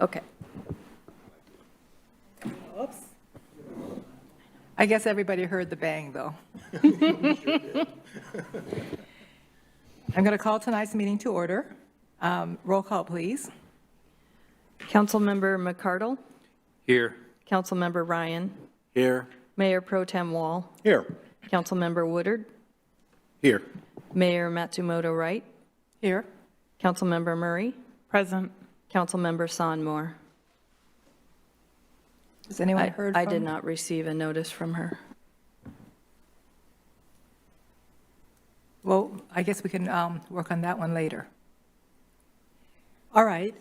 Okay. Oops. I guess everybody heard the bang, though. I'm going to call tonight's meeting to order. Roll call, please. Councilmember McCardle, Here. Councilmember Ryan, Here. Mayor Pro Tem Wall, Here. Councilmember Woodard, Here. Mayor Matsumoto Wright, Here. Councilmember Murray, Present. Councilmember Sonmore. Has anyone heard from? I did not receive a notice from her. Well, I guess we can work on that one later. All right.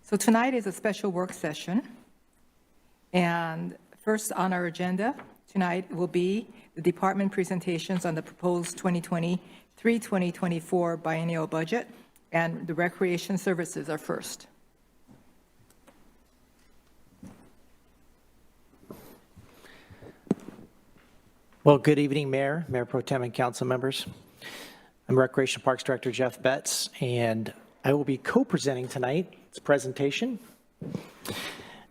So tonight is a special work session. And first on our agenda tonight will be the department presentations on the proposed 2023-2024 biennial budget, and the recreation services are first. Well, good evening, Mayor Pro Tem, and council members. I'm Recreation Parks Director Jeff Betts, and I will be co-presenting tonight's presentation.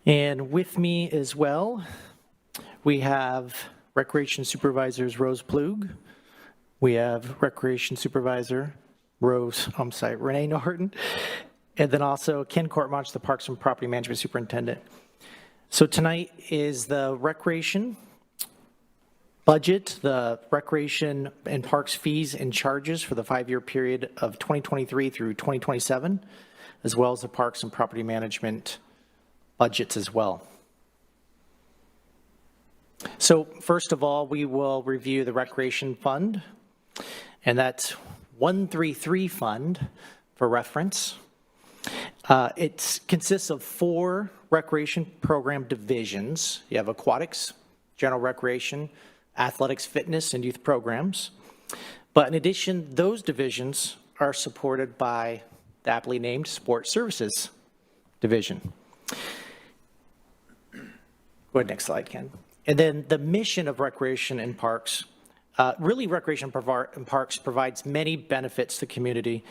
And with me as well, we have Recreation Supervisors Rose Plug. We have Recreation Supervisor Renee Norton, and then also Ken Courtmarch, the Parks and Property Management Superintendent. So tonight is the recreation budget, the recreation and parks fees and charges for the 5-year period of 2023 through 2027, as well as the parks and property management budgets as well. So first of all, we will review the recreation fund, and that's 133 fund for reference. It consists of 4 recreation program divisions. You have aquatics, general recreation, athletics, fitness, and youth programs. But in addition, those divisions are supported by the aptly named Sports Services Division. Go ahead, next slide, Ken. And then the mission of Recreation and Parks, Recreation and Parks provides many benefits to the community,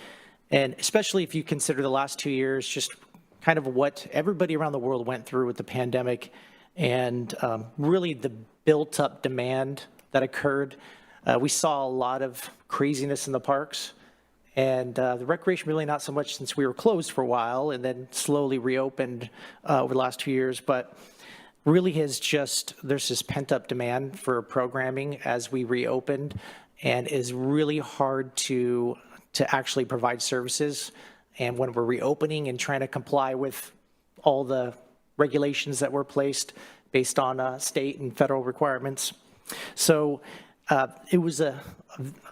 and especially if you consider the last 2 years, just kind of what everybody around the world went through with the pandemic, and really the built-up demand that occurred. We saw a lot of craziness in the parks, and the recreation really not so much, since we were closed for a while and then slowly reopened over the last 2 years, but really there's this pent-up demand for programming as we reopened, and is really hard to actually provide services. And when we're reopening and trying to comply with all the regulations that were placed based on state and federal requirements. So it was a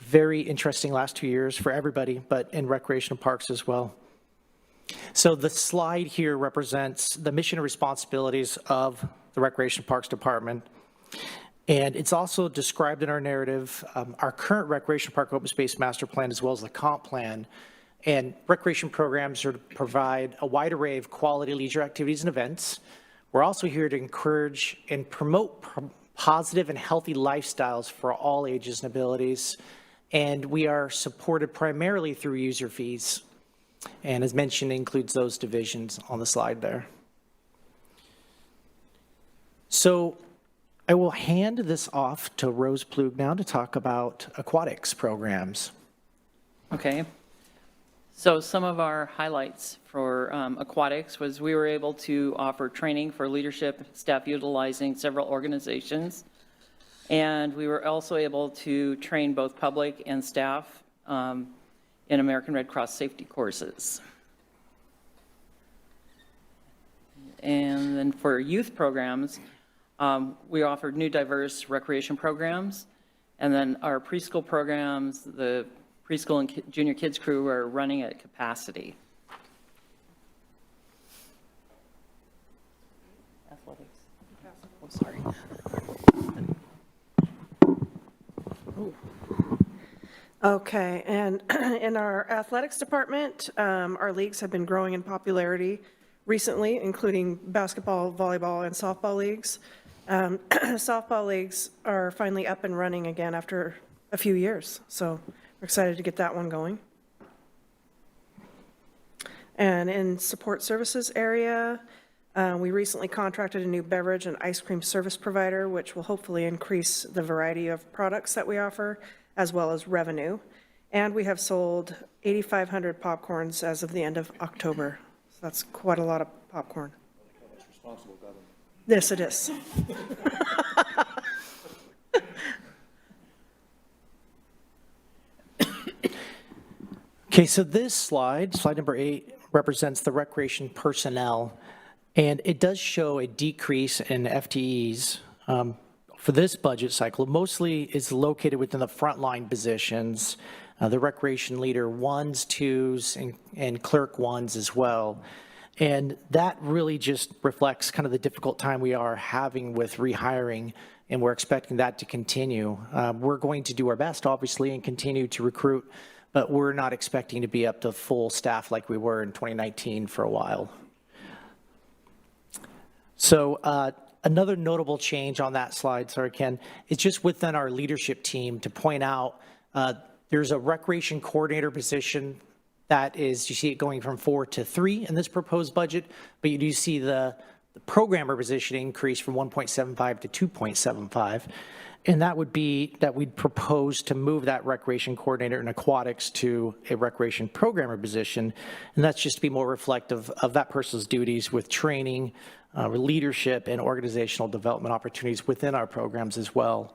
very interesting last 2 years for everybody, but in recreation and parks as well. So the slide here represents the mission and responsibilities of the Recreation Parks Department. And it's also described in our narrative, our current Recreation Park Open Space Master Plan, as well as the comp plan. And recreation programs are to provide a wide array of quality leisure activities and events. We're also here to encourage and promote positive and healthy lifestyles for all ages and abilities. And we are supported primarily through user fees. And as mentioned, includes those divisions on the slide there. So I will hand this off to Rose Plug now to talk about aquatics programs. Okay. So some of our highlights for aquatics was we were able to offer training for leadership staff utilizing several organizations. And we were also able to train both public and staff in American Red Cross safety courses. And then for youth programs, we offered new diverse recreation programs. And then our preschool programs, the preschool and junior kids crew are running at capacity. Athletics. Oh, sorry. Okay, and in our athletics department, our leagues have been growing in popularity recently, including basketball, volleyball, and softball leagues. Softball leagues are finally up and running again after a few years, so we're excited to get that one going. And in support services area, we recently contracted a new beverage and ice cream service provider, which will hopefully increase the variety of products that we offer, as well as revenue. And we have sold 8,500 popcorns as of the end of October. So that's quite a lot of popcorn. Yes, it is. Okay, so this slide number 8, represents the recreation personnel, and it does show a decrease in FTEs for this budget cycle. Mostly is located within the frontline positions, the recreation leader 1s, 2s, and clerk 1s as well. And that really just reflects kind of the difficult time we are having with rehiring, and we're expecting that to continue. We're going to do our best, obviously, and continue to recruit, but we're not expecting to be up to full staff like we were in 2019 for a while. So another notable change on that slide, sorry, Ken, is just within our leadership team to point out there's a recreation coordinator position that is, you see it going from 4 to 3 in this proposed budget, but you do see the programmer position increase from 1.75 to 2.75. And that would be that we'd propose to move that recreation coordinator in aquatics to a recreation programmer position. And that's just to be more reflective of that person's duties with training, leadership, and organizational development opportunities within our programs as well.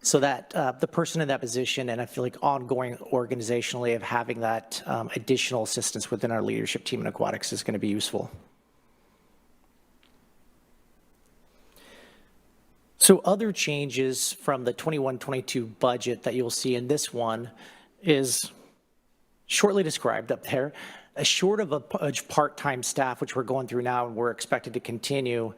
So that the person in that position, and I feel like ongoing organizationally of having that additional assistance within our leadership team in aquatics is going to be useful. So other changes from the 21-22 budget that you'll see in this one is shortly described up there. Short of a part-time staff, which we're going through now and we're expected to continue,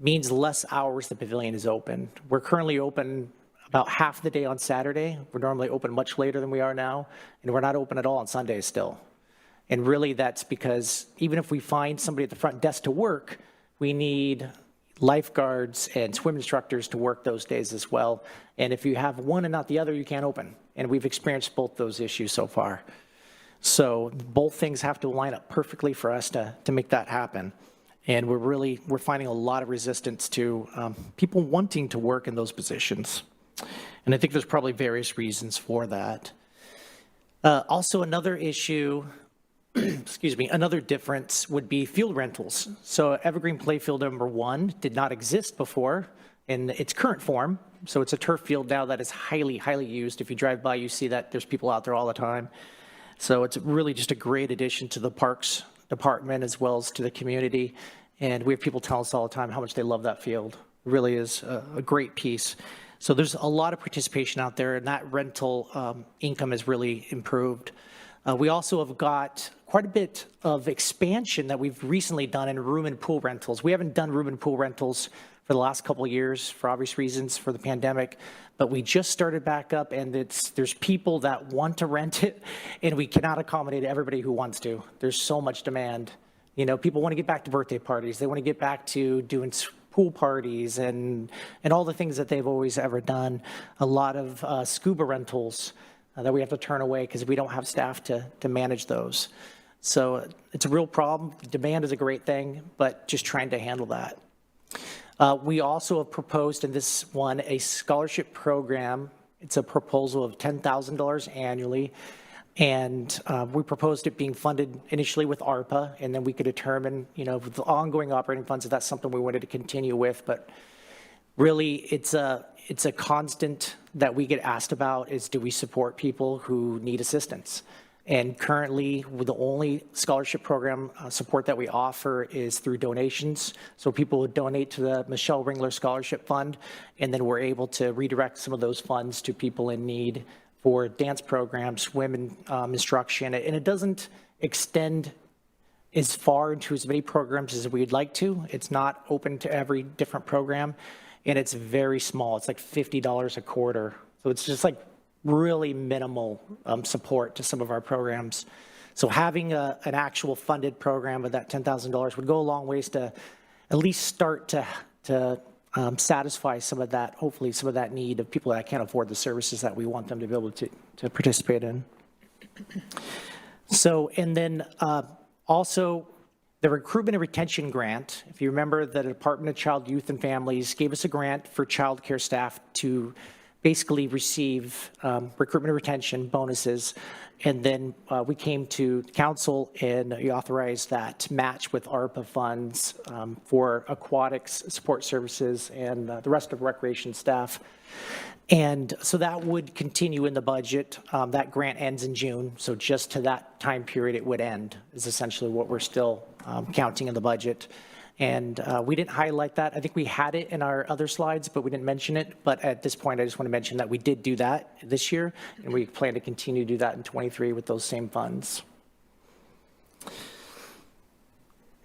means less hours the pavilion is open. We're currently open about half the day on Saturday. We're normally open much later than we are now, and we're not open at all on Sundays still. And really that's because even if we find somebody at the front desk to work, we need lifeguards and swim instructors to work those days as well. And if you have one and not the other, you can't open. And we've experienced both those issues so far. So both things have to line up perfectly for us to make that happen. And we're finding a lot of resistance to people wanting to work in those positions. And I think there's probably various reasons for that. Also another issue, excuse me, another difference would be field rentals. So Evergreen Playfield number 1 did not exist before in its current form. So it's a turf field now that is highly, highly used. If you drive by, you see that there's people out there all the time. So it's really just a great addition to the Parks Department as well as to the community. And we have people tell us all the time how much they love that field. It really is a great piece. So there's a lot of participation out there, and that rental income has really improved. We also have got quite a bit of expansion that we've recently done in room and pool rentals. We haven't done room and pool rentals for the last couple of years for obvious reasons for the pandemic, but we just started back up, and there's people that want to rent it, and we cannot accommodate everybody who wants to. There's so much demand. You know, people want to get back to birthday parties. They want to get back to doing pool parties and all the things that they've always ever done. A lot of scuba rentals that we have to turn away because we don't have staff to manage those. So it's a real problem. Demand is a great thing, but just trying to handle that. We also have proposed in this one a scholarship program. It's a proposal of $10,000 annually. And we proposed it being funded initially with ARPA, and then we could determine, you know, with the ongoing operating funds, if that's something we wanted to continue with. But really, it's a constant that we get asked about is, do we support people who need assistance? And currently, the only scholarship program support that we offer is through donations. So people would donate to the Michelle Ringler Scholarship Fund, and then we're able to redirect some of those funds to people in need for dance programs, swim instruction, and it doesn't extend as far into as many programs as we'd like to. It's not open to every different program, and it's very small. It's like $50 a quarter. So it's just like really minimal support to some of our programs. So having an actual funded program of that $10,000 would go a long ways to at least start to satisfy some of that, hopefully some of that need of people that can't afford the services that we want them to be able to participate in. So, and then Also, the recruitment and retention grant, if you remember, the Department of Child, Youth, and Families gave us a grant for childcare staff to basically receive recruitment and retention bonuses. And then we came to council and we authorized that match with ARPA funds for aquatics, support services, and the rest of recreation staff. And so that would continue in the budget. That grant ends in June, so just to that time period it would end is essentially what we're still counting in the budget. And we didn't highlight that. I think we had it in our other slides, but we didn't mention it. But at this point, I just want to mention that we did do that this year, and we plan to continue to do that in 23 with those same funds.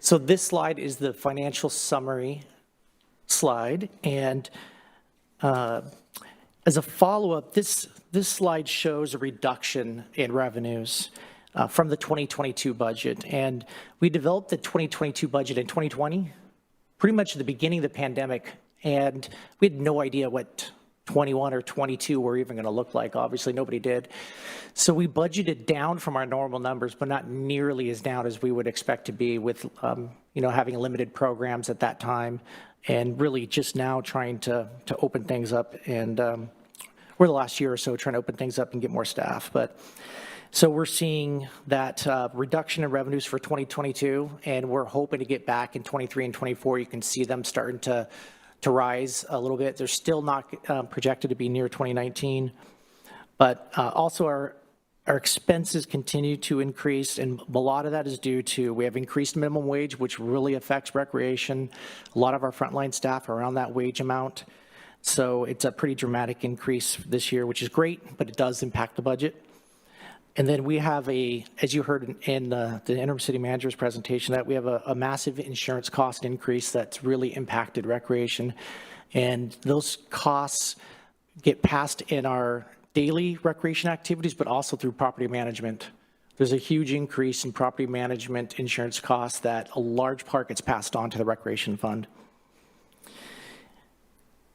So this slide is the financial summary slide, and as a follow-up, this slide shows a reduction in revenues from the 2022 budget. And we developed the 2022 budget in 2020, pretty much at the beginning of the pandemic. And we had no idea what 21 or 22 were even going to look like. Obviously, nobody did. So we budgeted down from our normal numbers, but not nearly as down as we would expect to be with, having limited programs at that time. And really just now trying to open things up, and we're the last year or so trying to open things up and get more staff. But so we're seeing that reduction in revenues for 2022, and we're hoping to get back in 23 and 24. You can see them starting to rise a little bit. They're still not projected to be near 2019, but also our expenses continue to increase, and a lot of that is due to, we have increased minimum wage, which really affects recreation. A lot of our frontline staff are around that wage amount. So it's a pretty dramatic increase this year, which is great, but it does impact the budget. And then we have as you heard in the interim city manager's presentation, that we have a massive insurance cost increase that's really impacted recreation. And those costs get passed in our daily recreation activities, but also through property management. There's a huge increase in property management insurance costs that a large part gets passed on to the recreation fund.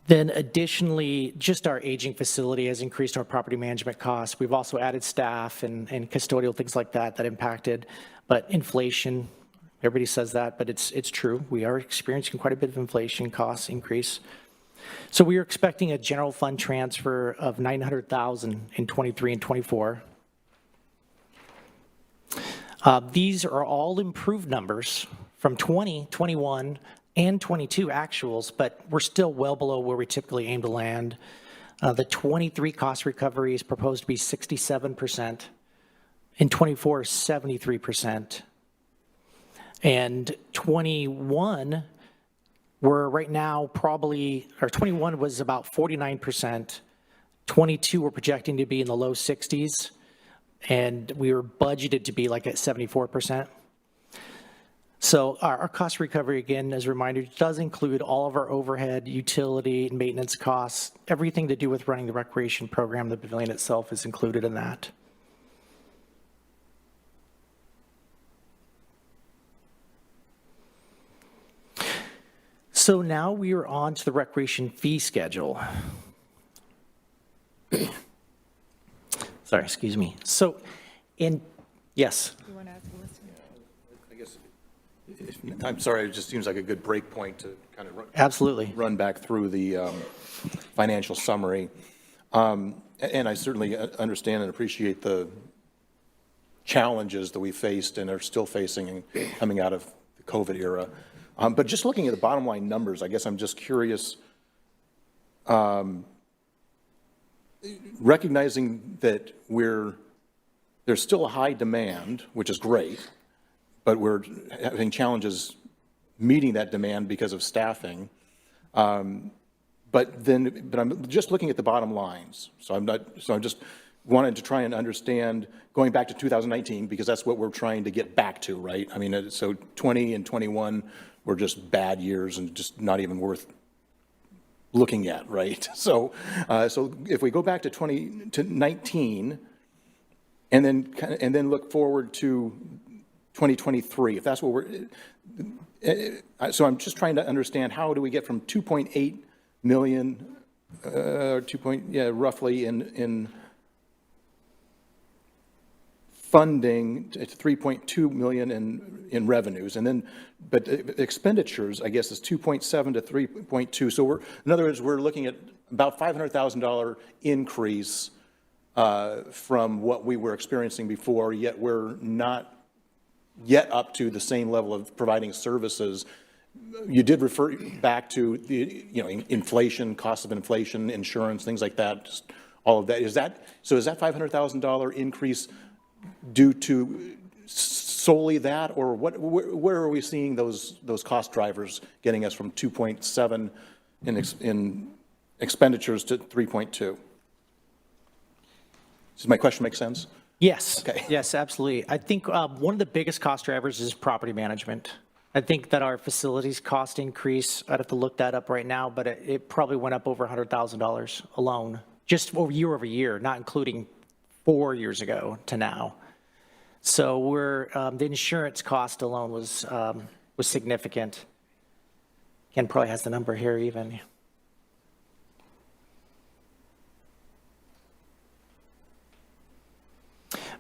Then additionally, just our aging facility has increased our property management costs. We've also added staff and custodial things like that impacted. But inflation, everybody says that, but it's true. We are experiencing quite a bit of inflation costs increase. So we are expecting a general fund transfer of $900,000 in 23 and 24. These are all improved numbers from 20, 21, and 22 actuals, but we're still well below where we typically aim to land. The 23 cost recovery is proposed to be 67%. In 24, 73%. And 21, we're right now probably, or 21 was about 49%. 22, we're projecting to be in the low 60s. And we were budgeted to be like at 74%. So our cost recovery, again, as a reminder, does include all of our overhead, utility, and maintenance costs. Everything to do with running the recreation program, the pavilion itself is included in that. So now we are on to the recreation fee schedule. Sorry, excuse me. So yes. You want to ask a question? I guess, I'm sorry, it just seems like a good break point to kind of Absolutely. run back through the financial summary. And I certainly understand and appreciate the challenges that we faced and are still facing and coming out of the COVID era. But just looking at the bottom line numbers, I guess I'm just curious, recognizing that there's still a high demand, which is great, but we're having challenges meeting that demand because of staffing. But I'm just looking at the bottom lines. So I'm just wanted to try and understand, going back to 2019, because that's what we're trying to get back to, right? I mean, so 20 and 21 were just bad years and just not even worth looking at, right? So if we go back to 19 and then look forward to 2023, if that's what so I'm just trying to understand, how do we get from 2.8 million, roughly in funding, it's 3.2 million in revenues, and then, but expenditures, I guess, is 2.7 to 3.2. So we're, in other words, we're looking at about $500,000 increase from what we were experiencing before, yet we're not yet up to the same level of providing services. You did refer back to the, inflation, cost of inflation, insurance, things like that, just all of that. Is that $500,000 increase due to solely that, or what, where are we seeing those cost drivers getting us from 2.7 in expenditures to 3.2? Does my question make sense? Yes. Okay. Yes, absolutely. I think one of the biggest cost drivers is property management. I think that our facilities cost increase, I'd have to look that up right now, but it probably went up over $100,000 alone, just over year, not including 4 years ago to now. So we're, the insurance cost alone was significant. Ken probably has the number here even.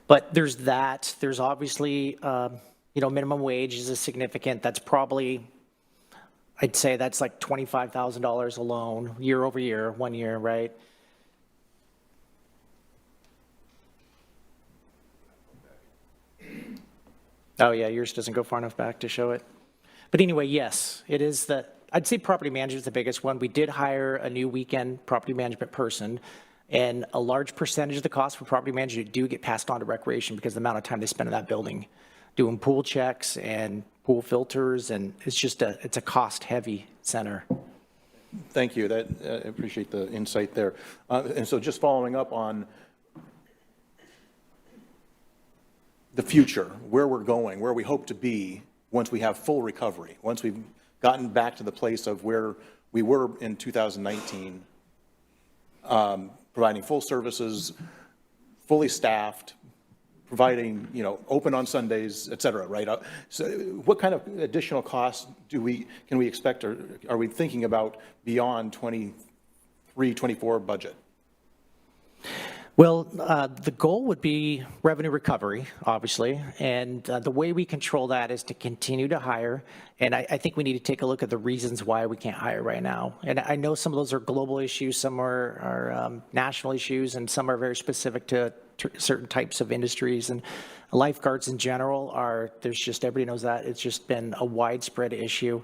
But there's that. There's obviously, minimum wage is a significant. That's probably, I'd say that's like $25,000 alone, year over year, 1 year, right? Oh yeah, yours doesn't go far enough back to show it. But anyway, yes, it is the, I'd say property management is the biggest one. We did hire a new weekend property management person, and a large percentage of the cost for property management do get passed on to recreation because of the amount of time they spend in that building doing pool checks and pool filters, and it's just it's a cost-heavy center. Thank you. That, I appreciate the insight there. And so just following up on the future, where we're going, where we hope to be once we have full recovery, once we've gotten back to the place of where we were in 2019, providing full services, fully staffed, providing, open on Sundays, et cetera, right? So what kind of additional costs can we expect, or are we thinking about beyond 23, 24 budget? Well, the goal would be revenue recovery, obviously, and the way we control that is to continue to hire, and I think we need to take a look at the reasons why we can't hire right now. And I know some of those are global issues, some are national issues, and some are very specific to certain types of industries. And lifeguards in general there's just, everybody knows that, it's just been a widespread issue.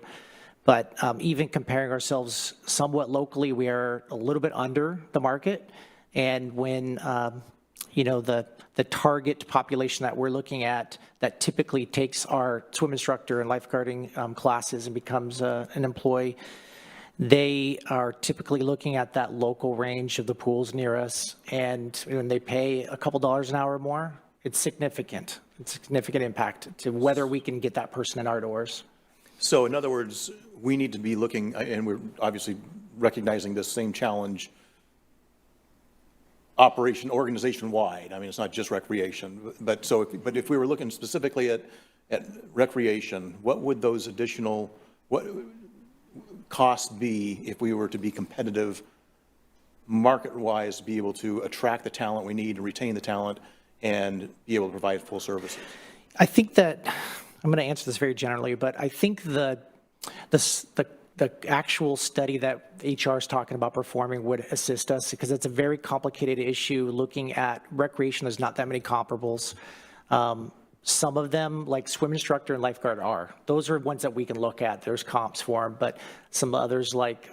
But even comparing ourselves somewhat locally, we are a little bit under the market. And when, the target population that we're looking at that typically takes our swim instructor and lifeguarding classes and becomes an employee, they are typically looking at that local range of the pools near us. And when they pay a couple dollars an hour more, it's significant. It's a significant impact to whether we can get that person in our doors. So in other words, we need to be looking, and we're obviously recognizing this same challenge, organization-wide. I mean, it's not just recreation, but if we were looking specifically at recreation, what would those additional costs be if we were to be competitive market-wise, be able to attract the talent we need, to retain the talent, and be able to provide full services? I think that, I'm going to answer this very generally, but I think the actual study that HR is talking about performing would assist us, because it's a very complicated issue looking at recreation. There's not that many comparables. Some of them, like swim instructor and lifeguard, those are ones that we can look at. There's comps for them, but some others, like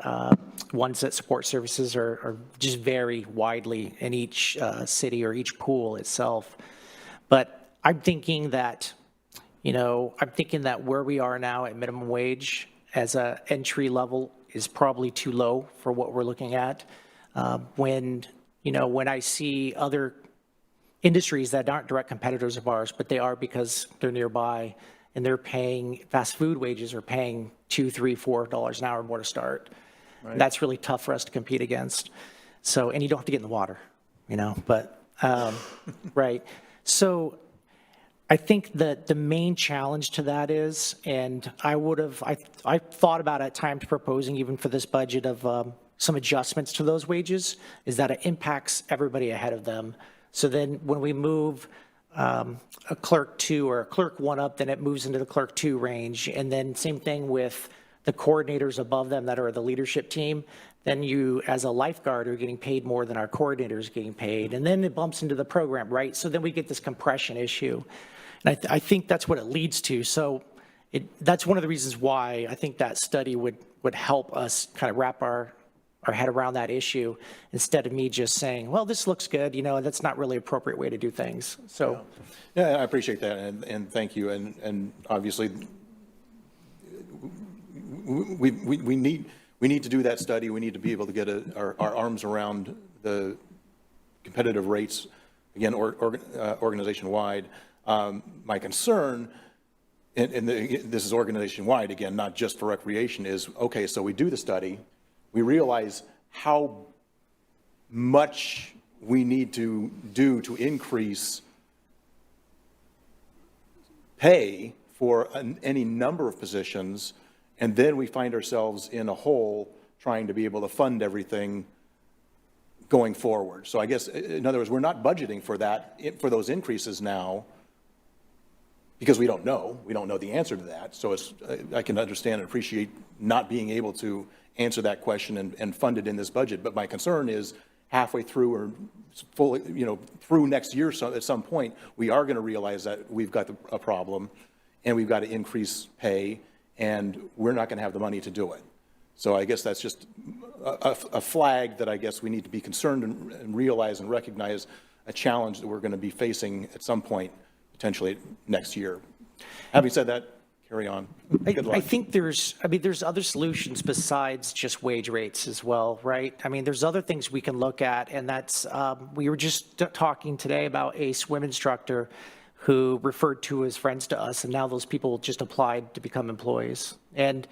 ones that support services, are just vary widely in each city or each pool itself. But I'm thinking that, where we are now at minimum wage as a entry level is probably too low for what we're looking at. When I see other industries that aren't direct competitors of ours, but they are because they're nearby, and they're paying fast food wages, or paying $2, $3, $4 an hour more to start. Right. That's really tough for us to compete against. So, and you don't have to get in the water, but, right. So I think that the main challenge to that is, and I thought about at times proposing even for this budget of some adjustments to those wages, is that it impacts everybody ahead of them. So then when we move a clerk 2 or a clerk 1 up, then it moves into the clerk 2 range. And then same thing with the coordinators above them that are the leadership team. Then you, as a lifeguard, are getting paid more than our coordinators getting paid. And then it bumps into the program, right? So then we get this compression issue. And I think that's what it leads to. So that's one of the reasons why I think that study would help us kind of wrap our head around that issue instead of me just saying, well, this looks good, that's not really an appropriate way to do things. So, Yeah, I appreciate that, and thank you. And obviously, we need to do that study. We need to be able to get our arms around the competitive rates, again, organization-wide. My concern, and this is organization-wide, again, not just for recreation, is, okay, so we do the study, we realize how much we need to do to increase pay for any number of positions, and then we find ourselves in a hole trying to be able to fund everything going forward. So I guess, in other words, we're not budgeting for that, for those increases now, because we don't know. We don't know the answer to that. So I can understand and appreciate not being able to answer that question and fund it in this budget. But my concern is halfway through or fully, through next year, so at some point, we are going to realize that we've got a problem and we've got to increase pay, and we're not going to have the money to do it. So I guess that's just a flag that I guess we need to be concerned and realize and recognize a challenge that we're going to be facing at some point, potentially next year. Having said that, carry on. Good luck. I think there's other solutions besides just wage rates as well, right? There's other things we can look at, and that's, we were just talking today about a swim instructor who referred to his friends to us, and now those people just applied to become employees. And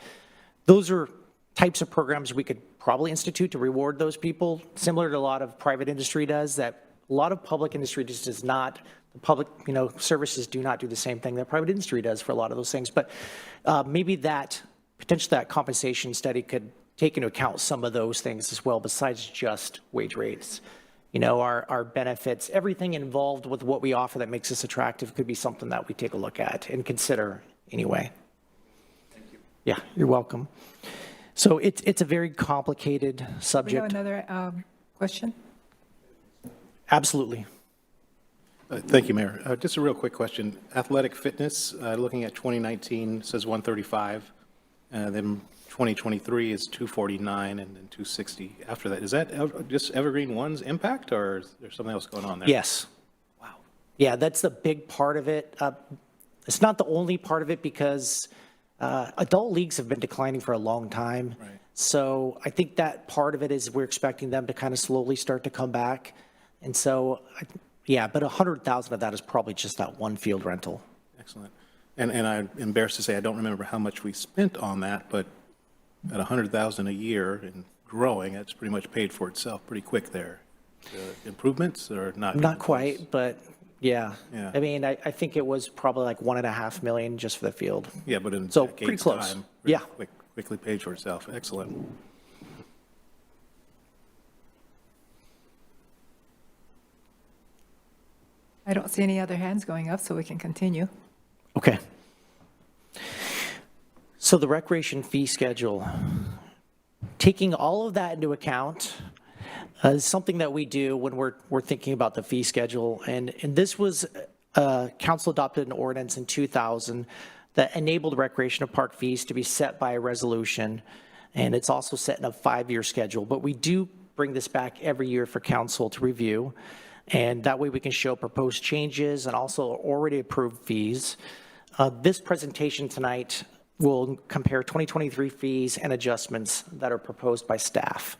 those are types of programs we could probably institute to reward those people, similar to a lot of private industry does, that a lot of public industry just does not. The public, services do not do the same thing that private industry does for a lot of those things. But maybe potentially that compensation study could take into account some of those things as well, besides just wage rates. Our benefits, everything involved with what we offer that makes us attractive could be something that we take a look at and consider anyway. Thank you. Yeah, you're welcome. So it's a very complicated We have subject. another question? Absolutely. Thank you, Mayor. Just a real quick question. Athletic fitness, looking at 2019, says 135, then 2023 is 249, and then 260 after that. Is that just Evergreen One's impact, or is there something else going on there? Yes. Wow. Yeah, that's the big part of it. It's not the only part of it, because adult leagues have been declining for a long time. Right. So I think that part of it is we're expecting them to kind of slowly start to come back. And so, yeah, but 100,000 of that is probably just that one field rental. Excellent. And I'm embarrassed to say I don't remember how much we spent on that, but at 100,000 a year and growing, that's pretty much paid for itself pretty quick there. Improvements or not? Not quite, but yeah. Yeah. I think it was probably like $1.5 million just for the field. Yeah, but in So, decades' pretty close. time, Yeah. quickly paid for itself. Excellent. I don't see any other hands going up, so we can continue. Okay. So the recreation fee schedule, taking all of that into account, is something that we do when we're thinking about the fee schedule. And this was, council adopted an ordinance in 2000 that enabled recreational park fees to be set by a resolution. And it's also set in a 5-year schedule. But we do bring this back every year for council to review. And that way we can show proposed changes and also already approved fees. This presentation tonight will compare 2023 fees and adjustments that are proposed by staff.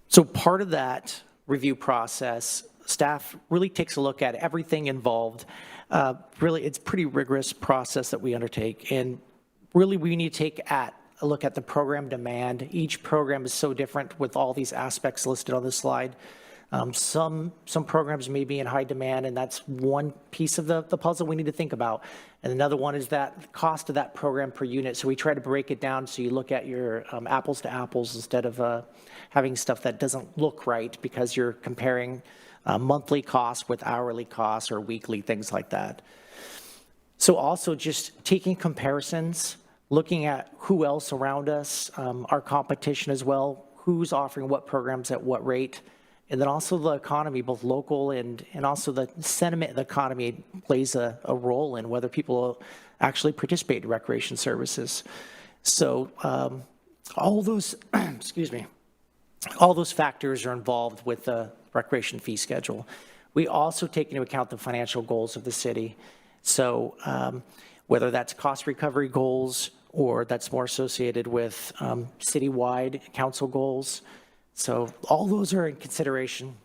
So part of that review process, staff really takes a look at everything involved. Really, it's a pretty rigorous process that we undertake. And really, we need to take a look at the program demand. Each program is so different with all these aspects listed on this slide Some programs may be in high demand, and that's one piece of the puzzle we need to think about. And another one is that cost of that program per unit. So we try to break it down so you look at your apples to apples instead of having stuff that doesn't look right because you're comparing monthly costs with hourly costs or weekly, things like that. So also just taking comparisons, looking at who else around us, our competition as well, who's offering what programs at what rate, and then also the economy, both local and also the sentiment of the economy plays a role in whether people actually participate in recreation services. So all those, excuse me, all those factors are involved with the recreation fee schedule. We also take into account the financial goals of the city. So whether that's cost recovery goals or that's more associated with citywide council goals. So all those are in consideration.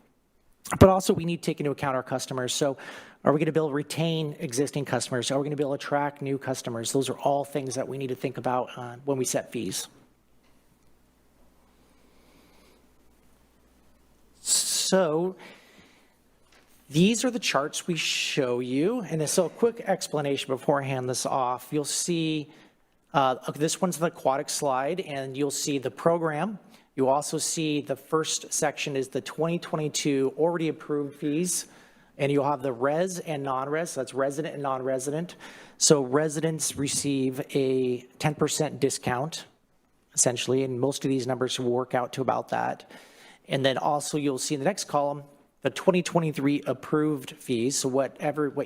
But also we need to take into account our customers. So are we going to be able to retain existing customers? Are we going to be able to attract new customers? Those are all things that we need to think about when we set fees. So these are the charts we show you. And so a quick explanation before I hand this off. You'll see this one's the aquatic slide, and you'll see the program. You also see the first section is the 2022 already approved fees, and you'll have the res and non-res, so that's resident and non-resident. So residents receive a 10% discount, essentially, and most of these numbers will work out to about that. And then also you'll see in the next column, the 2023 approved fees, so what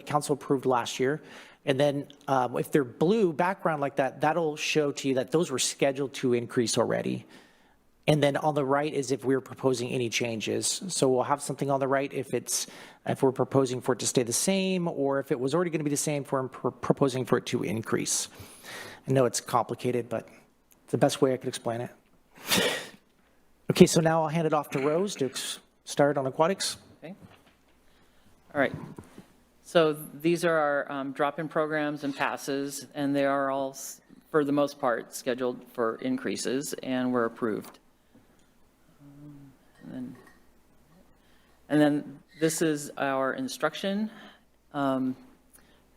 council approved last year. And then if they're blue background like that, that'll show to you that those were scheduled to increase already. And then on the right is if we're proposing any changes. So we'll have something on the right if we're proposing for it to stay the same, or if it was already going to be the same, if we're proposing for it to increase. I know it's complicated, but it's the best way I could explain it. Okay, so now I'll hand it off to Rose to start on aquatics. Okay. All right. So these are our drop-in programs and passes, and they are all, for the most part, scheduled for increases, and were approved. And then this is our instruction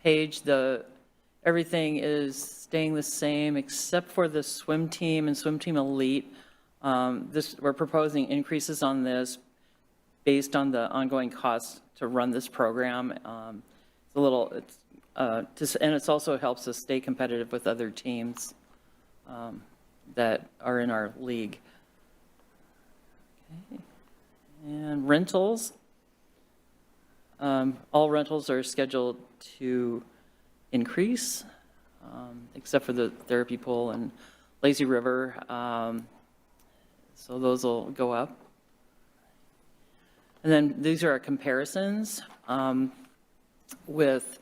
page. Everything is staying the same except for the swim team and swim team elite. We're proposing increases on this based on the ongoing costs to run this program. And it also helps us stay competitive with other teams that are in our league. Okay. And rentals, all rentals are scheduled to increase, except for the therapy pool and Lazy River. So those will go up. And then these are our comparisons with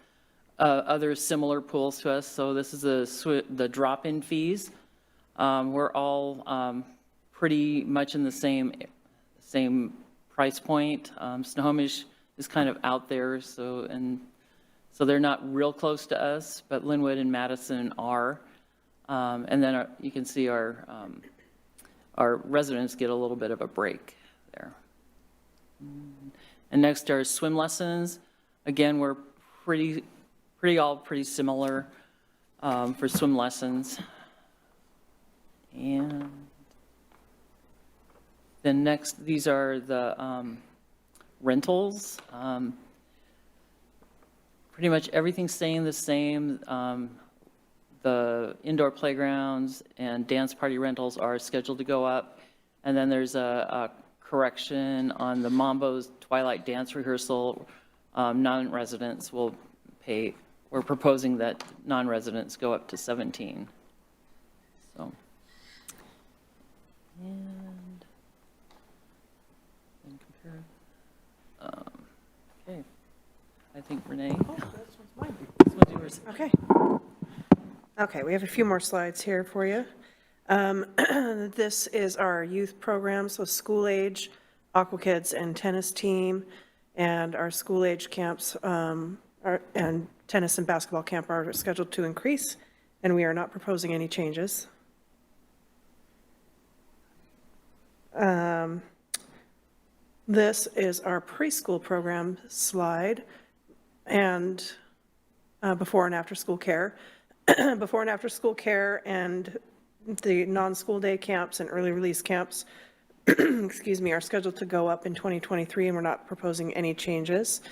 other similar pools to us. So this is the drop-in fees. We're all pretty much in the same price point. Snohomish is kind of out there, so they're not real close to us, but Linwood and Madison are. And then you can see our residents get a little bit of a break there. And next are swim lessons. Again, we're pretty similar for swim lessons. And then next, these are the rentals. Pretty much everything's staying the same. The indoor playgrounds and dance party rentals are scheduled to go up. And then there's a correction on the Mambo's Twilight Dance Rehearsal. Non-residents will pay. We're proposing that non-residents go up to 17. So, and compare. Okay, I think Renee. Oh, this one's mine. This one's yours. Okay. Okay, we have a few more slides here for you. This is our youth program, so school age, Aqua Kids and tennis team, and our school age camps and tennis and basketball camp are scheduled to increase, and we are not proposing any changes. This is our preschool program slide and before and after school care. Before and after school care and the non-school day camps and early release camps, excuse me, are scheduled to go up in 2023, and we're not proposing any changes.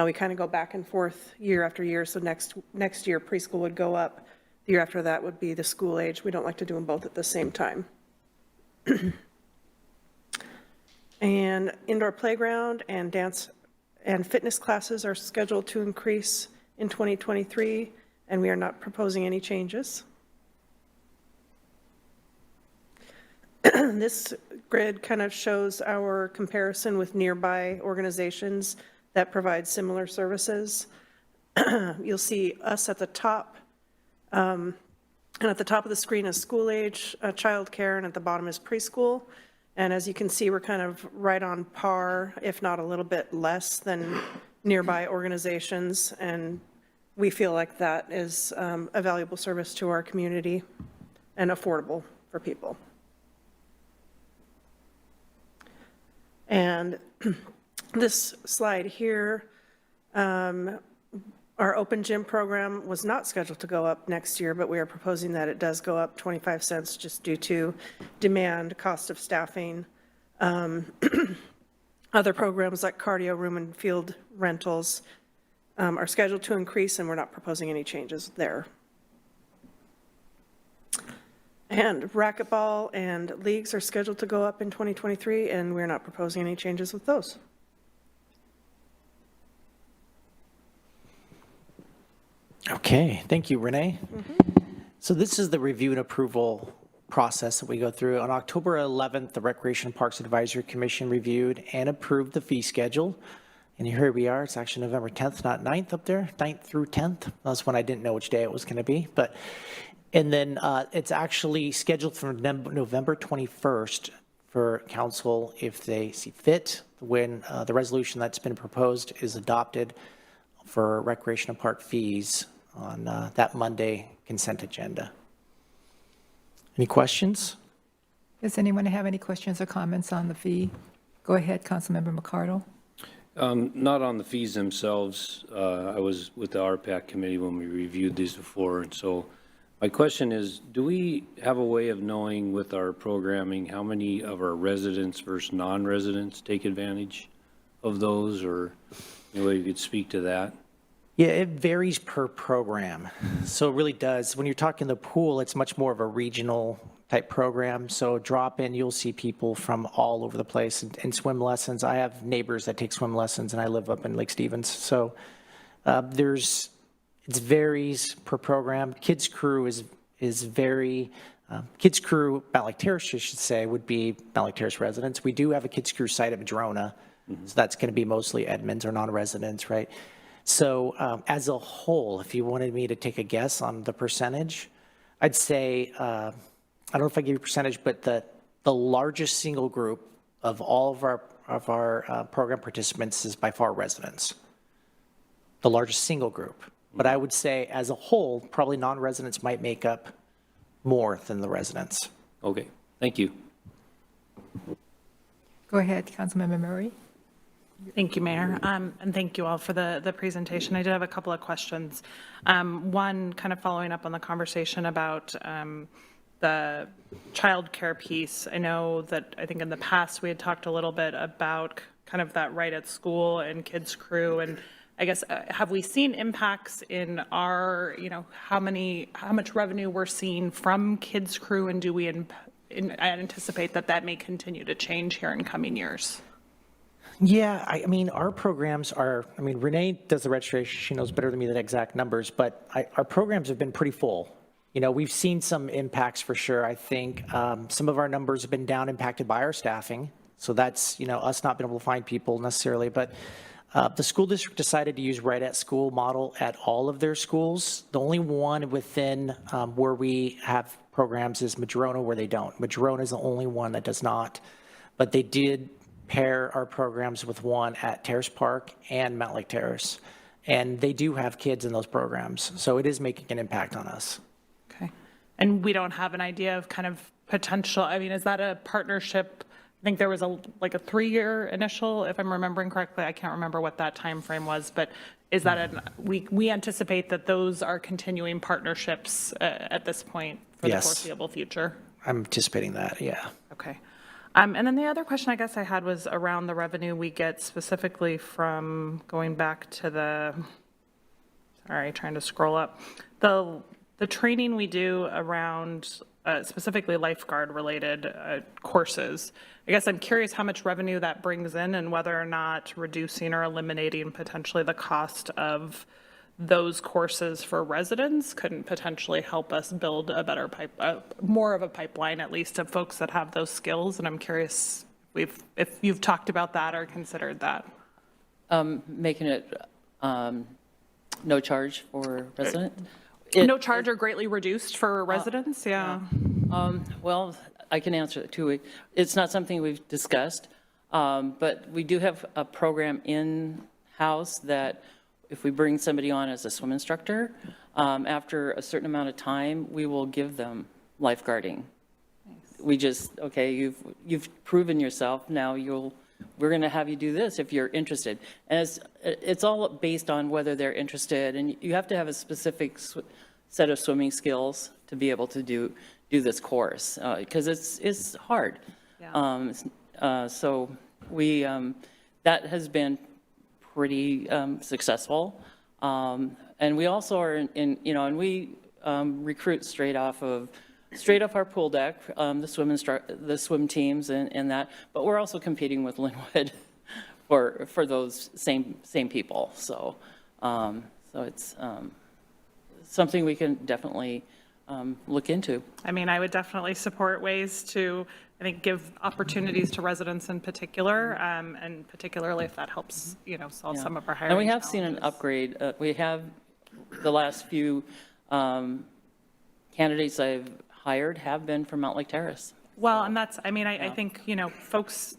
We kind of go back and forth year after year, so next year preschool would go up. The year after that would be the school age. We don't like to do them both at the same time. And indoor playground and dance and fitness classes are scheduled to increase in 2023, and we are not proposing any changes. This grid kind of shows our comparison with nearby organizations that provide similar services. You'll see us at the top, and at the top of the screen is school age childcare, and at the bottom is preschool. And as you can see, we're kind of right on par, if not a little bit less than nearby organizations, and we feel like that is a valuable service to our community and affordable for people. And this slide here, our open gym program was not scheduled to go up next year, but we are proposing that it does go up 25 cents just due to demand, cost of staffing. Other programs like cardio room and field rentals are scheduled to increase, and we're not proposing any changes there. And racquetball and leagues are scheduled to go up in 2023, and we're not proposing any changes with those. Okay, thank you, Renee. So this is the review and approval process that we go through. On October 11th, the Recreation and Parks Advisory Commission reviewed and approved the fee schedule. And here we are. It's actually November 10th, not 9th up there, 9th through 10th. That's when I didn't know which day it was going to be. And then it's actually scheduled for November 21st for council, if they see fit, when the resolution that's been proposed is adopted for recreation and park fees on that Monday consent agenda. Any questions? Does anyone have any questions or comments on the fee? Go ahead, Councilmember McCardle. Not on the fees themselves. I was with the RPAC committee when we reviewed these before, and so my question is, do we have a way of knowing with our programming how many of our residents versus non-residents take advantage of those, or any way you could speak to that? Yeah, it varies per program. So it really does. When you're talking the pool, it's much more of a regional type program. So drop in, you'll see people from all over the place. And swim lessons, I have neighbors that take swim lessons, and I live up in Lake Stevens. So it varies per program. Kids Crew is very, Kids Crew, Mountlake Terrace, I should say, would be Mountlake Terrace residents. We do have a Kids Crew site at Madrona, so that's going to be mostly Edmonds or non-residents, right? So as a whole, if you wanted me to take a guess on the percentage, I'd say, I don't know if I give you a percentage, but the largest single group of all of our program participants is by far residents. The largest single group. But I would say as a whole, probably non-residents might make up more than the residents. Okay, thank you. Go ahead, Councilmember Murray. Thank you, Mayor, and thank you all for the presentation. I did have a couple of questions. One, kind of following up on the conversation about the childcare piece. I know that I think in the past we had talked a little bit about kind of that right at school and Kids Crew, and I guess have we seen impacts in our, how much revenue we're seeing from Kids Crew, and do we anticipate that may continue to change here in coming years? Yeah, I mean, our programs are, Renee does the registration, she knows better than me the exact numbers, but our programs have been pretty full. We've seen some impacts for sure. I think some of our numbers have been down impacted by our staffing. So that's, us not being able to find people necessarily, but the school district decided to use right at school model at all of their schools. The only one within where we have programs is Madrona, where they don't. Madrona is the only one that does not, but they did pair our programs with one at Terrace Park and Mountlake Terrace. And they do have kids in those programs. So it is making an impact on us. Okay. And we don't have an idea of kind of potential, is that a partnership I think there was like a 3-year initial, if I'm remembering correctly. I can't remember what that time frame was, but is that we anticipate that those are continuing partnerships at this point for the Yes. foreseeable future? I'm anticipating that, yeah. Okay. And then the other question I guess I had was around the revenue we get specifically from going back to trying to scroll up. The training we do around specifically lifeguard-related courses. I guess I'm curious how much revenue that brings in and whether or not reducing or eliminating potentially the cost of those courses for residents couldn't potentially help us build a better more of a pipeline, at least, of folks that have those skills. And I'm curious if you've talked about that or considered that. Making it no charge for residents? No charge or greatly reduced for residents, yeah. Well, I can answer it too. It's not something we've discussed, but we do have a program in-house that if we bring somebody on as a swim instructor, after a certain amount of time, we will give them lifeguarding. We just, okay, you've proven yourself, now we're going to have you do this if you're interested. And it's all based on whether they're interested, and you have to have a specific set of swimming skills to be able to do this course, because it's hard. Yeah. So that has been pretty successwim. And we also are and we recruit straight off our pool deck, the swim teams and that, but we're also competing with Linwood for those same people. So it's something we can definitely look into. I mean, I would definitely support ways to, I think, give opportunities to residents in particular, and particularly if that helps, solve some of our hiring And we have seen an challenges. upgrade. We have the last few candidates I've hired have been from Mountlake Terrace. Well, and that's, I mean, I think, folks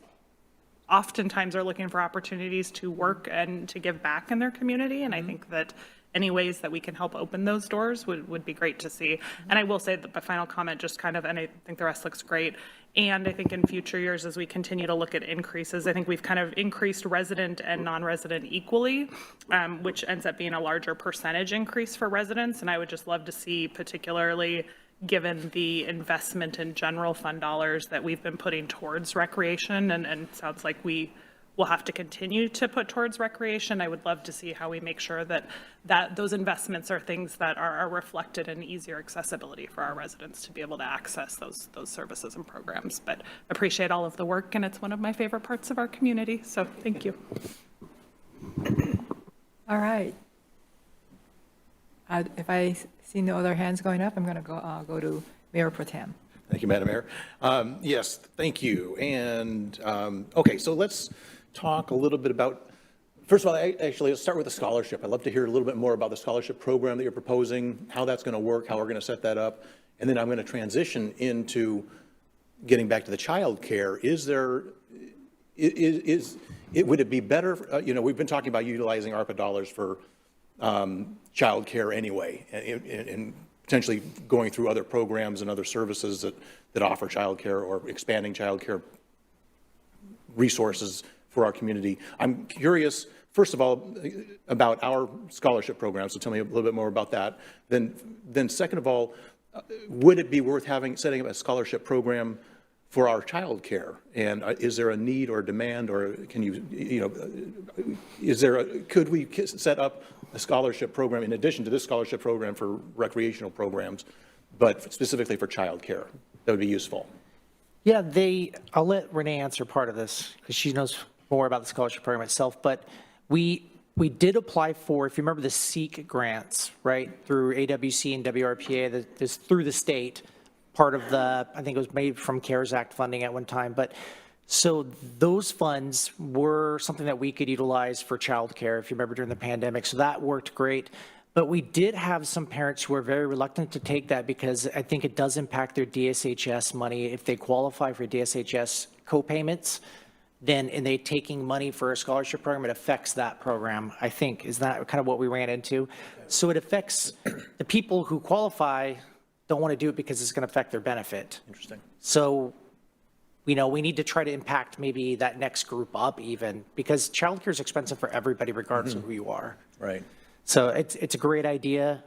oftentimes are looking for opportunities to work and to give back in their community, and I think that any ways that we can help open those doors would be great to see. And I will say that the final comment just kind of, and I think the rest looks great, and I think in future years, as we continue to look at increases, I think we've kind of increased resident and non-resident equally, which ends up being a larger percentage increase for residents, and I would just love to see, particularly given the investment in general fund dollars that we've been putting towards recreation, and sounds like we will have to continue to put towards recreation. I would love to see how we make sure that those investments are things that are reflected in easier accessibility for our residents to be able to access those services and programs. But appreciate all of the work, and it's one of my favorite parts of our community, so thank you. All right. If I see no other hands going up, I'm going to go to Mayor Pro Tem. Thank you, Madam Mayor. Yes, thank you. And, okay, so let's talk a little bit about, first of all, let's start with the scholarship. I'd love to hear a little bit more about the scholarship program that you're proposing, how that's going to work, how we're going to set that up. And then I'm going to transition into getting back to the child care. Would it be better, we've been talking about utilizing ARPA dollars for child care anyway, and potentially going through other programs and other services that offer child care or expanding child care resources for our community. I'm curious, first of all, about our scholarship program, so tell me a little bit more about that. Then second of all, would it be worth setting up a scholarship program for our child care? And is there a need or demand, or can could we set up a scholarship program in addition to this scholarship program for recreational programs, but specifically for child care? That would be useful. Yeah, I'll let Renee answer part of this because she knows more about the scholarship program itself, but we did apply for, if you remember, the SEEK grants, right, through AWC and WRPA, that is through the state, part of the, I think it was made from CARES Act funding at one time, but so those funds were something that we could utilize for childcare, if you remember, during the pandemic, so that worked great. But we did have some parents who were very reluctant to take that because I think it does impact their DSHS money. If they qualify for DSHS co-payments, then, and they taking money for a scholarship program, it affects that program, I think. Is that kind of what we ran into? So it affects the people who qualify, don't want to do it because it's going to affect their benefit. Interesting. So we need to try to impact maybe that next group up even, because childcare is expensive for everybody regardless of who you are. Right. So it's a great idea.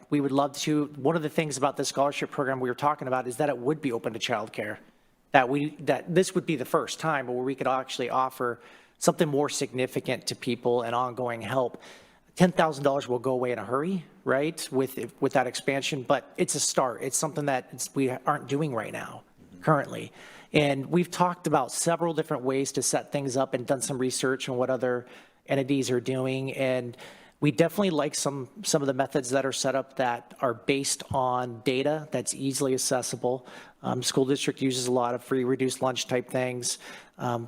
We would love to, one of the things about the scholarship program we were talking about is that it would be open to childcare. That this would be the first time where we could actually offer something more significant to people and ongoing help. $10,000 will go away in a hurry, right, with that expansion, but it's a start. It's something that we aren't doing right now, currently. And we've talked about several different ways to set things up and done some research on what other entities are doing. And we definitely like some of the methods that are set up that are based on data that's easily accessible. School district uses a lot of free reduced lunch type things.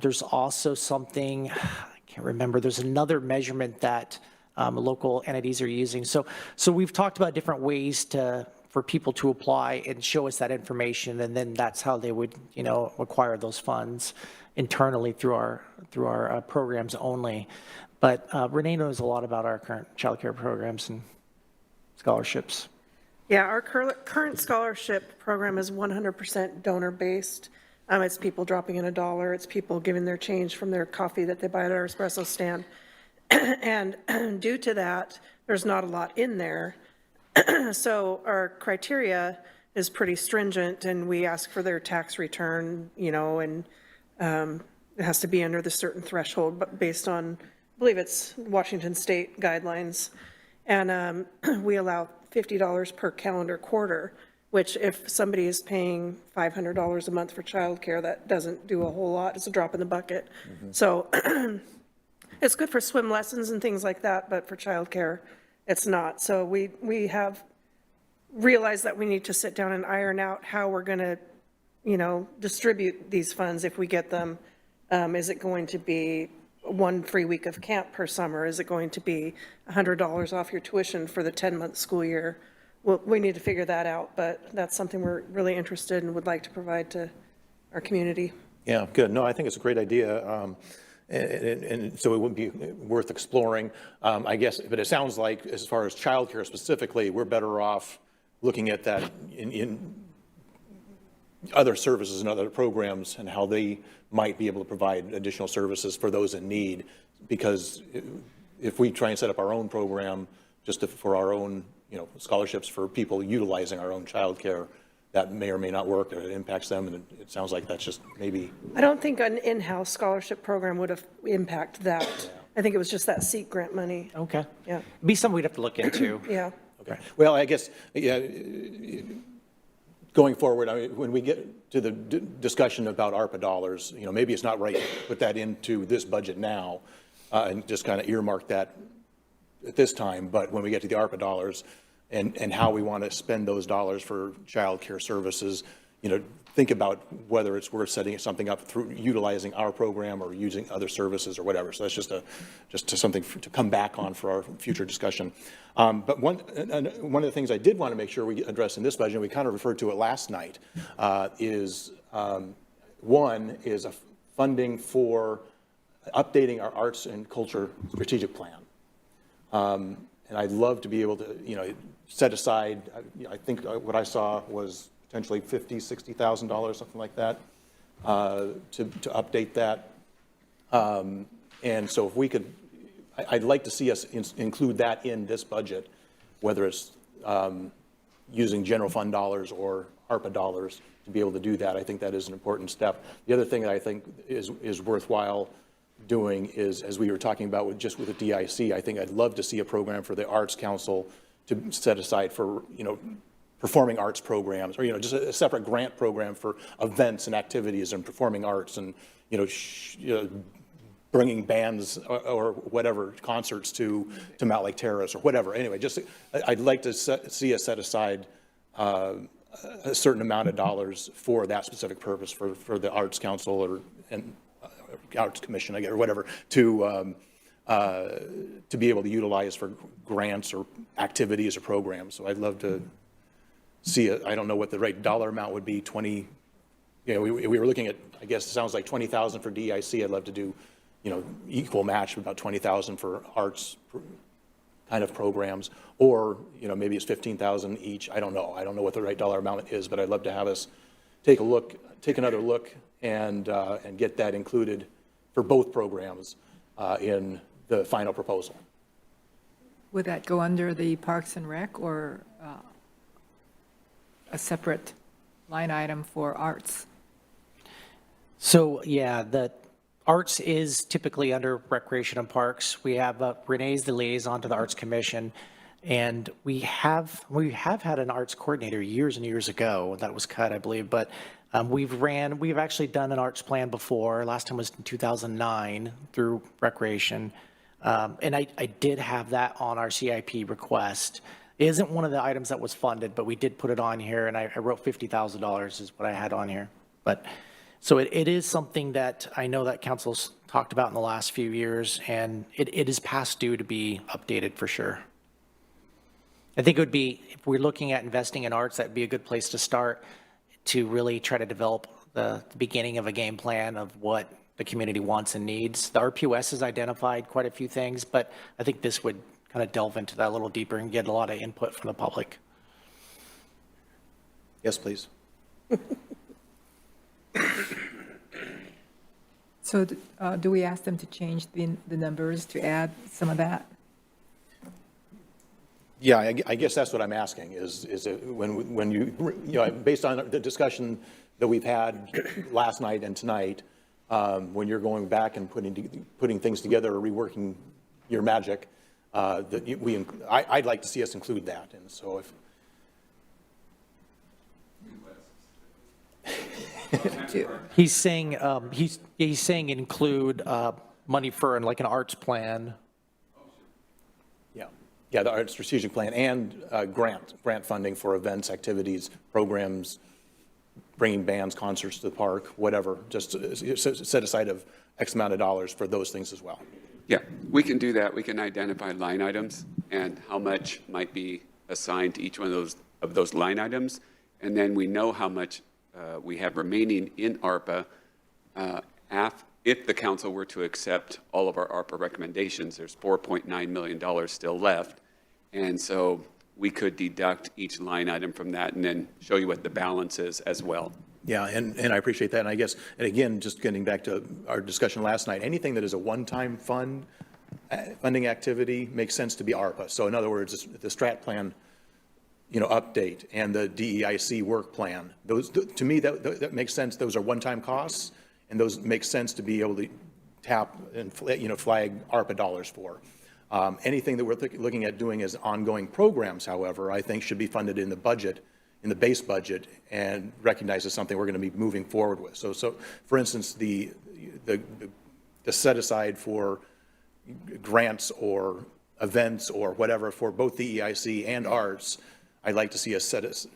There's also something, I can't remember, there's another measurement that local entities are using. So we've talked about different ways for people to apply and show us that information, and then that's how they would, acquire those funds internally through our programs only. But Renee knows a lot about our current child care programs and scholarships. Yeah, our current scholarship program is 100% donor-based. It's people dropping in $1. It's people giving their change from their coffee that they buy at our espresso stand. And due to that, there's not a lot in there. So our criteria is pretty stringent, and we ask for their tax return, and it has to be under the certain threshold, but based on, I believe it's Washington State guidelines. And we allow $50 per calendar quarter, which if somebody is paying $500 a month for childcare, that doesn't do a whole lot. It's a drop in the bucket. So it's good for swim lessons and things like that, but for childcare, it's not. So we have realized that we need to sit down and iron out how we're going to, distribute these funds if we get them. Is it going to be one free week of camp per summer? Is it going to be $100 off your tuition for the 10-month school year? Well, we need to figure that out, but that's something we're really interested in and would like to provide to our community. Yeah, good. No, I think it's a great idea. And so it would be worth exploring, I guess. But it sounds like as far as childcare specifically, we're better off looking at that in other services and other programs and how they might be able to provide additional services for those in need. Because if we try and set up our own program just for our own, scholarships for people utilizing our own childcare, that may or may not work, or it impacts them, and it sounds like that's just maybe. I don't think an in-house scholarship program would have impact that. I think it was just that SEEK grant money. Okay. Yeah. Be something we'd have to look into. Yeah. Okay. Well, I guess, yeah, going forward, when we get to the discussion about ARPA dollars, maybe it's not right to put that into this budget now and just kind of earmark that at this time. But when we get to the ARPA dollars and how we want to spend those dollars for child care services, think about whether it's worth setting something up through utilizing our program or using other services or whatever. So that's just something to come back on for our future discussion. But one of the things I did want to make sure we address in this budget, and we kind of referred to it last night, is one is a funding for updating our arts and culture strategic plan. And I'd love to be able to, set aside, I think what I saw was potentially $50,000, $60,000, something like that, to update that. And so if we could, I'd like to see us include that in this budget, whether it's using general fund dollars or ARPA dollars to be able to do that. I think that is an important step. The other thing that I think is worthwhile doing is, as we were talking about with the DIC, I think I'd love to see a program for the Arts Council to set aside for, performing arts programs, or, just a separate grant program for events and activities and performing arts and, bringing bands or whatever, concerts to Mountlake Terrace or whatever. Anyway, I'd like to see us set aside a certain amount of dollars for that specific purpose for the Arts Council and Arts Commission, I guess, or whatever, to be able to utilize for grants or activities or programs. So I'd love to see it. I don't know what the right dollar amount would be. We were looking at, I guess it sounds like 20,000 for DIC. I'd love to do, equal match, about 20,000 for arts kind of programs, or, maybe it's 15,000 each. I don't know. I don't know what the right dollar amount is, but I'd love to have us take another look and get that included for both programs in the final proposal. Would that go under the Parks and Rec or a separate line item for arts? So, yeah, the arts is typically under Recreation and Parks. We have Renee's the liaison to the Arts Commission, and we have had an arts coordinator years and years ago. That was cut, I believe, but we've actually done an arts plan before. Last time was in 2009 through Recreation. And I did have that on our CIP request. It isn't one of the items that was funded, but we did put it on here, and I wrote $50,000 is what I had on here. But, so it is something that I know that council's talked about in the last few years, and it is past due to be updated for sure. I think it would be, if we're looking at investing in arts, that'd be a good place to start to really try to develop the beginning of a game plan of what the community wants and needs. The RPOS has identified quite a few things, but I think this would kind of delve into that a little deeper and get a lot of input from the public. Yes, please. So do we ask them to change the numbers to add some of that? Yeah, I guess that's what I'm asking, is it when you know, based on the discussion that we've had last night and tonight, when you're going back and putting things together or reworking your magic, I'd like to see us include that. And so if He's saying, he's saying include money for like an arts plan. yeah, the art strategic plan and grant funding for events, activities, programs, bringing bands, concerts to the park, whatever, just set aside of X amount of dollars for those things as well. Yeah, we can do that. We can identify line items and how much might be assigned to each one of those line items. And then we know how much we have remaining in ARPA. If the council were to accept all of our ARPA recommendations, there's $4.9 million still left. And so we could deduct each line item from that and then show you what the balance is as well. Yeah, and I appreciate that. And I guess, and again, just getting back to our discussion last night, anything that is a one-time funding activity makes sense to be ARPA. So in other words, the strat plan, you know, update and the DEIC work plan, those, to me, that makes sense. Those are one-time costs, and those make sense to be able to tap and, you know, flag ARPA dollars for. Anything that we're looking at doing as ongoing programs, however, I think should be funded in the budget, in the base budget, and recognized as something we're going to be moving forward with. So for instance, the set aside for grants or events or whatever for both the EIC and arts, I'd like to see us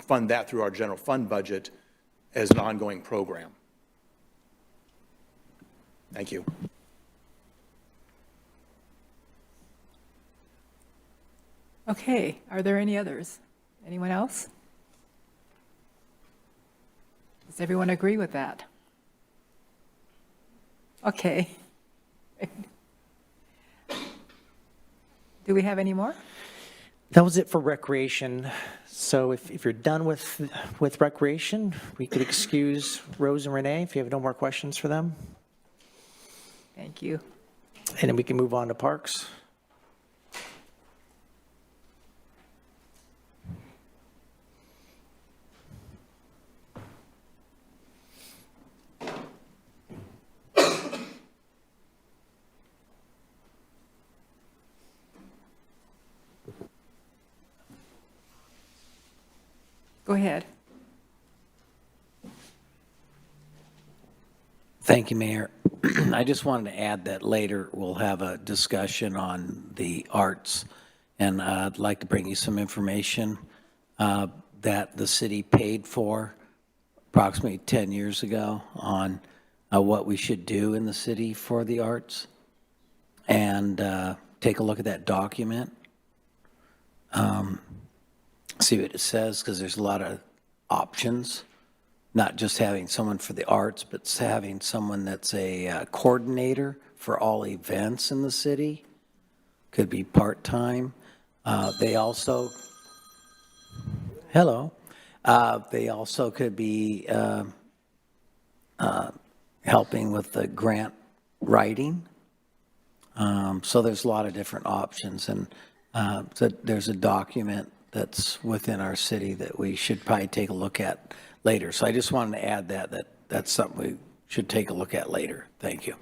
fund that through our general fund budget as an ongoing program. Thank you. Okay, are there any others? Anyone else? Does everyone agree with that? Okay. Do we have any more? That was it for recreation. So if you're done with recreation, we could excuse Rose and Renee if you have no more questions for them. Thank you. And then we can move on to parks. Go ahead. Thank you, Mayor. I just wanted to add that later we'll have a discussion on the arts, and I'd like to bring you some information that the city paid for approximately 10 years ago on what we should do in the city for the arts, and take a look at that document. See what it says, because there's a lot of options, not just having someone for the arts, but having someone that's a coordinator for all events in the city. Could be part-time. They also, they also could be helping with the grant writing. So there's a lot of different options, and there's a document that's within our city that we should probably take a look at later. So I just wanted to add that's something we should take a look at later. Thank you.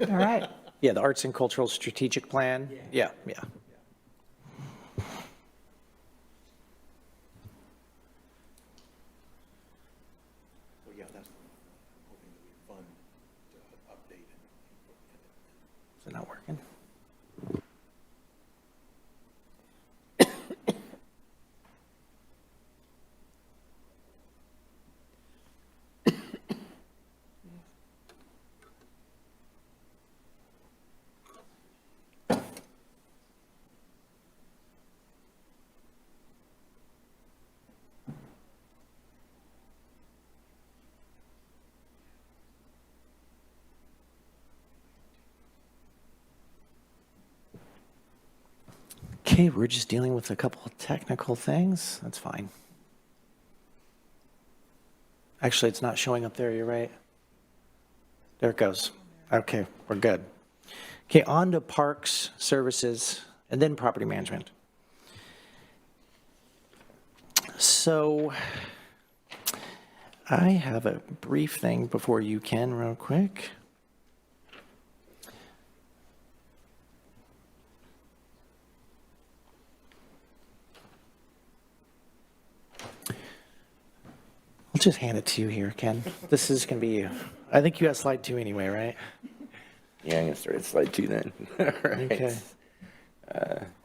All right. Yeah, the Arts and Cultural Strategic Plan. Yeah, yeah. Is it not working? Okay, we're just dealing with a couple of technical things. That's fine. Actually, it's not showing up there. You're right. There it goes. Okay, we're good. Okay, on to parks, services, and then property management. So I have a brief thing before you can, real quick. I'll just hand it to you here, Ken. This is going to be you. I think you have slide 2 anyway, right? Yeah, I'm going to start at slide 2 then. All right. Okay.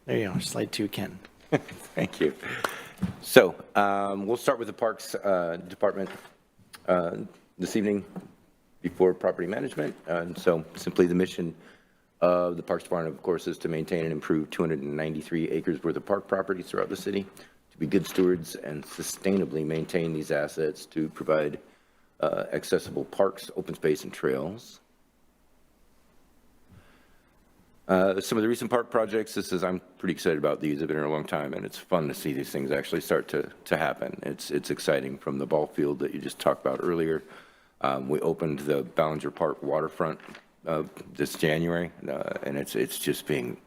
There you are, slide 2, Ken. Thank you. So we'll start with the Parks Department this evening before property management. So simply the mission of the Parks Department, of course, is to maintain and improve 293 acres worth of park property throughout the city, to be good stewards and sustainably maintain these assets to provide accessible parks, open space, and trails. Some of the recent park projects, I'm pretty excited about these. I've been here a long time, and it's fun to see these things actually start to happen. It's exciting. From the ball field that you just talked about earlier, we opened the Ballinger Park waterfront this January, and it's just being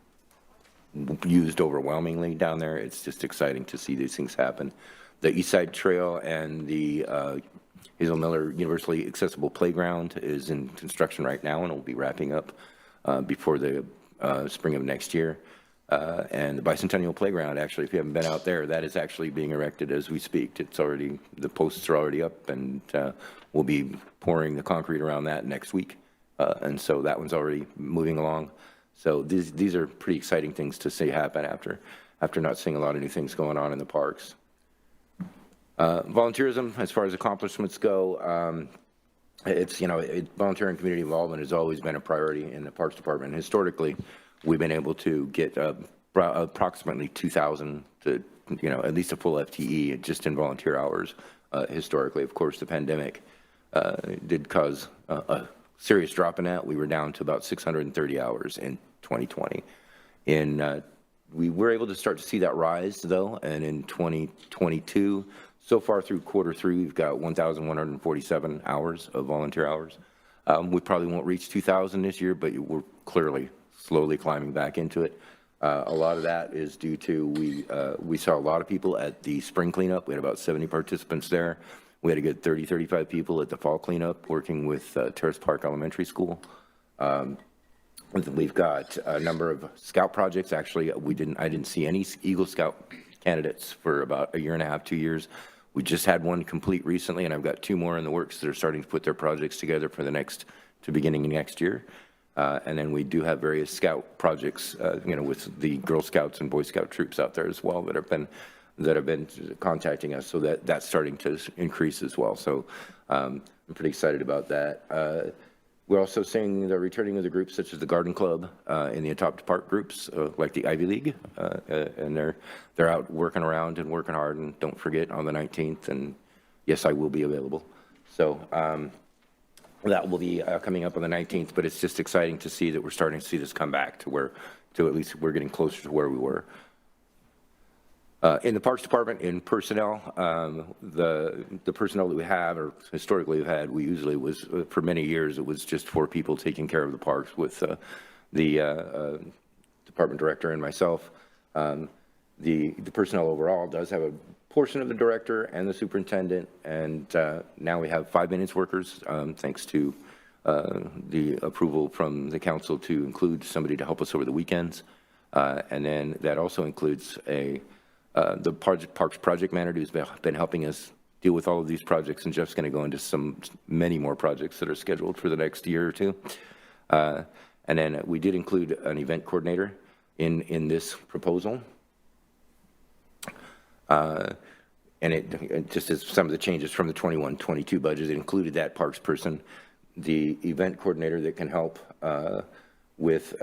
used overwhelmingly down there. It's just exciting to see these things happen. The East Side Trail and the Hazel Miller Universally Accessible Playground is in construction right now, and will be wrapping up before the spring of next year. And the Bicentennial Playground, actually, if you haven't been out there, that is actually being erected as we speak. It's already, the posts are already up, and we'll be pouring the concrete around that next week. And so that one's already moving along. So these are pretty exciting things to see happen after not seeing a lot of new things going on in the parks. Volunteerism, as far as accomplishments go, volunteer and community involvement has always been a priority in the Parks Department. Historically, we've been able to get approximately 2,000 to, at least a full FTE just in volunteer hours. Historically, of course, the pandemic did cause a serious drop in that. We were down to about 630 hours in 2020. We were able to start to see that rise, though, and in 2022, so far through Q3, we've got 1,147 hours of volunteer hours. We probably won't reach 2,000 this year, but we're clearly slowly climbing back into it. A lot of that is due to we saw a lot of people at the spring cleanup. We had about 70 participants there. We had a good 30, 35 people at the fall cleanup working with Terrace Park Elementary School. We've got a number of scout projects. Actually, I didn't see any Eagle Scout candidates for about 1.5 years, 2 years. We just had one complete recently, and I've got 2 more in the works that are starting to put their projects together for to beginning of next year. And then we do have various scout projects, with the Girl Scouts and Boy Scout troops out there as well that have been contacting us. So that's starting to increase as well. So I'm pretty excited about that. We're also seeing the returning of the groups such as the Garden Club and the Adopt Park groups like the Ivy League, and they're out working around and working hard. And don't forget on the 19th, and yes, I will be available. So that will be coming up on the 19th. But it's just exciting to see that we're starting to see this come back to at least we're getting closer to where we were. In the Parks Department, in personnel, the personnel that we have, or historically have had, we usually was, for many years, it was just 4 people taking care of the parks with the department director and myself. The personnel overall does have a portion of the director and the superintendent, and now we have 5 maintenance workers, thanks to the approval from the council to include somebody to help us over the weekends. And then that also includes the Parks project manager who's been helping us deal with all of these projects, and Jeff's going to go into many more projects that are scheduled for the next year or two. And then we did include an event coordinator in this proposal. And it just as some of the changes from the 21-22 budget, it included that parks person, the event coordinator that can help with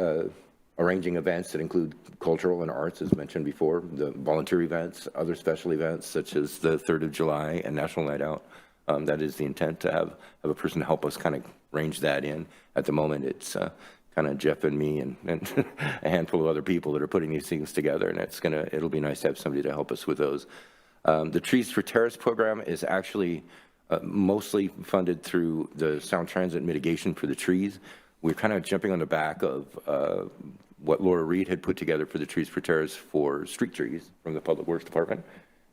arranging events that include cultural and arts, as mentioned before, the volunteer events, other special events such as the 3rd of July and National Night Out. That is the intent, to have a person to help us kind of range that in. At the moment, it's kind of Jeff and me and a handful of other people that are putting these things together, and it'll be nice to have somebody to help us with those. The Trees for Terrace program is actually mostly funded through the sound transit mitigation for the trees. We're kind of jumping on the back of what Laura Reed had put together for the Trees for Terrace for street trees from the Public Works Department.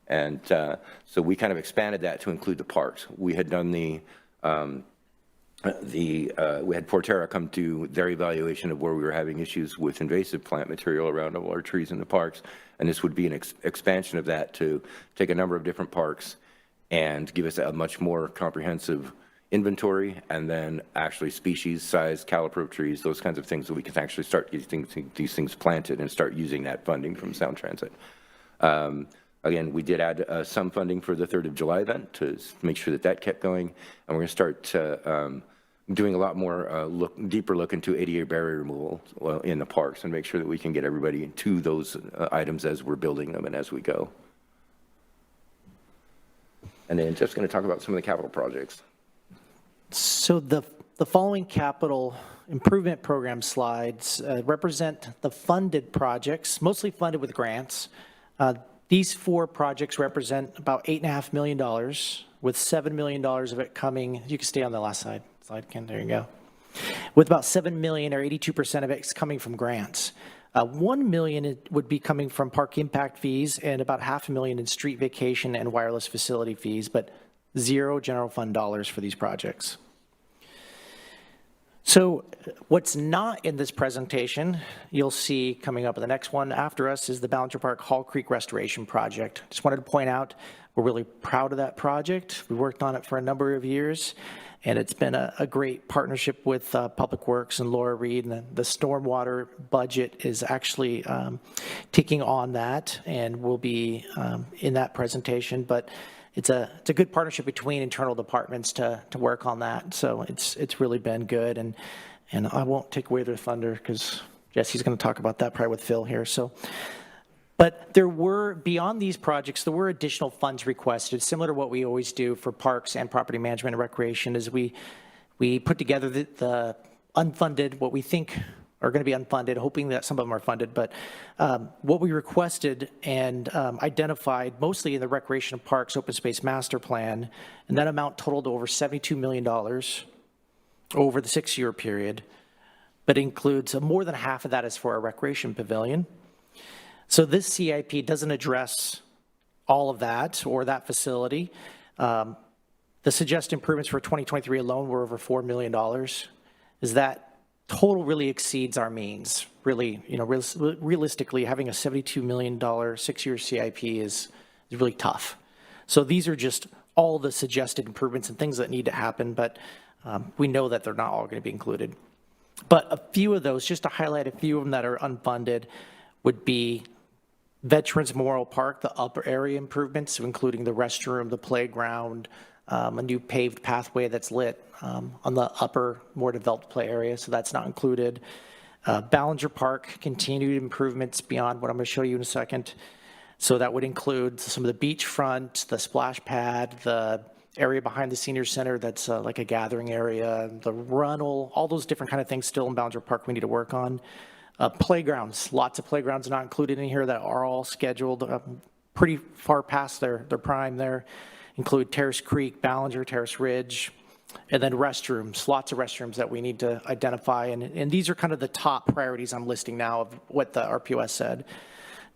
And so we kind of expanded that to include the parks. We had done we had Porterra come do their evaluation of where we were having issues with invasive plant material around all our trees in the parks. And this would be an expansion of that to take a number of different parks and give us a much more comprehensive inventory, and then actually species, size, caliper of trees, those kinds of things, that we can actually start getting these things planted and start using that funding from Sound Transit. Again, we did add some funding for the 3rd of July event to make sure that that kept going, and we're going to start doing a lot more deeper look into ADA barrier removal in the parks, and make sure that we can get everybody to those items as we're building them and as we go. And then Jeff's going to talk about some of the capital projects. So the following capital improvement program slides represent the funded projects, mostly funded with grants. These 4 projects represent about $8.5 million, with $7 million of it coming. You can stay on the last slide, Ken. There you go. With about $7 million, or 82% of it, coming from grants. $1 million would be coming from park impact fees, and about $500,000 in street vacation and wireless facility fees, but 0 general fund dollars for these projects. So what's not in this presentation, you'll see coming up in the next one after us, is the Ballinger Park Hall Creek Restoration Project. Just wanted to point out, we're really proud of that project. We worked on it for a number of years, and it's been a great partnership with Public Works and Laura Reed, and the stormwater budget is actually taking on that, and will be in that presentation. But it's a good partnership between internal departments to work on that. So it's really been good, and I won't take away their thunder because Jesse's going to talk about that probably with Phil here. So, but there were, beyond these projects, there were additional funds requested, similar to what we always do for parks and property management and recreation. Is we put together the unfunded, what we think are going to be unfunded, hoping that some of them are funded, but what we requested and identified mostly in the Recreation and Parks Open Space Master Plan, and that amount totaled over $72 million over the 6-year period, but includes more than half of that is for a recreation pavilion. So this CIP doesn't address all of that or that facility. The suggested improvements for 2023 alone were over $4 million. Is that total really exceeds our means? Really, realistically, having a $72 million 6-year CIP is really tough. So these are just all the suggested improvements and things that need to happen, but we know that they're not all going to be included. But a few of those, just to highlight a few of them that are unfunded, would be Veterans Memorial Park, the upper area improvements, so including the restroom, the playground, a new paved pathway that's lit on the upper, more developed play area, so that's not included. Ballinger Park, continued improvements beyond what I'm going to show you in a second. So that would include some of the beachfront, the splash pad, the area behind the senior center that's like a gathering area, the runnel, all those different kind of things still in Ballinger Park we need to work on. Playgrounds, lots of playgrounds not included in here that are all scheduled. pretty far past their prime there. Include Terrace Creek, Ballinger, Terrace Ridge, and then restrooms, lots of restrooms that we need to identify. And these are kind of the top priorities I'm listing now of what the RPOS said.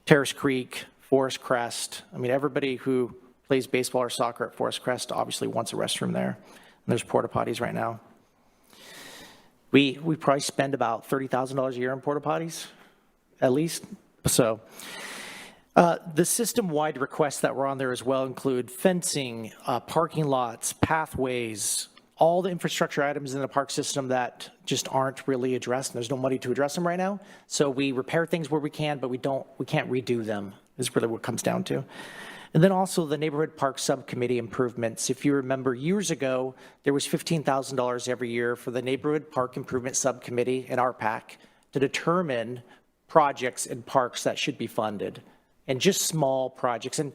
Terrace Creek, Forest Crest. I mean, everybody who plays baseball or soccer at Forest Crest obviously wants a restroom there. And there's porta potties right now. We probably spend about $30,000 a year on porta potties, at least. So the system-wide requests that were on there as well include fencing, parking lots, pathways, all the infrastructure items in the park system that just aren't really addressed, and there's no money to address them right now. So we repair things where we can, but we can't redo them, is really what it comes down to. And then also the neighborhood park subcommittee improvements. If you remember years ago, there was $15,000 every year for the neighborhood park improvement subcommittee and RPAC to determine projects in parks that should be funded, and just small projects. And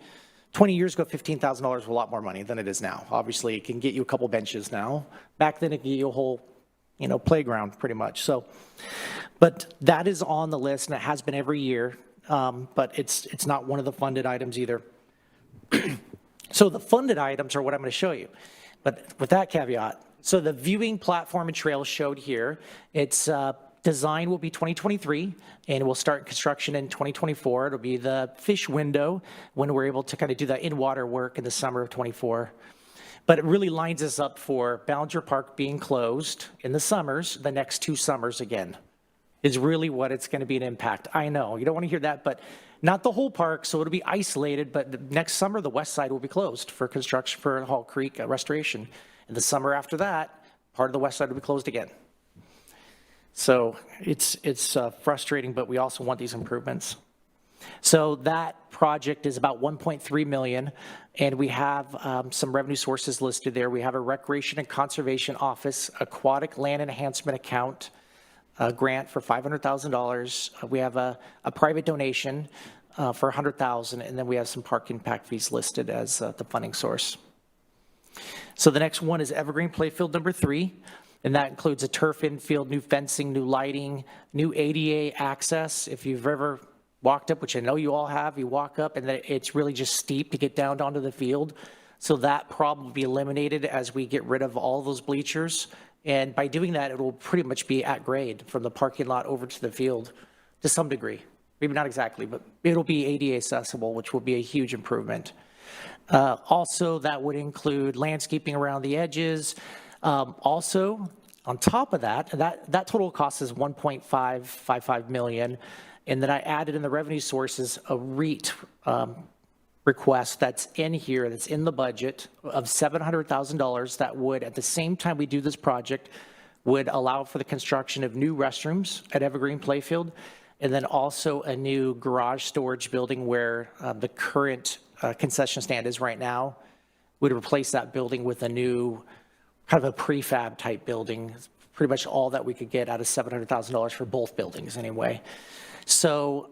20 years ago, $15,000 was a lot more money than it is now. Obviously, it can get you a couple benches now. Back then, it could get you a whole, playground pretty much. So, but that is on the list, and it has been every year. But it's not one of the funded items either. So the funded items are what I'm going to show you, but with that caveat. So the viewing platform and trails showed here. Its design will be 2023, and we'll start construction in 2024. It'll be the fish window when we're able to kind of do the in-water work in the summer of 24. But it really lines us up for Ballinger Park being closed in the summers, the next 2 summers again, is really what it's going to be an impact. I know, you don't want to hear that, but not the whole park, so it'll be isolated, but the next summer, the west side will be closed for construction for Hall Creek restoration. And the summer after that, part of the west side will be closed again. So it's frustrating, but we also want these improvements. So that project is about $1.3 million, and we have some revenue sources listed there. We have a Recreation and Conservation Office Aquatic Land Enhancement Account grant for $500,000. We have a private donation for $100,000, and then we have some park impact fees listed as the funding source. So the next one is Evergreen Playfield number 3. And that includes a turf infield, new fencing, new lighting, new ADA access. If you've ever walked up, which I know you all have, you walk up and it's really just steep to get down onto the field. So that problem will be eliminated as we get rid of all those bleachers. And by doing that, it will pretty much be at grade from the parking lot over to the field to some degree. Maybe not exactly, but it'll be ADA accessible, which will be a huge improvement. Also, that would include landscaping around the edges. Also, on top of that total cost is $1.555 million. And then I added in the revenue sources a REIT request that's in here, that's in the budget of $700,000 that would, at the same time we do this project, would allow for the construction of new restrooms at Evergreen Playfield, and then also a new garage storage building where the current concession stand is right now. Would replace that building with a new kind of a prefab type building, pretty much all that we could get out of $700,000 for both buildings anyway. So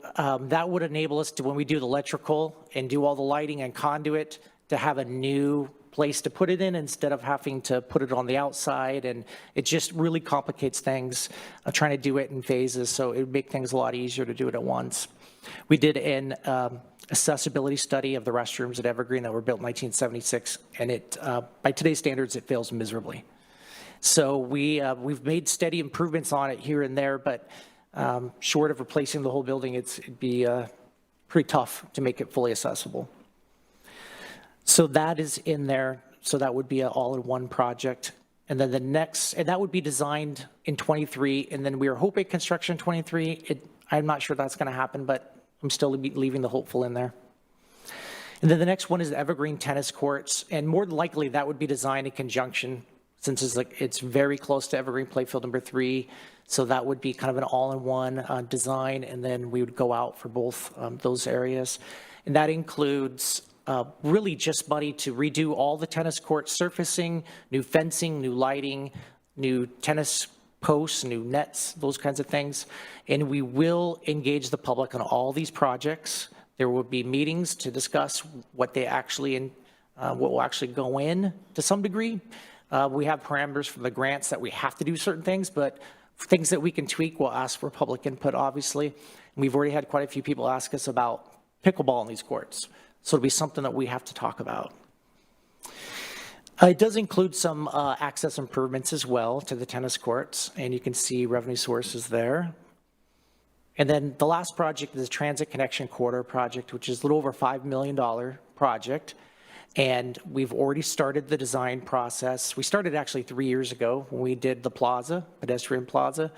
that would enable us to, when we do the electrical and do all the lighting and conduit, to have a new place to put it in instead of having to put it on the outside. And it just really complicates things, trying to do it in phases. So it would make things a lot easier to do it at once. We did an accessibility study of the restrooms at Evergreen that were built in 1976, and it, by today's standards, it fails miserably. So we've made steady improvements on it here and there, but short of replacing the whole building, it'd be pretty tough to make it fully accessible. So that is in there. So that would be an all-in-one project. And then the next, and that would be designed in 23, and then we are hoping construction 23. I'm not sure that's going to happen, but I'm still leaving the hopeful in there. And then the next one is the Evergreen tennis courts, and more than likely that would be designed in conjunction, since it's very close to Evergreen Playfield number 3. So that would be kind of an all-in-one design, and then we would go out for both those areas. And that includes really just money to redo all the tennis court surfacing, new fencing, new lighting, new tennis posts, new nets, those kinds of things. And we will engage the public on all these projects. There will be meetings to discuss what they actually, what will actually go in to some degree. We have parameters from the grants that we have to do certain things, but things that we can tweak, we'll ask for public input, obviously. And we've already had quite a few people ask us about pickleball in these courts. So it'll be something that we have to talk about. It does include some access improvements as well to the tennis courts, and you can see revenue sources there. And then the last project is the Transit Connection Corridor project, which is a little over $5 million project. And we've already started the design process. We started actually 3 years ago when we did the plaza, pedestrian plaza.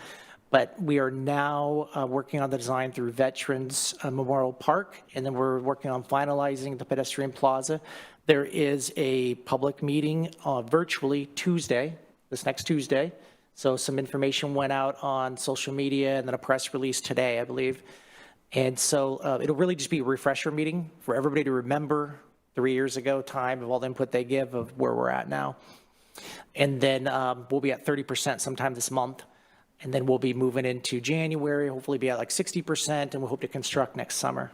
But we are now working on the design through Veterans Memorial Park, and then we're working on finalizing the pedestrian plaza. There is a public meeting virtually Tuesday, this next Tuesday. So some information went out on social media and then a press release today, I believe. And so it'll really just be a refresher meeting for everybody to remember 3 years ago time of all the input they give of where we're at now. And then we'll be at 30% sometime this month. And then we'll be moving into January, hopefully be at like 60%, and we'll hope to construct next summer.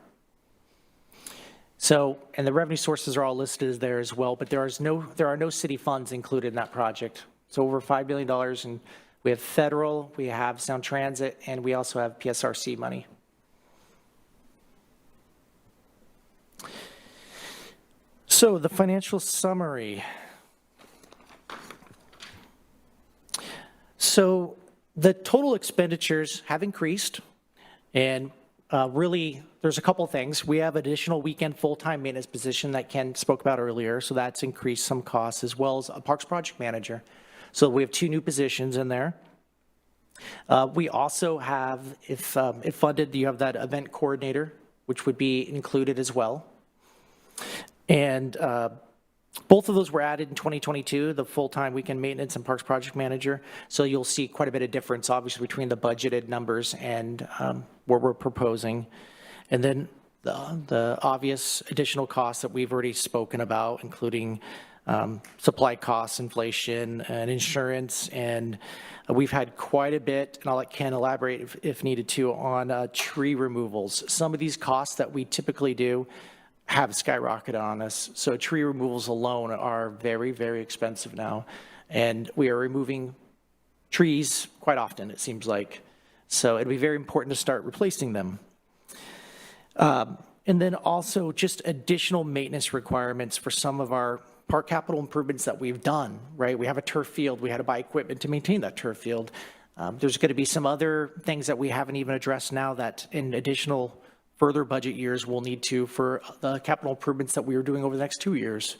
So, and the revenue sources are all listed there as well, but there are no city funds included in that project. So over $5 billion, and we have federal, we have Sound Transit, and we also have PSRC money. So the financial summary. So the total expenditures have increased, and really, there's a couple things. We have additional weekend full-time maintenance position that Ken spoke about earlier, so that's increased some costs, as well as a parks project manager. So we have 2 new positions in there. We also have, if funded, you have that event coordinator, which would be included as well. And both of those were added in 2022, the full-time weekend maintenance and parks project manager. So you'll see quite a bit of difference, obviously, between the budgeted numbers and what we're proposing. And then the obvious additional costs that we've already spoken about, including supply costs, inflation, and insurance. And we've had quite a bit, and I'll let Ken elaborate if needed to, on tree removals. Some of these costs that we typically do have skyrocketed on us. So tree removals alone are very, very expensive now. And we are removing trees quite often, it seems like. So it'd be very important to start replacing them. And then also just additional maintenance requirements for some of our park capital improvements that we've done, right? We have a turf field. We had to buy equipment to maintain that turf field. There's going to be some other things that we haven't even addressed now that in additional further budget years we'll need to for the capital improvements that we are doing over the next 2 years.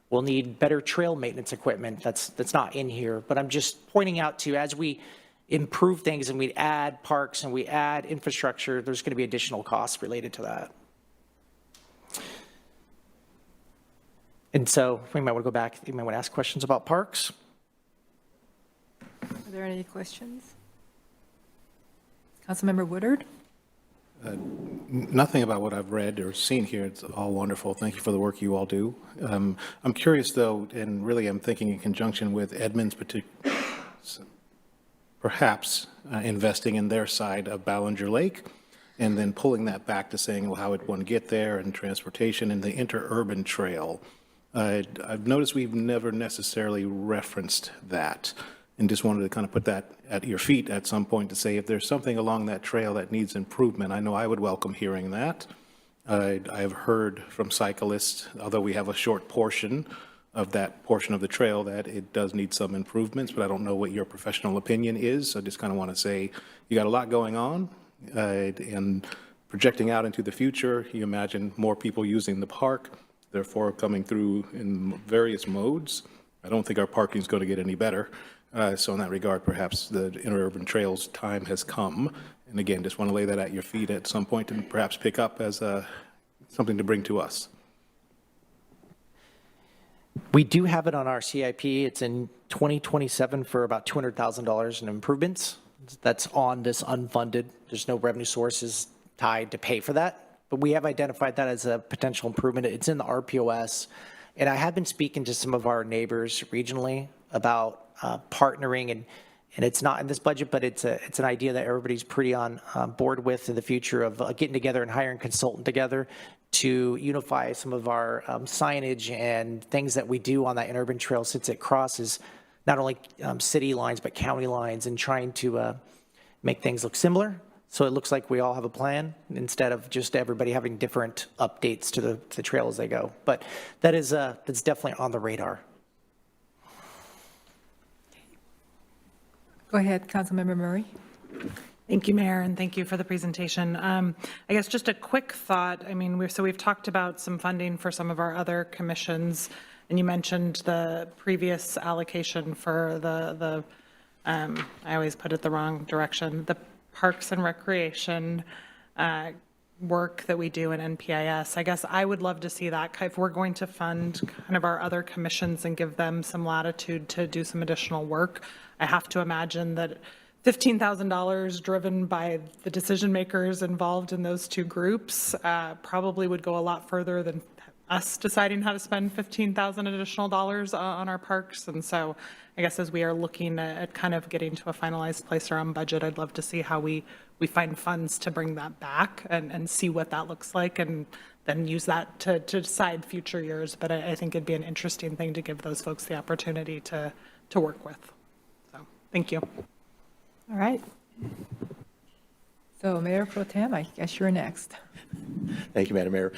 We'll need better trail maintenance equipment that's not in here, but I'm just pointing out to, as we improve things and we add parks and we add infrastructure, there's going to be additional costs related to that. And so we might want to go back, you might want to ask questions about parks. Are there any questions? Councilmember Woodard? Nothing about what I've read or seen here. It's all wonderful. Thank you for the work you all do. I'm curious, though, and really I'm thinking in conjunction with Edmonds, perhaps investing in their side of Ballinger Lake, and then pulling that back to saying, well, how would one get there, and transportation and the interurban trail. I've noticed we've never necessarily referenced that, and just wanted to kind of put that at your feet at some point to say if there's something along that trail that needs improvement. I know I would welcome hearing that. I've heard from cyclists, although we have a short portion of that portion of the trail, that it does need some improvements, but I don't know what your professional opinion is. I just kind of want to say you got a lot going on, and projecting out into the future, you imagine more people using the park, therefore coming through in various modes. I don't think our parking is going to get any better. So in that regard, perhaps the interurban trails time has come. And again, just want to lay that at your feet at some point and perhaps pick up as something to bring to us. We do have it on our CIP. It's in 2027 for about $200,000 in improvements. That's on this unfunded. There's no revenue sources tied to pay for that, but we have identified that as a potential improvement. It's in the RPOS. And I have been speaking to some of our neighbors regionally about partnering, and it's not in this budget, but it's an idea that everybody's pretty on board with in the future of getting together and hiring a consultant together to unify some of our signage and things that we do on that interurban trail, since it crosses not only city lines but county lines, and trying to make things look similar. So it looks like we all have a plan instead of just everybody having different updates to the trail as they go. But that's definitely on the radar. Go ahead, Councilmember Murray. Thank you, Mayor, and thank you for the presentation. I guess just a quick thought. I mean, we've talked about some funding for some of our other commissions, and you mentioned the previous allocation for I always put it the wrong direction, the Parks and Recreation work that we do in NPIS. I guess I would love to see that if we're going to fund kind of our other commissions and give them some latitude to do some additional work. I have to imagine that $15,000 driven by the decision makers involved in those two groups probably would go a lot further than us deciding how to spend $15,000 additional dollars on our parks. And so I guess as we are looking at kind of getting to a finalized place around budget, I'd love to see how we find funds to bring that back and see what that looks like, and then use that to decide future years. But I think it'd be an interesting thing to give those folks the opportunity to work with. So thank you. All right. So Mayor Pro Tem, I guess you're next. Thank you, Madam Mayor.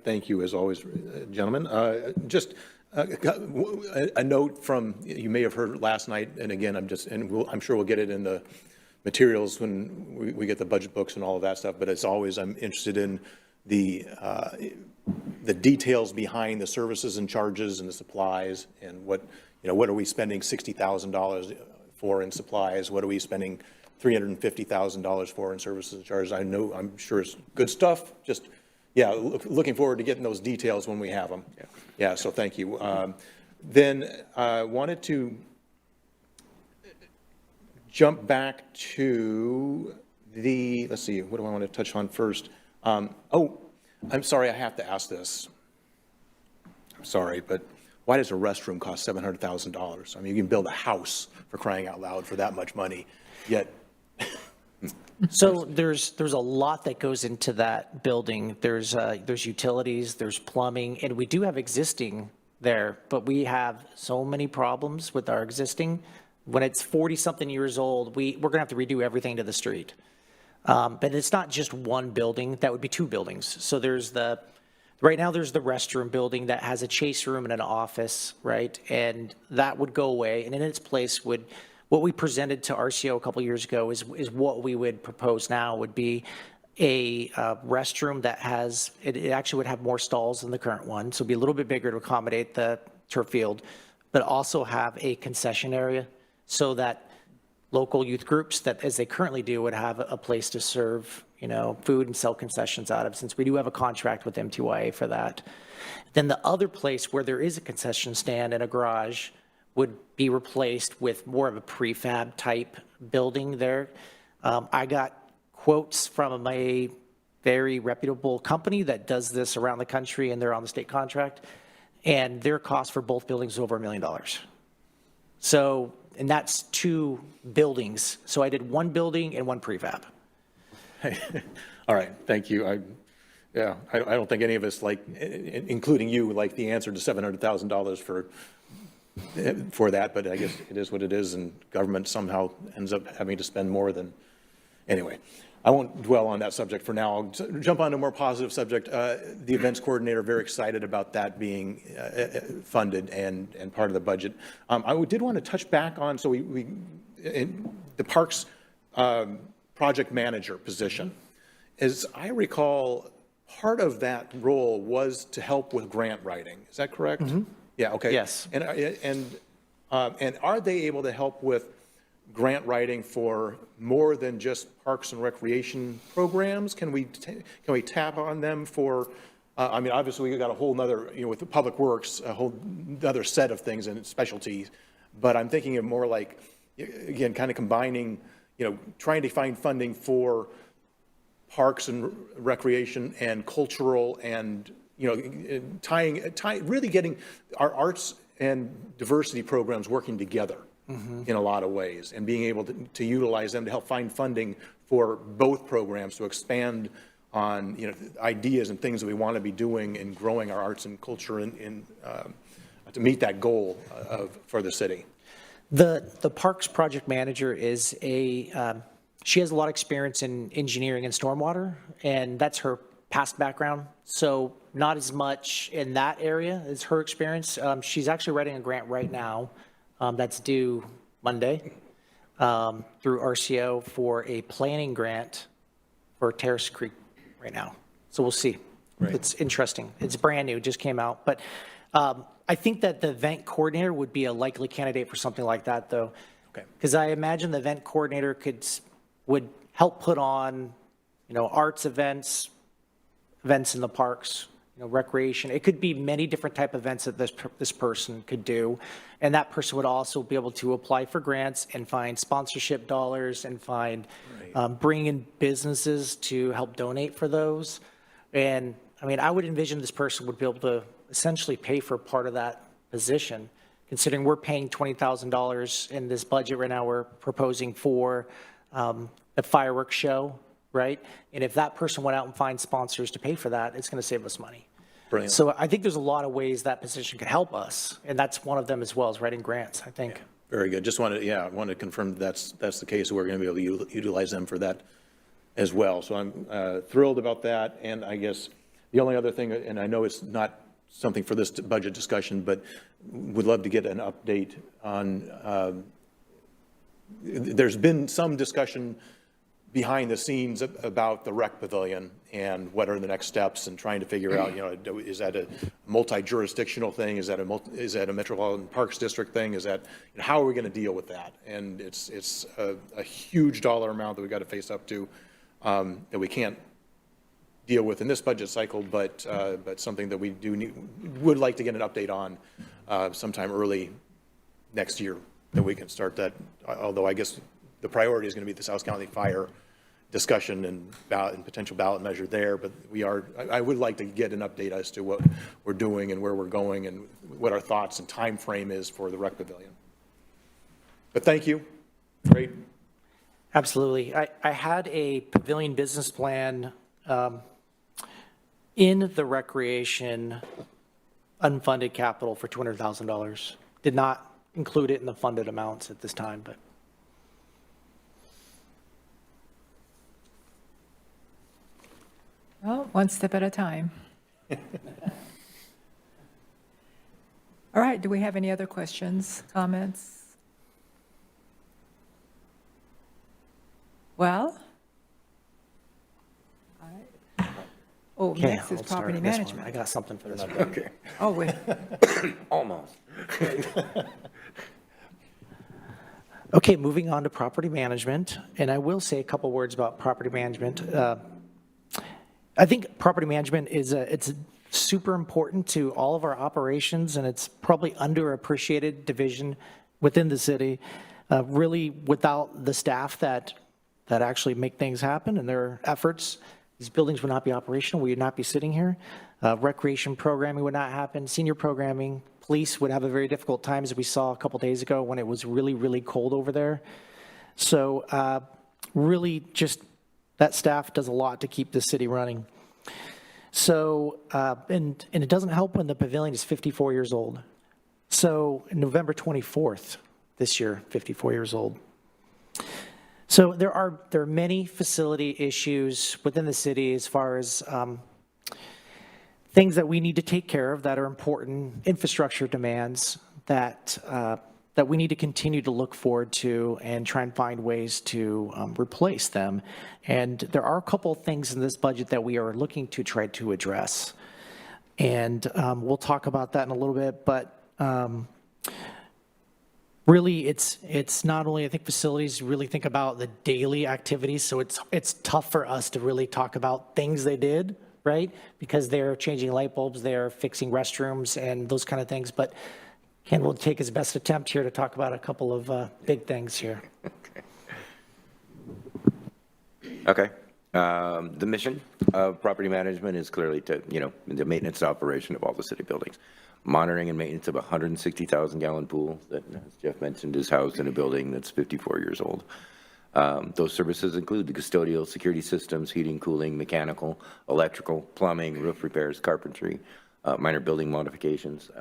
Thank you, as always, gentlemen. Just a note from, you may have heard last night, and again, I'm sure we'll get it in the materials when we get the budget books and all of that stuff, but as always, I'm interested in the details behind the services and charges and the supplies, and what are we spending $60,000 for in supplies? What are we spending $350,000 for in services and charges? I'm sure it's good stuff. Just, yeah, looking forward to getting those details when we have them. Yeah, so thank you. Then I wanted to jump back to let's see, what do I want to touch on first? I'm sorry, I have to ask this. I'm sorry, but why does a restroom cost $700,000? I mean, you can build a house, for crying out loud, for that much money, yet. So there's a lot that goes into that building. There's utilities, there's plumbing, and we do have existing there, but we have so many problems with our existing. When it's 40-something years old, we're going to have to redo everything to the street. But it's not just one building. That would be two buildings. So right now there's the restroom building that has a chase room and an office, right? And that would go away, and in its place what we presented to RCO a couple years ago is what we would propose now would be a restroom that it actually would have more stalls than the current one, so it'd be a little bit bigger to accommodate the turf field, but also have a concession area so that local youth groups that, as they currently do, would have a place to serve, food and sell concessions out of, since we do have a contract with MTYA for that. Then the other place where there is a concession stand and a garage would be replaced with more of a prefab type building there. I got quotes from a very reputable company that does this around the country, and they're on the state contract, and their cost for both buildings is over $1 million. So, and that's two buildings. So I did one building and one prefab. All right, thank you. I don't think any of us, including you, like the answer to $700,000 for that, but I guess it is what it is, and government somehow ends up having to spend more than, anyway. I won't dwell on that subject for now. I'll jump on to a more positive subject. The events coordinator, very excited about that being funded and part of the budget. I did want to touch back on, so in the Parks project manager position. As I recall, part of that role was to help with grant writing. Is that correct? Mm-hmm. Yeah, okay. Yes. And are they able to help with grant writing for more than just parks and recreation programs? Can we tap on them for, obviously we've got a whole nother, with the Public Works, a whole other set of things and specialties, but I'm thinking of more like, again, kind of combining, trying to find funding for parks and recreation and cultural and, really getting our arts and diversity programs working together. Mm-hmm. In a lot of ways, and being able to utilize them to help find funding for both programs to expand on ideas and things that we want to be doing and growing our arts and culture to meet that goal for the city. The Parks project manager is She has a lot of experience in engineering and stormwater, and that's her past background. So not as much in that area as her experience. She's actually writing a grant right now that's due Monday through RCO for a planning grant for Terrace Creek right now. So we'll see. It's interesting. It's brand new, just came out. But I think that the event coordinator would be a likely candidate for something like that, though. Okay. Because I imagine the event coordinator would help put on, arts events in the parks, recreation. It could be many different type of events that this person could do. And that person would also be able to apply for grants and find sponsorship dollars and bring in businesses to help donate for those. And I would envision this person would be able to essentially pay for part of that position, considering we're paying $20,000 in this budget right now. We're proposing for a fireworks show, right? And if that person went out and find sponsors to pay for that, it's going to save us money. Brilliant. So I think there's a lot of ways that position could help us, and that's one of them as well as writing grants, I think. Very good. Just wanted to confirm that's the case. We're going to be able to utilize them for that as well. So I'm thrilled about that. And I guess the only other thing, and I know it's not something for this budget discussion, but would love to get an update on, there's been some discussion behind the scenes about the rec pavilion and what are the next steps, and trying to figure out, is that a multi-jurisdictional thing? Is that a Metropolitan Parks District thing? Is that, how are we going to deal with that? And it's a huge dollar amount that we've got to face up to, that we can't deal with in this budget cycle, but something that we would like to get an update on sometime early next year, that we can start that. Although I guess the priority is going to be the South County fire discussion and potential ballot measure there, but I would like to get an update as to what we're doing and where we're going and what our thoughts and time frame is for the rec pavilion. But thank you. Great. Absolutely. I had a pavilion business plan in the recreation unfunded capital for $200,000. Did not include it in the funded amounts at this time, but. Well, one step at a time. All right, do we have any other questions, comments? Well? Oh, Okay, next is I'll start property this one. management. I got something for this one. Okay. Oh, wait. Almost. Okay, moving on to property management, and I will say a couple words about property management. I think property management it's super important to all of our operations, and it's probably underappreciated division within the city. Really, without the staff that actually make things happen and their efforts, these buildings would not be operational. We would not be sitting here. Recreation programming would not happen. Senior programming, police would have a very difficult time, as we saw a couple days ago when it was really, really cold over there. So really just that staff does a lot to keep the city running. So, and it doesn't help when the pavilion is 54 years old. So November 24th this year, 54 years old. So there are many facility issues within the city as far as things that we need to take care of that are important, infrastructure demands that we need to continue to look forward to and try and find ways to replace them. And there are a couple of things in this budget that we are looking to try to address. And we'll talk about that in a little bit, but really it's not only, I think facilities really think about the daily activities, so it's tough for us to really talk about things they did, right? Because they're changing light bulbs, they're fixing restrooms and those kind of things, but Ken will take his best attempt here to talk about a couple of big things here. Okay. The mission of property management is clearly to, the maintenance and operation of all the city buildings. Monitoring and maintenance of a 160,000-gallon pool that, as Jeff mentioned, is housed in a building that's 54 years old. Those services include the custodial security systems, heating, cooling, mechanical, electrical, plumbing, roof repairs, carpentry, minor building modifications.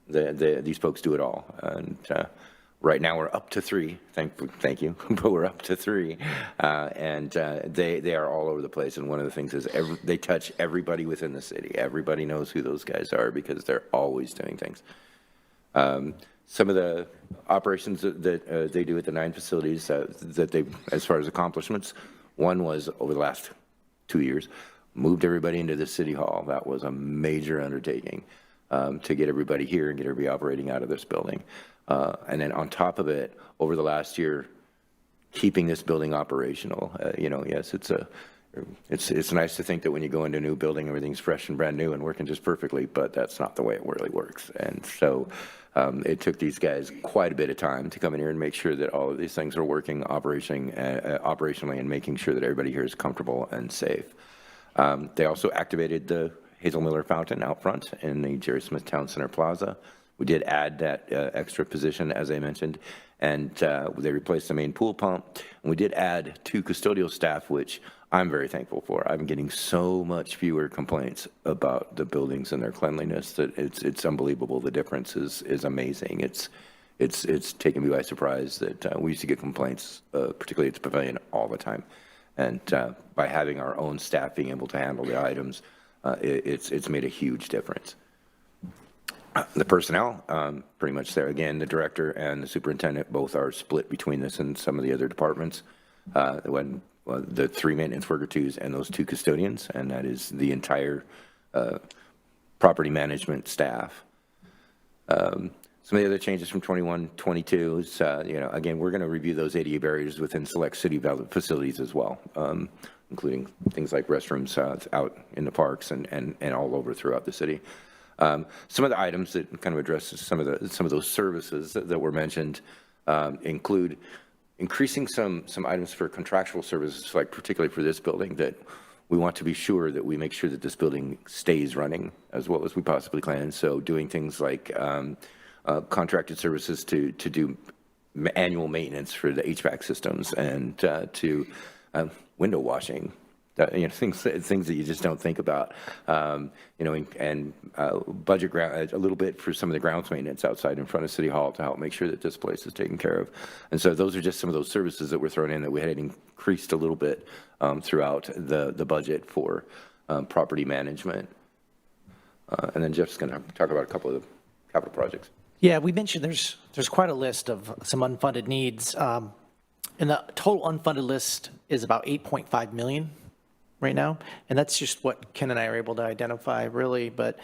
These folks do it all. And Right now, we're up to 3, thank you, but we're up to 3. And they are all over the place. And one of the things is they touch everybody within the city. Everybody knows who those guys are because they're always doing things. Some of the operations that they do at the 9 facilities that they, as far as accomplishments, one was over the last 2 years, moved everybody into the city hall. That was a major undertaking to get everybody here and get everybody operating out of this building. And then on top of it, over the last year, keeping this building operational. Yes, it's nice to think that when you go into a new building, everything's fresh and brand new and working just perfectly, but that's not the way it really works. And so it took these guys quite a bit of time to come in here and make sure that all of these things are working operationally and making sure that everybody here is comfortable and safe. They also activated the Hazel Miller Fountain out front in the Jerry Smith Town Center Plaza. We did add that extra position, as I mentioned, and they replaced the main pool pump. And we did add 2 custodial staff, which I'm very thankful for. I'm getting so much fewer complaints about the buildings and their cleanliness that it's unbelievable. The difference is amazing. It's taken me by surprise that we used to get complaints, particularly at the pavilion, all the time. And by having our own staff being able to handle the items, it's made a huge difference. The personnel, pretty much there. Again, the director and the superintendent both are split between this and some of the other departments. The 3 maintenance worker 2s and those 2 custodians, and that is the entire property management staff. Some of the other changes from 21-22 is, again, we're going to review those ADA barriers within select city facilities as well, including things like restrooms out in the parks and all over throughout the city. Some of the items that kind of address some of those services that were mentioned include increasing some items for contractual services, like particularly for this building, that we want to be sure that we make sure that this building stays running as well as we possibly can. So doing things like contracted services to do annual maintenance for the HVAC systems and to window washing. Things that you just don't think about, and budget a little bit for some of the grounds maintenance outside in front of City Hall to help make sure that this place is taken care of. And so those are just some of those services that were thrown in that we had increased a little bit throughout the budget for property management. And then Jeff's going to talk about a couple of the capital projects. Yeah, we mentioned there's quite a list of some unfunded needs. And the total unfunded list is about $8.5 million. Right now, and that's just what Ken and I are able to identify, really. But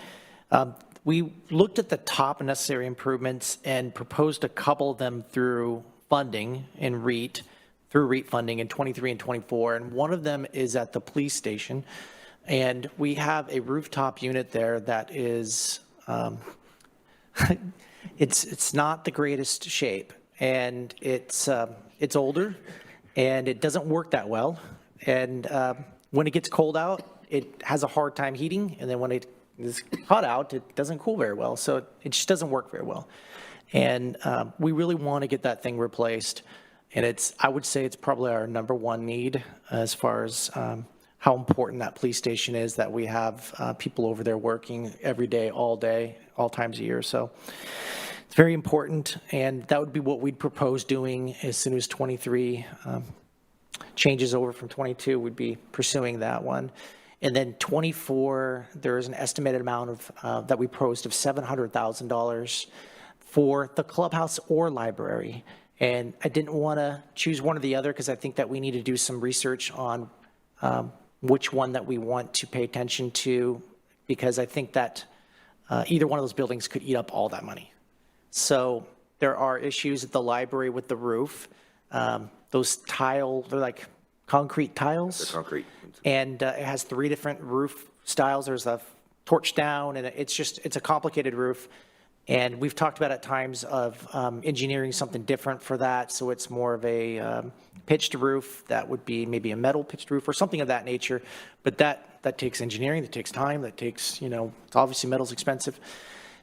we looked at the top necessary improvements and proposed a couple of them through funding in REIT, through REIT funding in 23 and 24, and one of them is at the police station, and we have a rooftop unit there that is, it's not the greatest shape, and it's older, and it doesn't work that well, and when it gets cold out, it has a hard time heating, and then when it is hot out, it doesn't cool very well, so it just doesn't work very well. And we really want to get that thing replaced, and I would say it's probably our #1 need as far as how important that police station is, that we have people over there working every day, all times a year. So it's very important, and that would be what we'd propose doing as soon as 23 changes over from 22, we'd be pursuing that one. And then 24, there is an estimated amount of that we proposed of $700,000 for the clubhouse or library. And I didn't want to choose one or the other because I think that we need to do some research on which one that we want to pay attention to, because I think that either one of those buildings could eat up all that money. So there are issues at the library with the roof. Those they're like concrete tiles. They're concrete. And it has 3 different roof styles. There's a torch down, and it's a complicated roof. And we've talked about at times of engineering something different for that. So it's more of a pitched roof that would be maybe a metal pitched roof or something of that nature. But that takes engineering, that takes time, that takes, obviously metal's expensive.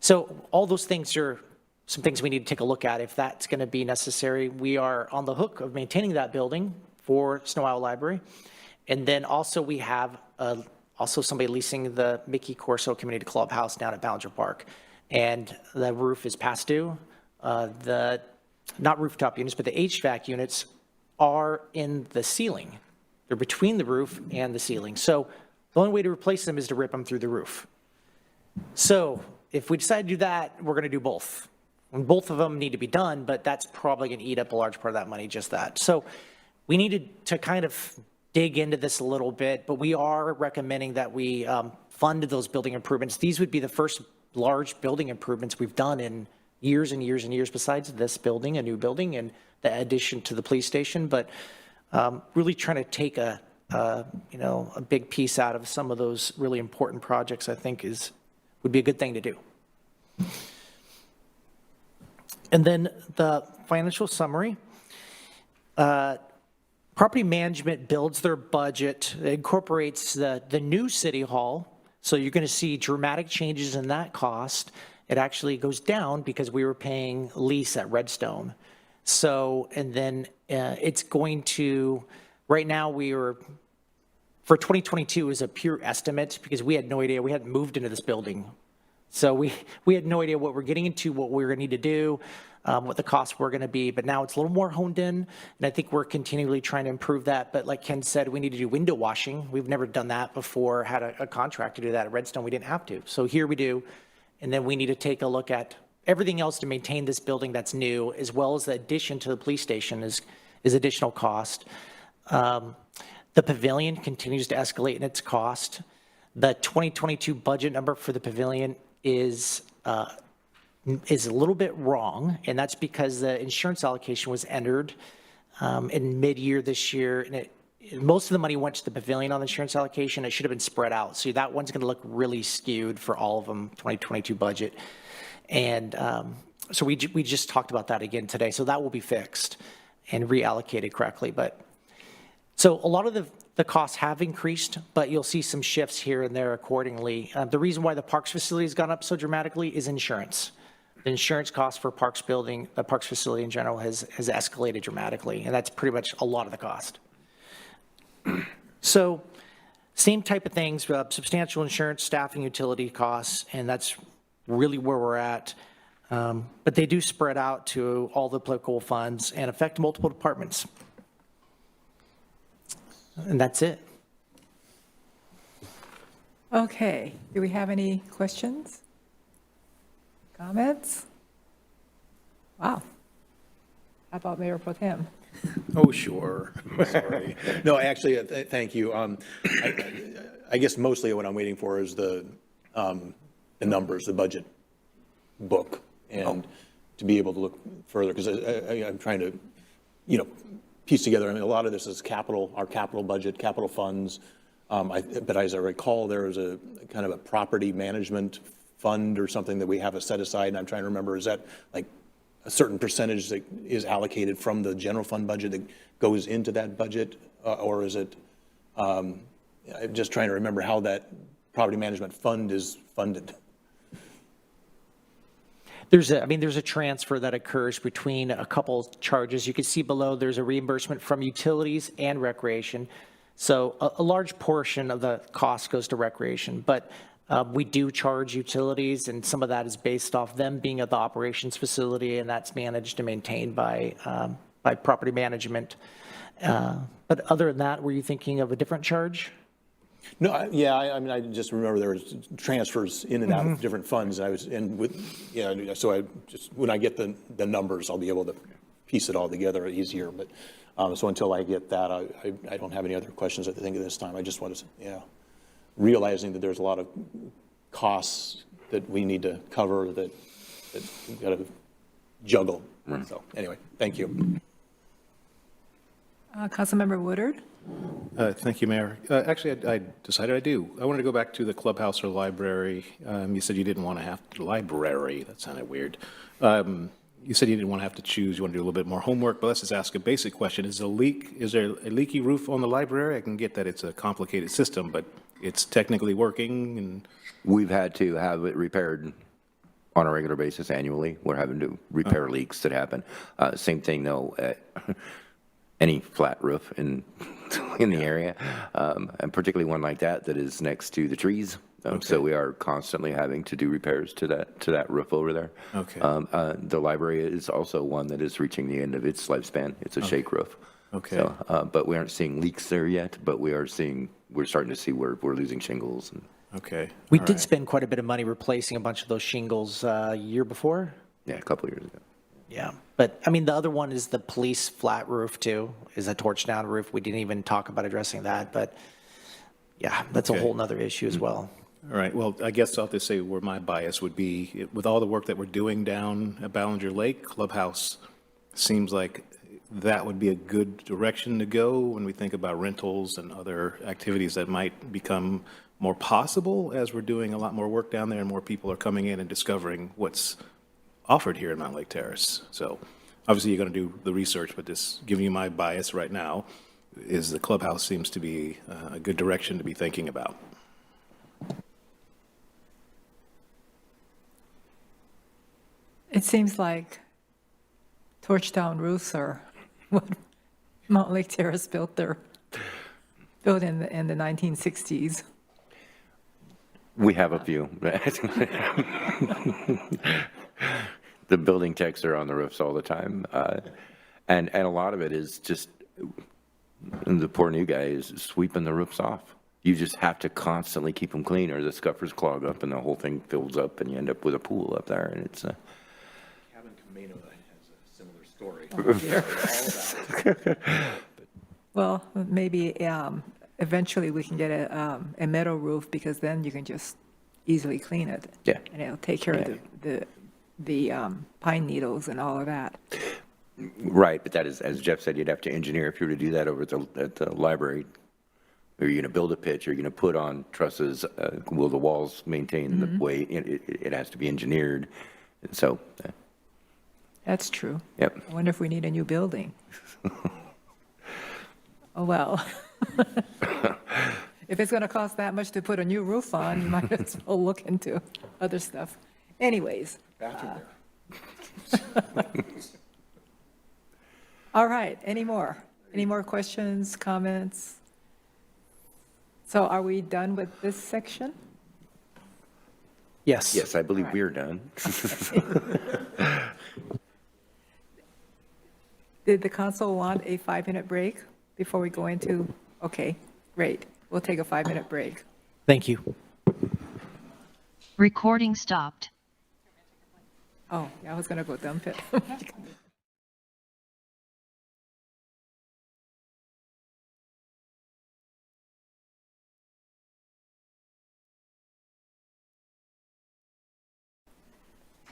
So all those things are some things we need to take a look at if that's going to be necessary. We are on the hook of maintaining that building for Snow Owl Library. And then also we have somebody leasing the Mickey Corso Community Clubhouse down at Ballinger Park. And the roof is past due. The not rooftop units, but the HVAC units are in the ceiling. They're between the roof and the ceiling. So the only way to replace them is to rip them through the roof. So if we decide to do that, we're going to do both. And both of them need to be done, but that's probably going to eat up a large part of that money, just that. So we needed to kind of dig into this a little bit, but we are recommending that we fund those building improvements. These would be the first large building improvements we've done in years and years and years, besides this building, a new building, and the addition to the police station. But really trying to take a big piece out of some of those really important projects, I think would be a good thing to do. And then the financial summary. Property management builds their budget, incorporates the new city hall. So you're going to see dramatic changes in that cost. It actually goes down because we were paying lease at Redstone. So, and then it's going to, right now for 2022 is a pure estimate because we had no idea, we hadn't moved into this building. So we had no idea what we're getting into, what we were going to need to do, what the costs were going to be, but now it's a little more honed in, and I think we're continually trying to improve that. But like Ken said, we need to do window washing. We've never done that before, had a contract to do that at Redstone. We didn't have to. So here we do, and then we need to take a look at everything else to maintain this building that's new, as well as the addition to the police station is additional cost. The pavilion continues to escalate in its cost. The 2022 budget number for the pavilion is a little bit wrong, and that's because the insurance allocation was entered in mid-year this year, and most of the money went to the pavilion on the insurance allocation. It should have been spread out. So that one's going to look really skewed for all of them, 2022 budget. And so we just talked about that again today. So that will be fixed and reallocated correctly. But so a lot of the costs have increased, but you'll see some shifts here and there accordingly. The reason why the parks facility has gone up so dramatically is insurance. The insurance cost for parks building, the parks facility in general has escalated dramatically, and that's pretty much a lot of the cost. So same type of things, substantial insurance, staffing, utility costs, and that's really where we're at. But they do spread out to all the applicable funds and affect multiple departments. And that's it. Okay, do we have any questions? Comments? Wow. How about Mayor Pro Tem? Oh, sure. Sorry. No, actually, thank you. I guess mostly what I'm waiting for is the numbers, the budget book, and to be able to look further, because I'm trying to, piece together. I mean, a lot of this is our capital budget, capital funds. But as I recall, there is a kind of a property management fund or something that we have set aside, and I'm trying to remember, is that like a certain percentage that is allocated from the general fund budget that goes into that budget, or is it, I'm just trying to remember how that property management fund is funded. There's a transfer that occurs between a couple charges. You can see below there's a reimbursement from utilities and recreation. So a large portion of the cost goes to recreation, but we do charge utilities, and some of that is based off them being at the operations facility, and that's managed and maintained by property management. But other than that, were you thinking of a different charge? No, I just remember there was transfers in and out of different funds. So I just, when I get the numbers, I'll be able to piece it all together easier. But so until I get that, I don't have any other questions at the thing at this time. I just want to, realizing that there's a lot of costs that we need to cover that we've got to juggle. So anyway, thank you. Councilmember Woodard? Thank you, Mayor. Actually, I decided I do. I wanted to go back to the clubhouse or library. You said you didn't want to have library. That sounded weird. You said you didn't want to have to choose. You want to do a little bit more homework, but let's just ask a basic question. Is there a leaky roof on the library? I can get that it's a complicated system, but it's technically working. And We've had to have it repaired on a regular basis annually. We're having to repair leaks that happen. Same thing though at any flat roof in the area, and particularly one like that is next to the trees. So we are constantly having to do repairs to that roof over there. Okay. The library is also one that is reaching the end of its lifespan. It's a shake roof. Okay. So, but we aren't seeing leaks there yet, but we're starting to see where we're losing shingles. And Okay. We All did right. spend quite a bit of money replacing a bunch of those shingles year before. yeah, a couple of years ago. Yeah, but I mean, the other one is the police flat roof too, is a torch down roof. We didn't even talk about addressing that, but yeah, that's a Okay. whole nother issue as well. All right, well, I guess I'll have to say where my bias would be, with all the work that we're doing down at Ballinger Lake Clubhouse, seems like that would be a good direction to go when we think about rentals and other activities that might become more possible as we're doing a lot more work down there and more people are coming in and discovering what's offered here in Mountlake Terrace. So obviously you're going to do the research, but just giving you my bias right now is the clubhouse seems to be a good direction to be thinking about. It seems like torch down roofs are what Mountlake Terrace built in the 1960s. We have a few. The building techs are on the roofs all the time. And a lot of it is just, the poor new guy is sweeping the roofs off. You just have to constantly keep them clean or the scuffers clog up and the whole thing fills up and you end up with a pool up there and it's, Cabin Camino has a similar story. Well, maybe eventually we can get a metal roof because then you can just easily clean it. Yeah. And it'll take care of the pine needles and all of that. right, but that is, as Jeff said, you'd have to engineer if you were to do that over at the library. Are you going to build a pitch? Are you going to put on trusses? Will the walls maintain the way? It has to be engineered. And so, That's true. yep. I wonder if we need a new building. Oh, well. If it's going to cost that much to put a new roof on, you might as well look into other stuff. Anyways. All right, any more? Any more questions, comments? So are we done with this section? Yes. Yes, I believe All right. we're done. Did the council want a 5-minute break before we go into, okay, great. We'll take a 5-minute break. Thank you. Recording stopped. Oh, yeah, I was going to go dump it.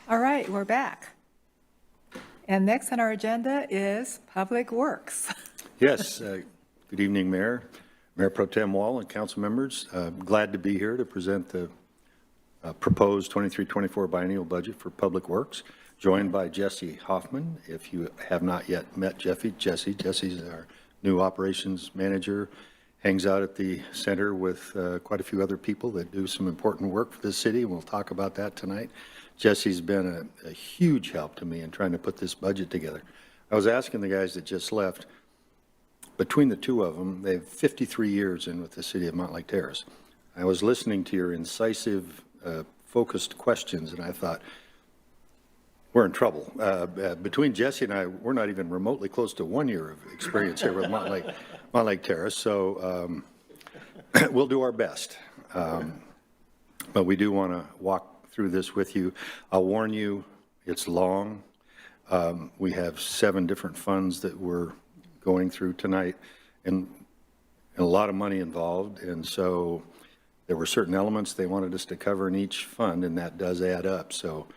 All right, we're back. And next on our agenda is Public Works. Yes, good evening, Mayor, Mayor Pro Tem Wall, and council members. Glad to be here to present the proposed 23-24 biennial budget for Public Works, joined by Jesse Hoffman. If you have not yet met Jesse's our new operations manager, hangs out at the center with quite a few other people that do some important work for the city, and we'll talk about that tonight. Jesse's been a huge help to me in trying to put this budget together. I was asking the guys that just left, between the two of them, they have 53 years in with the city of Mountlake Terrace. I was listening to your incisive, focused questions, and I thought, we're in trouble. Between Jesse and I, we're not even remotely close to 1 year of experience here with Mountlake Terrace, so we'll do our best. But we do want to walk through this with you. I'll warn you, it's long. We have 7 different funds that we're going through tonight, and a lot of money involved, and so there were certain elements they wanted us to cover in each fund, and that does add up. So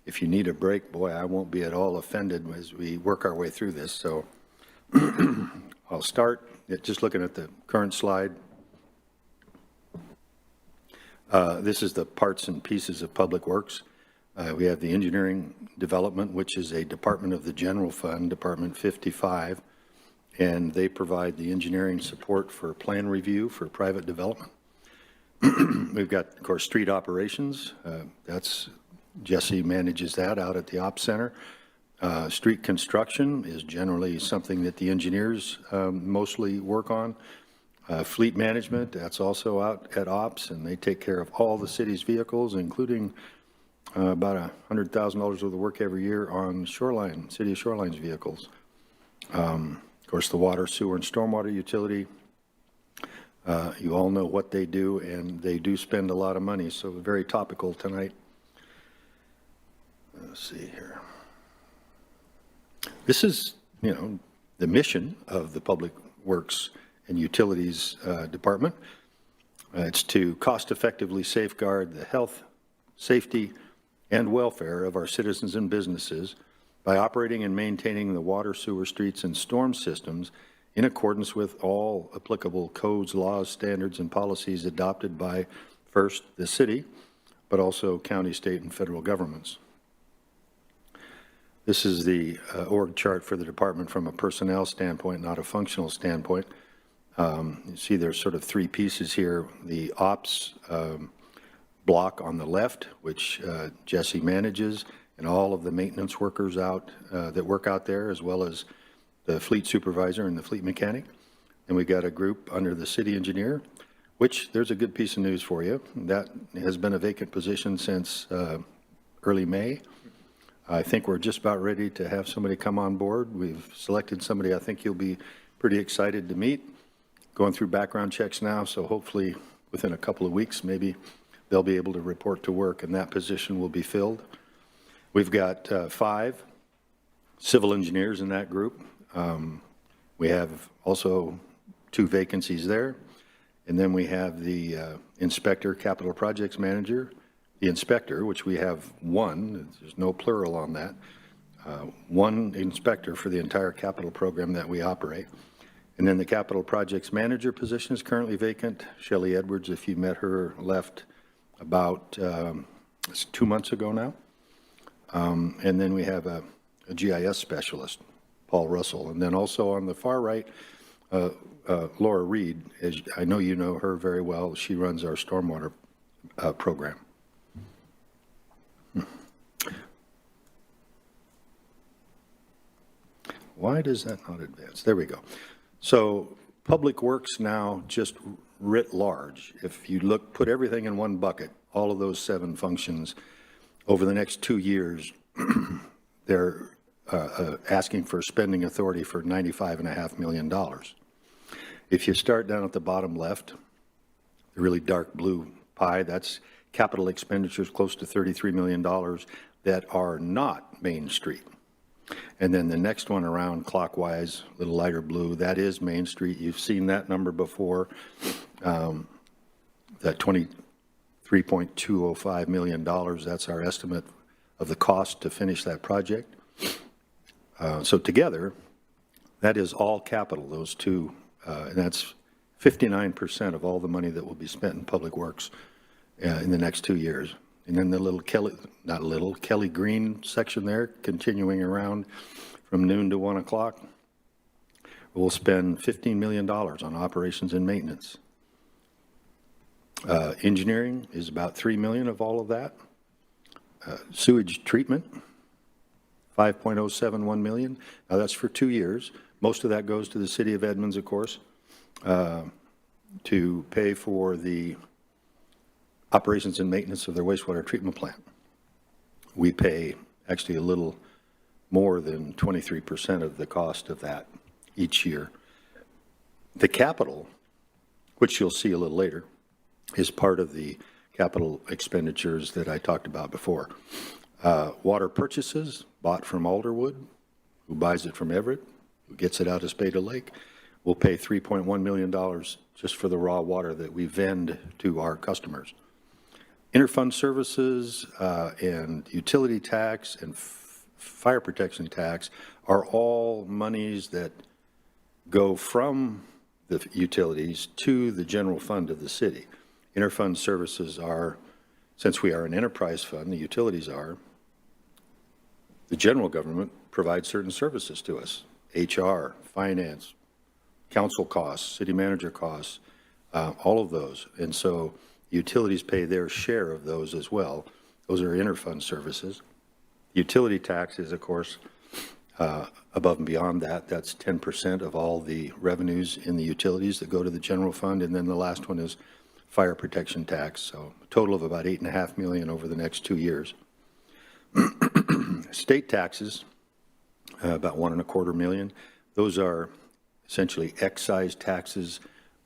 if you need a break, boy, I won't be at all offended as we work our way through this. So I'll start just looking at the current slide. This is the parts and pieces of Public Works. We have the engineering development, which is a department of the general fund, Department 55, and they provide the engineering support for plan review for private development. We've got, of course, street operations. Jesse manages that out at the Ops Center. Street construction is generally something that the engineers mostly work on. Fleet management, that's also out at ops, and they take care of all the city's vehicles, including about $100,000 worth of work every year on shoreline, city of shoreline's vehicles. Of course, the water, sewer, and stormwater utility, you all know what they do, and they do spend a lot of money, so very topical tonight. Let's see here. This is, the mission of the Public Works and Utilities Department. It's to cost-effectively safeguard the health, safety, and welfare of our citizens and businesses by operating and maintaining the water, sewer, streets, and storm systems in accordance with all applicable codes, laws, standards, and policies adopted by, first, the city, but also county, state, and federal governments. This is the org chart for the department from a personnel standpoint, not a functional standpoint. You see there's sort of three pieces here. The ops block on the left, which Jesse manages, and all of the maintenance workers that work out there, as well as the fleet supervisor and the fleet mechanic. And we got a group under the city engineer, which there's a good piece of news for you. That has been a vacant position since early May. I think we're just about ready to have somebody come on board. We've selected somebody I think you'll be pretty excited to meet. Going through background checks now, so hopefully within a couple of weeks, maybe they'll be able to report to work and that position will be filled. We've got 5 civil engineers in that group. We have also 2 vacancies there. And then we have the inspector, capital projects manager, the inspector, which we have 1, there's no plural on that, 1 inspector for the entire capital program that we operate. And then the capital projects manager position is currently vacant. Shelley Edwards, if you met her, left about 2 months ago now. And then we have a GIS specialist, Paul Russell. And then also on the far right, Laura Reed, as I know you know her very well. She runs our stormwater program. Why does that not advance? There we go. So Public Works now, just writ large, if you look, put everything in one bucket, all of those 7 functions, over the next 2 years, they're asking for spending authority for $95.5 million. If you start down at the bottom left, the really dark blue pie, that's capital expenditures close to $33 million that are not Main Street. And then the next one around clockwise, a little lighter blue, that is Main Street. You've seen that number before, that $23.205 million. That's our estimate of the cost to finish that project. So together, that is all capital, those 2, and that's 59% of all the money that will be spent in Public Works in the next 2 years. And then the little Kelly Green section there, continuing around from noon to 1 o'clock, we'll spend $15 million on operations and maintenance. Engineering is about $3 million of all of that. Sewage treatment, $5.071 million. Now that's for 2 years. Most of that goes to the city of Edmonds, of course, to pay for the operations and maintenance of their wastewater treatment plant. We pay actually a little more than 23% of the cost of that each year. The capital, which you'll see a little later, is part of the capital expenditures that I talked about before. Water purchases bought from Alderwood, who buys it from Everett, who gets it out of Spada Lake. We'll pay $3.1 million just for the raw water that we vend to our customers. Interfund services and utility tax and fire protection tax are all monies that go from the utilities to the general fund of the city. Interfund services are, since we are an enterprise fund, the utilities are, the general government provides certain services to us, HR, finance, council costs, city manager costs, all of those. And so utilities pay their share of those as well. Those are interfund services. Utility tax is, of course, Above and beyond that, that's 10% of all the revenues in the utilities that go to the general fund. And then the last one is fire protection tax. So a total of about $8.5 million over the next 2 years. State taxes, about $1.25 million. Those are essentially excise taxes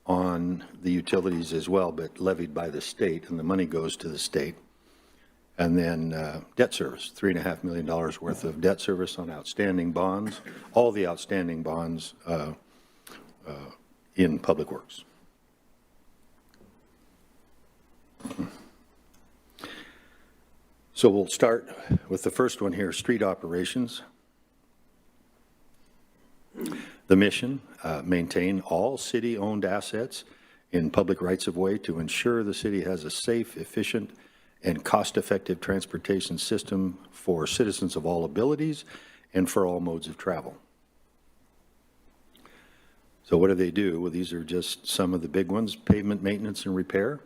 on the utilities as well, but levied by the state, and the money goes to the state. And then debt service, $3.5 million worth of debt service on outstanding bonds, all the outstanding bonds in Public Works. So we'll start with the first one here, street operations. The mission, maintain all city-owned assets in public rights-of-way to ensure the city has a safe, efficient, and cost-effective transportation system for citizens of all abilities and for all modes of travel. So what do? Well, these are just some of the big ones: pavement maintenance and repair,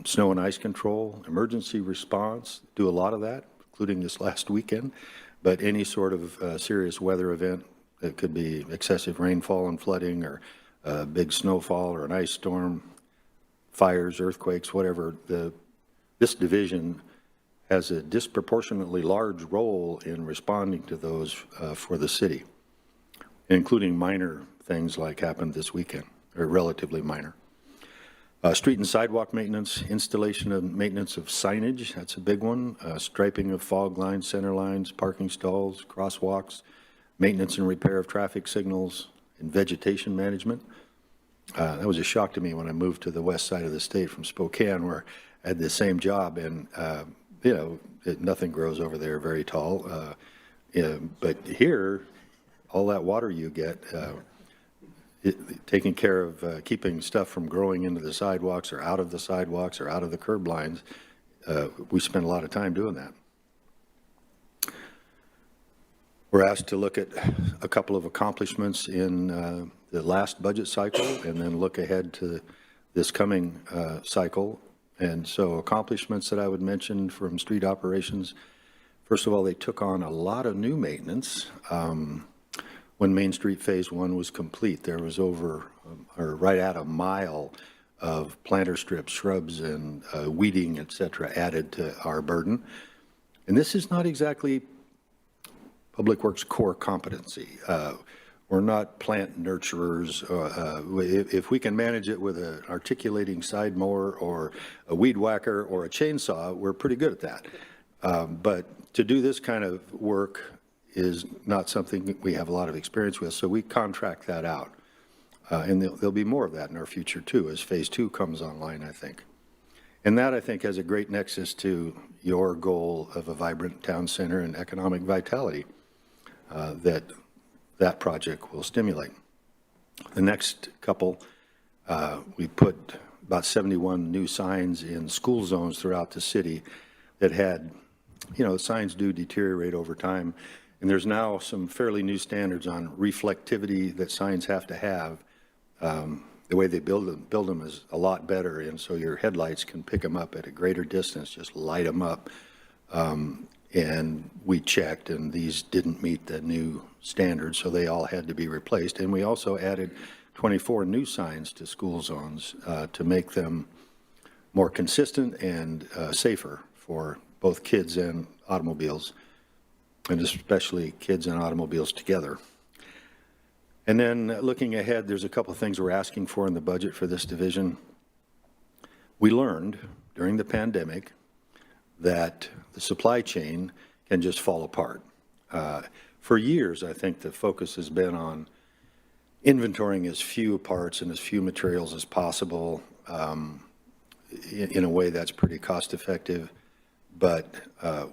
snow and ice control, emergency response, do a lot of that, including this last weekend, but any sort of serious weather event. It could be excessive rainfall and flooding, or a big snowfall, or an ice storm, fires, earthquakes, whatever. This division has a disproportionately large role in responding to those for the city, including minor things like happened this weekend, or relatively minor. Street and sidewalk maintenance, installation and maintenance of signage, that's a big one. Striping of fog lines, center lines, parking stalls, crosswalks, maintenance and repair of traffic signals, and vegetation management. That was a shock to me when I moved to the west side of the state from Spokane, where I had the same job, and nothing grows over there very tall. But here, all that water you get, taking care of keeping stuff from growing into the sidewalks or out of the sidewalks or out of the curb lines, we spend a lot of time doing that. We're asked to look at a couple of accomplishments in the last budget cycle and then look ahead to this coming cycle. And so accomplishments that I would mention from street operations, first of all, they took on a lot of new maintenance. When Main Street Phase 1 was complete, there was right at a mile of planter strips, shrubs, and weeding, et cetera, added to our burden. And this is not exactly Public Works core competency. We're not plant nurturers. If we can manage it with an articulating side mower or a weed whacker or a chainsaw, we're pretty good at that. But to do this kind of work is not something we have a lot of experience with, so we contract that out. And there'll be more of that in our future too, as Phase 2 comes online, I think. And that, I think, has a great nexus to your goal of a vibrant town center and economic vitality that project will stimulate. The next couple, we put about 71 new signs in school zones throughout the city that had, signs do deteriorate over time. And there's now some fairly new standards on reflectivity that signs have to have. The way they build them is a lot better, and so your headlights can pick them up at a greater distance, just light them up. And we checked, and these didn't meet the new standards, so they all had to be replaced. And we also added 24 new signs to school zones to make them more consistent and safer for both kids and automobiles, and especially kids and automobiles together. And then looking ahead, there's a couple of things we're asking for in the budget for this division. We learned during the pandemic that the supply chain can just fall apart. For years, I think the focus has been on inventorying as few parts and as few materials as possible in a way that's pretty cost effective. But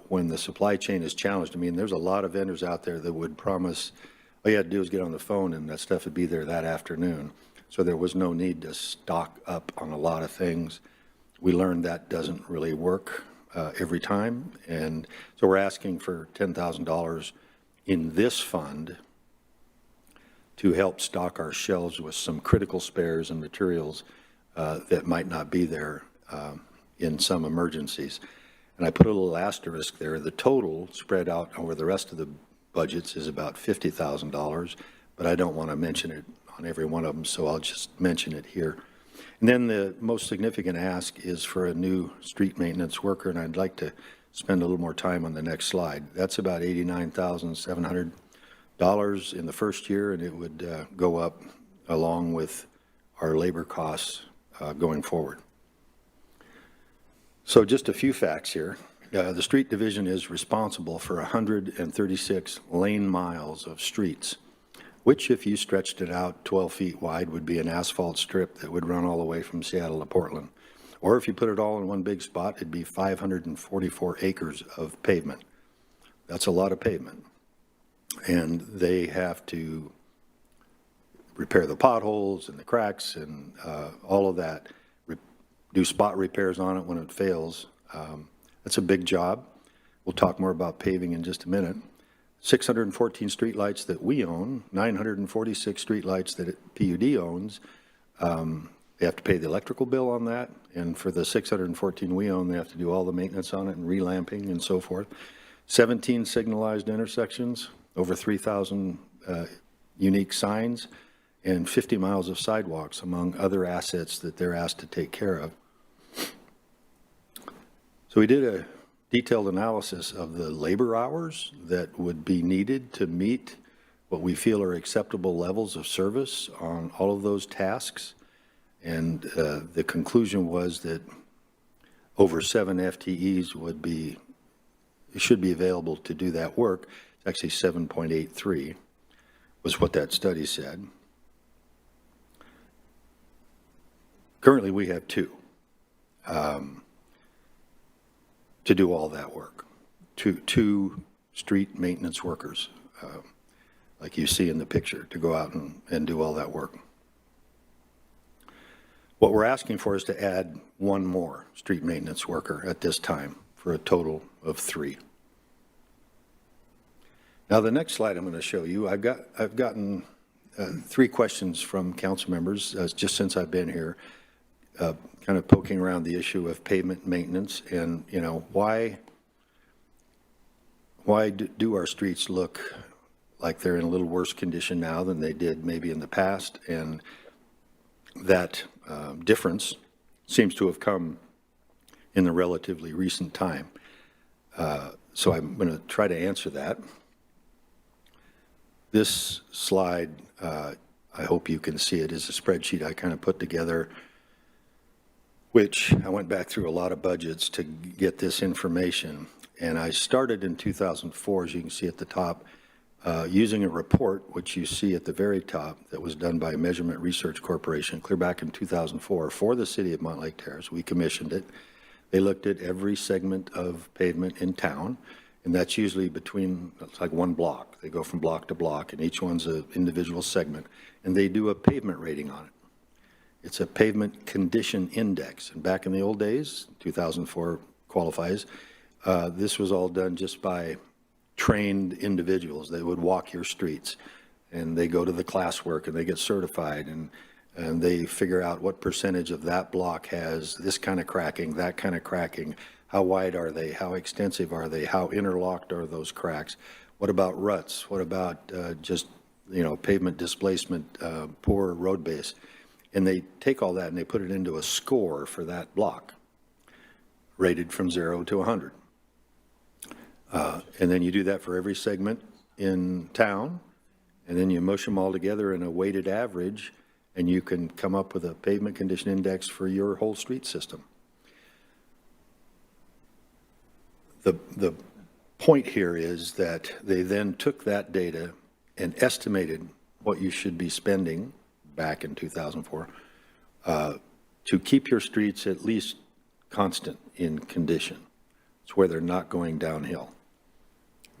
when the supply chain is challenged, there's a lot of vendors out there that would promise, all you had to do is get on the phone and that stuff would be there that afternoon. So there was no need to stock up on a lot of things. We learned that doesn't really work every time. And so we're asking for $10,000 in this fund to help stock our shelves with some critical spares and materials that might not be there in some emergencies. And I put a little asterisk there. The total spread out over the rest of the budgets is about $50,000, but I don't want to mention it on every one of them, so I'll just mention it here. And then the most significant ask is for a new street maintenance worker, and I'd like to spend a little more time on the next slide. That's about $89,700 in the first year, and it would go up along with our labor costs going forward. So just a few facts here. The street division is responsible for 136 lane miles of streets, which, if you stretched it out 12 feet wide, would be an asphalt strip that would run all the way from Seattle to Portland. Or if you put it all in one big spot, it'd be 544 acres of pavement. That's a lot of pavement. And they have to repair the potholes and the cracks and all of that, do spot repairs on it when it fails. That's a big job. We'll talk more about paving in just a minute. 614 streetlights that we own, 946 streetlights that PUD owns. They have to pay the electrical bill on that, and for the 614 we own, they have to do all the maintenance on it and relamping and so forth. 17 signalized intersections, over 3,000 unique signs, and 50 miles of sidewalks, among other assets that they're asked to take care of. So we did a detailed analysis of the labor hours that would be needed to meet what we feel are acceptable levels of service on all of those tasks. And the conclusion was that over 7 FTEs should be available to do that work. It's actually 7.83 was what that study said. Currently, we have 2 to do all that work. Two street maintenance workers, like you see in the picture, to go out and do all that work. What we're asking for is to add 1 more street maintenance worker at this time for a total of 3. Now, the next slide I'm going to show you, I've gotten 3 questions from council members just since I've been here, kind of poking around the issue of pavement maintenance and, you know, why do our streets look like they're in a little worse condition now than they did maybe in the past? And that difference seems to have come in the relatively recent time. So I'm going to try to answer that. This slide, I hope you can see it, is a spreadsheet I kind of put together, which I went back through a lot of budgets to get this information. And I started in 2004, as you can see at the top, using a report, which you see at the very top, that was done by Measurement Research Corporation clear back in 2004 for the city of Mountlake Terrace. We commissioned it. They looked at every segment of pavement in town, and that's usually between, it's like 1 block. They go from block to block, and each one's an individual segment, and they do a pavement rating on it. It's a pavement condition index, and back in the old days, 2004 qualifies, this was all done just by trained individuals. They would walk your streets, and they go to the classwork, and they get certified, and they figure out what percentage of that block has this kind of cracking, that kind of cracking, how wide are they, how extensive are they, how interlocked are those cracks, what about ruts, what about just, you know, pavement displacement, poor road base. And they take all that and they put it into a score for that block, rated from 0 to 100. And then you do that for every segment in town, and then you mush them all together in a weighted average, and you can come up with a pavement condition index for your whole street system. The point here is that they then took that data and estimated what you should be spending back in 2004 to keep your streets at least constant in condition. It's where they're not going downhill.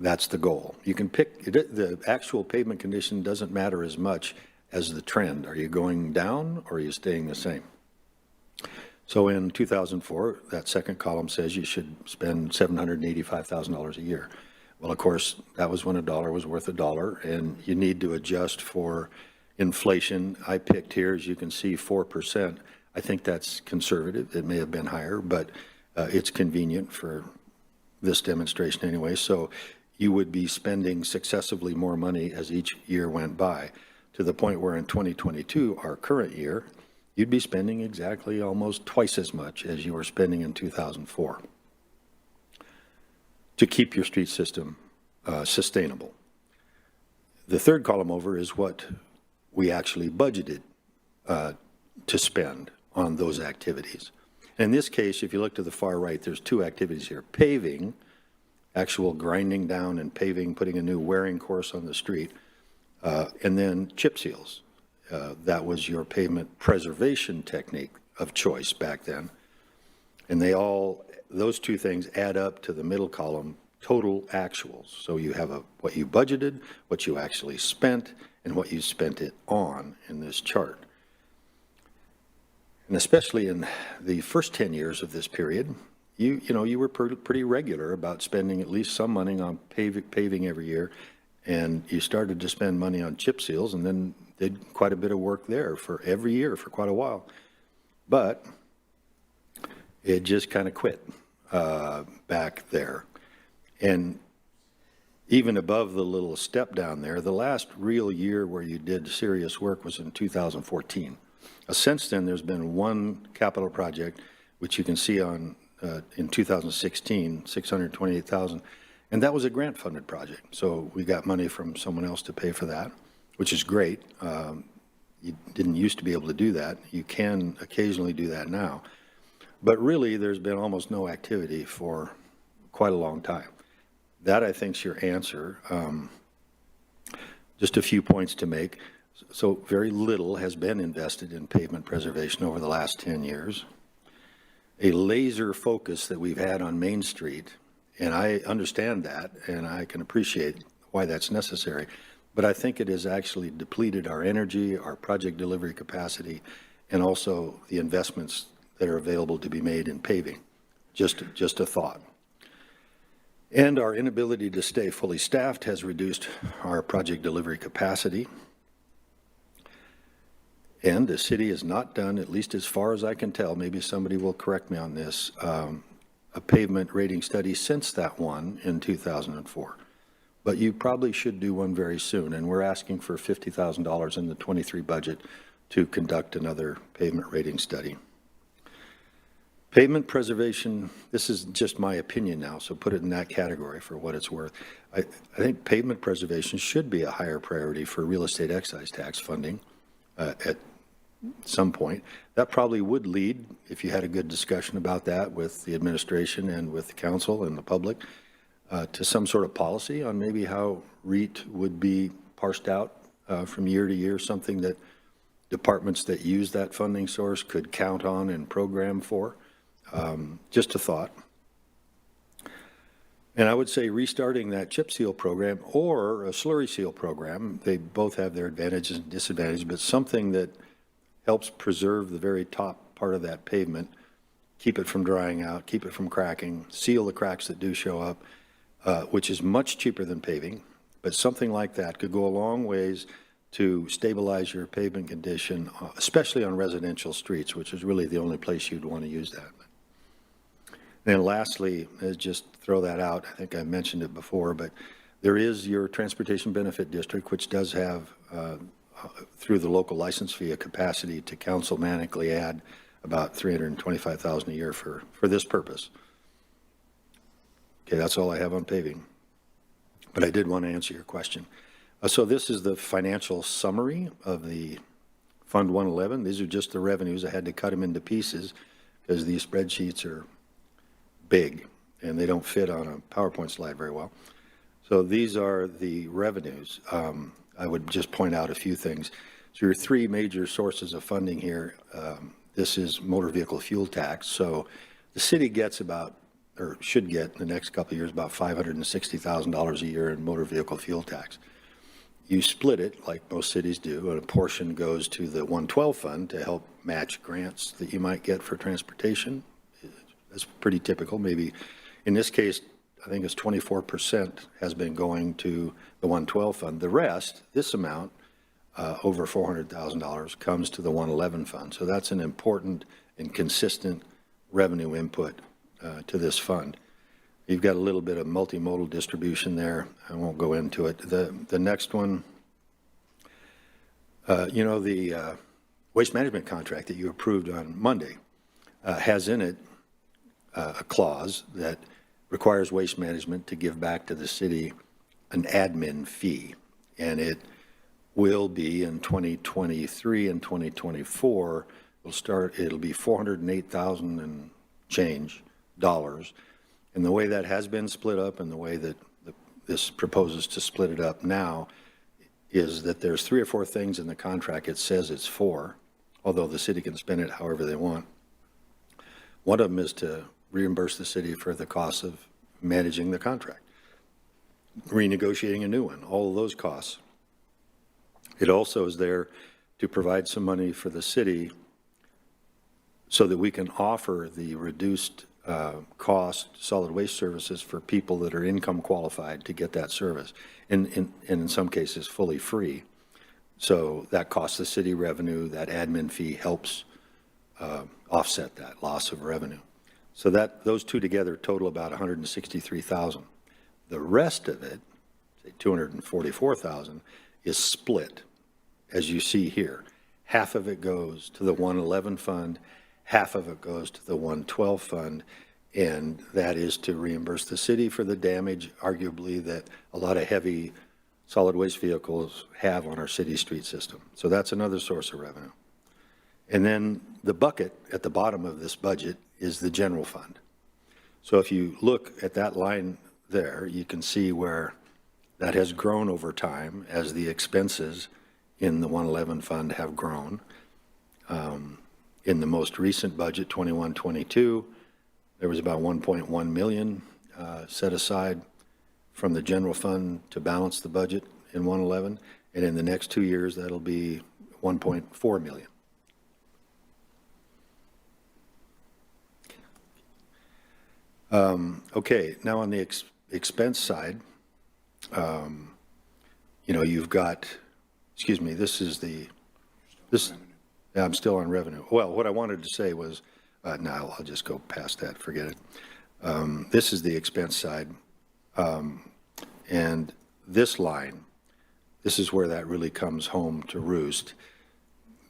That's the goal. You can pick, the actual pavement condition doesn't matter as much as the trend. Are you going down or are you staying the same? So in 2004, that second column says you should spend $785,000 a year. Well, of course, that was when a dollar was worth $1, and you need to adjust for inflation. I picked here, as you can see, 4%. I think that's conservative. It may have been higher, but it's convenient for this demonstration anyway. So you would be spending successively more money as each year went by, to the point where in 2022, our current year, you'd be spending exactly almost twice as much as you were spending in 2004 to keep your street system sustainable. The third column over is what we actually budgeted to spend on those activities. In this case, if you look to the far right, there's two activities here: paving, actual grinding down and paving, putting a new wearing course on the street, and then chip seals. That was your pavement preservation technique of choice back then. And those two things add up to the middle column, total actuals. So you have what you budgeted, what you actually spent, and what you spent it on in this chart. And especially in the first 10 years of this period, you were pretty regular about spending at least some money on paving every year, and you started to spend money on chip seals, and then did quite a bit of work there for every year for quite a while. But it just kind of quit back there. And even above the little step down there, the last real year where you did serious work was in 2014. Since then, there's been one capital project, which you can see on in 2016, $628,000, and that was a grant-funded project. So we got money from someone else to pay for that, which is great. You didn't used to be able to do that. You can occasionally do that now. But really, there's been almost no activity for quite a long time. That, I think, is your answer. Just a few points to make. So very little has been invested in pavement preservation over the last 10 years. A laser focus that we've had on Main Street, and I understand that, and I can appreciate why that's necessary, but I think it has actually depleted our energy, our project delivery capacity, and also the investments that are available to be made in paving. Just a thought. And our inability to stay fully staffed has reduced our project delivery capacity. And the city has not done, at least as far as I can tell, maybe somebody will correct me on this, a pavement rating study since that one in 2004. But you probably should do one very soon, and we're asking for $50,000 in the 23 budget to conduct another pavement rating study. Pavement preservation, this is just my opinion now, so put it in that category for what it's worth. I think pavement preservation should be a higher priority for real estate excise tax funding at some point. That probably would lead, if you had a good discussion about that with the administration and with the council and the public, to some sort of policy on maybe how REIT would be parsed out from year to year, something that departments that use that funding source could count on and program for. Just a thought. And I would say restarting that chip seal program or a slurry seal program, they both have their advantages and disadvantages, but something that helps preserve the very top part of that pavement, keep it from drying out, keep it from cracking, seal the cracks that do show up, which is much cheaper than paving, but something like that could go a long ways to stabilize your pavement condition, especially on residential streets, which is really the only place you'd want to use that. And lastly, just throw that out, I think I mentioned it before, but there is your transportation benefit district, which does have, through the local license fee, a capacity to councilmanically add about $325,000 a year for this purpose. Okay, that's all I have on paving. But I did want to answer your question. So this is the financial summary of the Fund 111. These are just the revenues. I had to cut them into pieces because these spreadsheets are big and they don't fit on a PowerPoint slide very well. So these are the revenues. I would just point out a few things. So your three major sources of funding here, this is motor vehicle fuel tax. So the city gets about, or should get in the next couple of years, about $560,000 a year in motor vehicle fuel tax. You split it, like most cities do, and a portion goes to the 112 fund to help match grants that you might get for transportation. That's pretty typical. Maybe in this case, I think it's 24% has been going to the 112 fund. The rest, this amount, over $400,000, comes to the 111 fund. So that's an important and consistent revenue input to this fund. You've got a little bit of multimodal distribution there. I won't go into it. The next one, the waste management contract that you approved on Monday has in it a clause that requires waste management to give back to the city an admin fee. And it will be in 2023 and 2024, it'll be $408,000 and change dollars. And the way that has been split up and the way that this proposes to split it up now is that there's 3 or 4 things in the contract it says it's for, although the city can spend it however they want. One of them is to reimburse the city for the cost of managing the contract, renegotiating a new one, all of those costs. It also is there to provide some money for the city so that we can offer the reduced cost solid waste services for people that are income qualified to get that service, and in some cases fully free. So that costs the city revenue. That admin fee helps offset that loss of revenue. So that those two together total about $163,000. The rest of it, say $244,000, is split, as you see here. Half of it goes to the 111 fund, half of it goes to the 112 fund, and that is to reimburse the city for the damage, arguably, that a lot of heavy solid waste vehicles have on our city street system. So that's another source of revenue. And then the bucket at the bottom of this budget is the general fund. So if you look at that line there, you can see where that has grown over time as the expenses in the 111 fund have grown. In the most recent budget, 21-22, there was about 1.1 million set aside from the general fund to balance the budget in 111, and in the next 2 years, that'll be 1.4 million. Okay, now on the expense side, you've got, excuse me, yeah, I'm still on revenue. Well, what I wanted to say was, no, I'll just go past that, forget it. This is the expense side. And this line, this is where that really comes home to roost.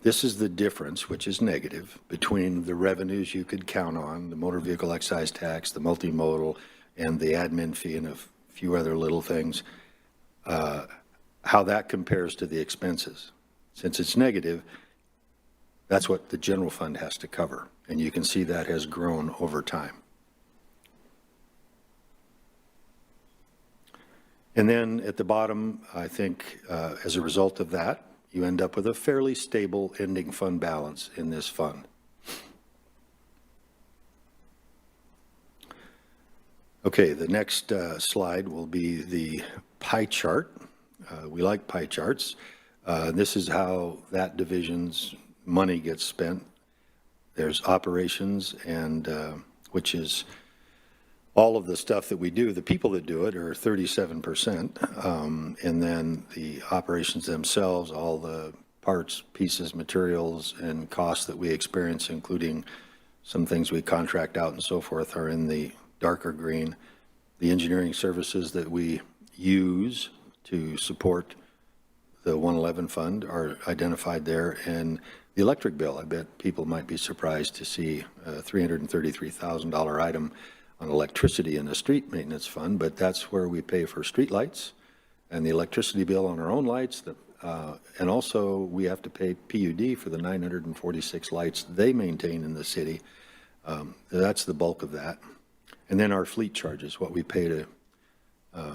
This is the difference, which is negative, between the revenues you could count on, the motor vehicle excise tax, the multimodal, and the admin fee, and a few other little things, how that compares to the expenses. Since it's negative, that's what the general fund has to cover, and you can see that has grown over time. And then at the bottom, I think as a result of that, you end up with a fairly stable ending fund balance in this fund. Okay, the next slide will be the pie chart. We like pie charts. This is how that division's money gets spent. There's operations, and which is all of the stuff that we do. The people that do it are 37%, and then the operations themselves, all the parts, pieces, materials, and costs that we experience, including some things we contract out and so forth, are in the darker green. The engineering services that we use to support the 111 fund are identified there, and the electric bill, I bet people might be surprised to see a $333,000 item on electricity in the street maintenance fund, but that's where we pay for street lights and the electricity bill on our own lights, and also we have to pay PUD for the 946 lights they maintain in the city. That's the bulk of that. And then our fleet charges, what we pay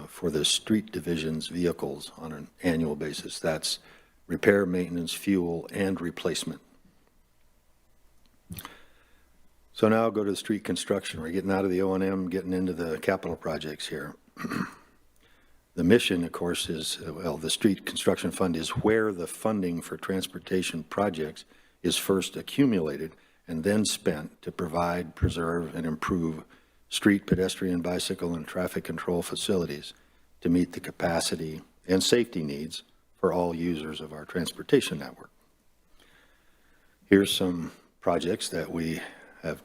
for the street division's vehicles on an annual basis. That's repair, maintenance, fuel, and replacement. So now I'll go to the street construction. We're getting out of the O&M, getting into the capital projects here. The mission, of course, is, well, the street construction fund is where the funding for transportation projects is first accumulated and then spent to provide, preserve, and improve street, pedestrian, bicycle, and traffic control facilities to meet the capacity and safety needs for all users of our transportation network. Here's some projects that we have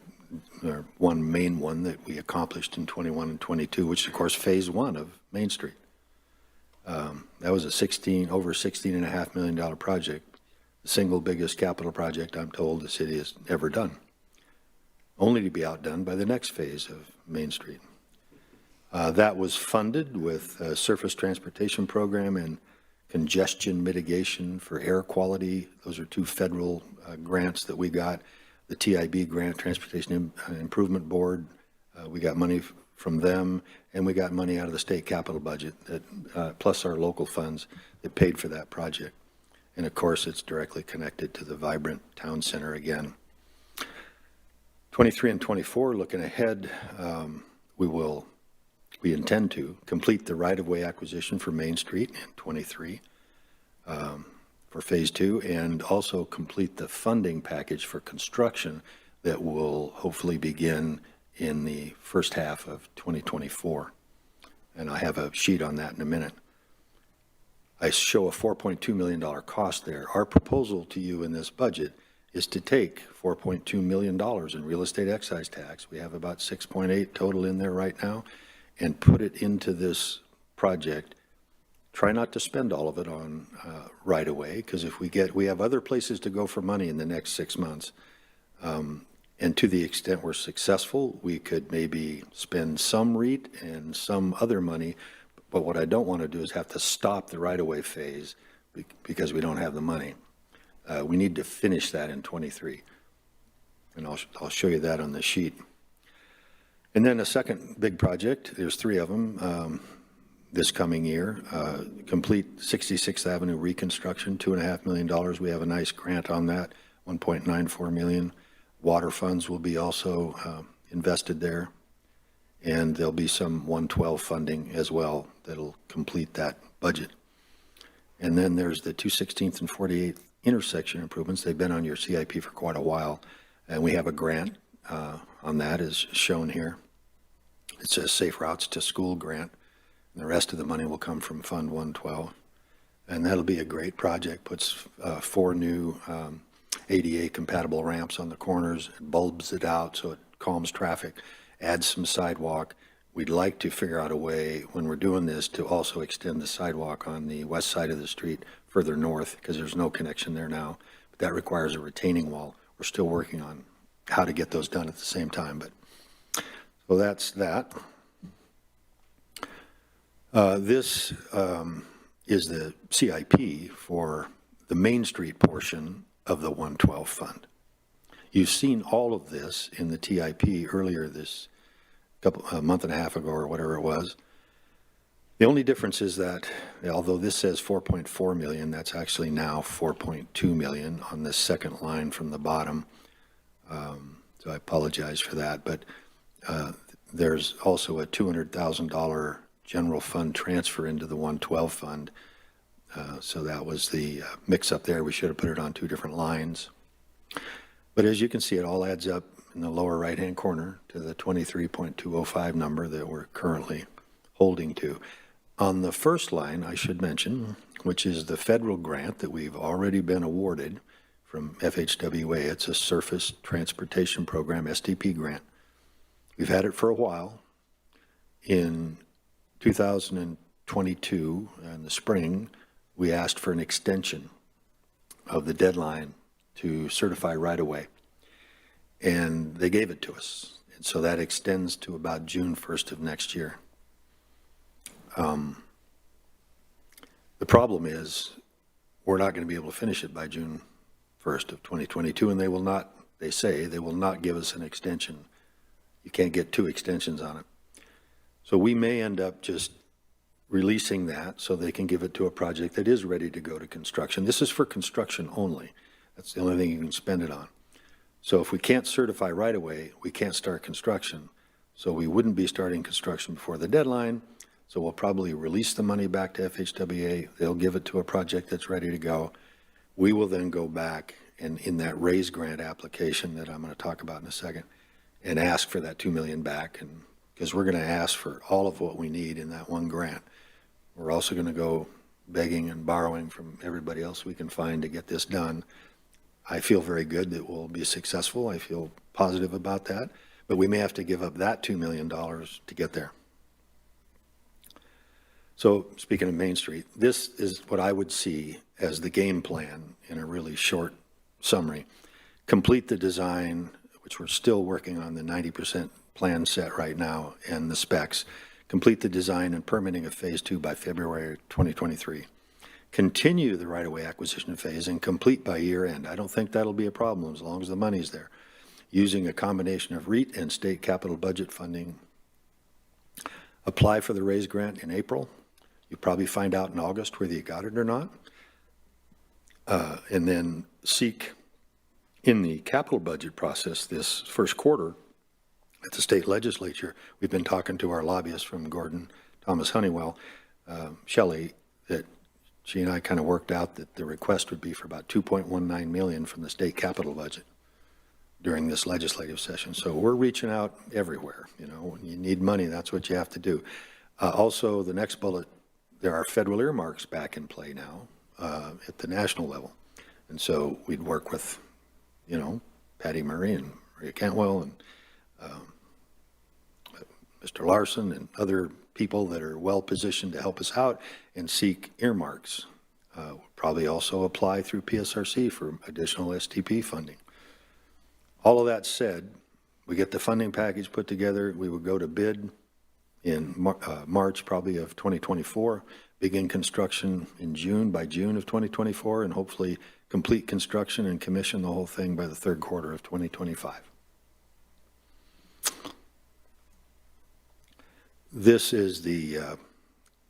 one main one that we accomplished in 21 and 22, which is, of course, Phase 1 of Main Street. That was a over $16.5 million project, the single biggest capital project I'm told the city has ever done, only to be outdone by the next phase of Main Street. That was funded with a surface transportation program and congestion mitigation for air quality. Those are two federal grants that we got. The TIB grant, Transportation Improvement Board, we got money from them, and we got money out of the state capital budget, that, plus our local funds that paid for that project. And of course, it's directly connected to the vibrant town center again. 23 and 24, looking ahead, we intend to complete the right-of-way acquisition for Main Street in 23 for Phase 2, and also complete the funding package for construction that will hopefully begin in the first half of 2024. And I have a sheet on that in a minute. I show a $4.2 million cost there. Our proposal to you in this budget is to take $4.2 million in real estate excise tax. We have about 6.8 total in there right now, and put it into this project. Try not to spend all of it on right away, because if we have other places to go for money in the next 6 months. And to the extent we're successful, we could maybe spend some REIT and some other money. But what I don't want to do is have to stop the right-of-way phase because we don't have the money. We need to finish that in 23. And I'll show you that on the sheet. And then a second big project, there's 3 of them this coming year. Complete 66th Avenue reconstruction, $2.5 million. We have a nice grant on that, $1.94 million. Water funds will be also invested there. And there'll be some 112 funding as well that'll complete that budget. And then there's the 216th and 48th intersection improvements. They've been on your CIP for quite a while. And we have a grant on that, as shown here. It's a Safe Routes to School grant. And the rest of the money will come from Fund 112. And that'll be a great project. Puts 4 new ADA compatible ramps on the corners, bulbs it out so it calms traffic, adds some sidewalk. We'd like to figure out a way when we're doing this to also extend the sidewalk on the west side of the street further north, because there's no connection there now. But that requires a retaining wall. We're still working on how to get those done at the same time. But so that's that. This is the CIP for the Main Street portion of the 112 fund. You've seen all of this in the TIP earlier this a month and a half ago or whatever it was. The only difference is that although this says 4.4 million, that's actually now 4.2 million on the second line from the bottom. So I apologize for that, but there's also a $200,000 general fund transfer into the 112 fund. So that was the mix up there. We should have put it on 2 different lines. But as you can see, it all adds up in the lower right-hand corner to the 23.205 number that we're currently holding to. On the first line, I should mention, which is the federal grant that we've already been awarded from FHWA. It's a Surface Transportation Program, STP grant. We've had it for a while. In 2022, in the spring, we asked for an extension of the deadline to certify right away. And they gave it to us. And so that extends to about June 1st of next year. The problem is we're not going to be able to finish it by June 1st of 2022, and they will not, they say, they will not give us an extension. You can't get 2 extensions on it. So we may end up just releasing that so they can give it to a project that is ready to go to construction. This is for construction only. That's the only thing you can spend it on. So if we can't certify right away, we can't start construction. So we wouldn't be starting construction before the deadline. So we'll probably release the money back to FHWA. They'll give it to a project that's ready to go. We will then go back and in that raise grant application that I'm going to talk about in a second and ask for that $2 million back. And because we're going to ask for all of what we need in that one grant. We're also going to go begging and borrowing from everybody else we can find to get this done. I feel very good that we'll be successful. I feel positive about that, but we may have to give up that $2 million to get there. So speaking of Main Street, this is what I would see as the game plan in a really short summary. Complete the design, which we're still working on the 90% plan set right now and the specs. Complete the design and permitting of Phase 2 by February 2023. Continue the right-of-way acquisition phase and complete by year end. I don't think that'll be a problem as long as the money's there. Using a combination of REIT and state capital budget funding. Apply for the RAISE grant in April. You'll probably find out in August whether you got it or not. And then seek in the capital budget process this first quarter at the state legislature. We've been talking to our lobbyist from Gordon Thomas Honeywell, Shelley, that she and I kind of worked out that the request would be for about $2.19 million from the state capital budget during this legislative session. So we're reaching out everywhere. You know, when you need money, that's what you have to do. Also, the next bullet, there are federal earmarks back in play now at the national level. And so we'd work with, you know, Patty Murray and Maria Cantwell and Mr. Larson and other people that are well positioned to help us out and seek earmarks. We'll probably also apply through PSRC for additional STP funding. All of that said, we get the funding package put together. We would go to bid in March probably of 2024, begin construction in June, by June of 2024, and hopefully complete construction and commission the whole thing by the third quarter of 2025. This is the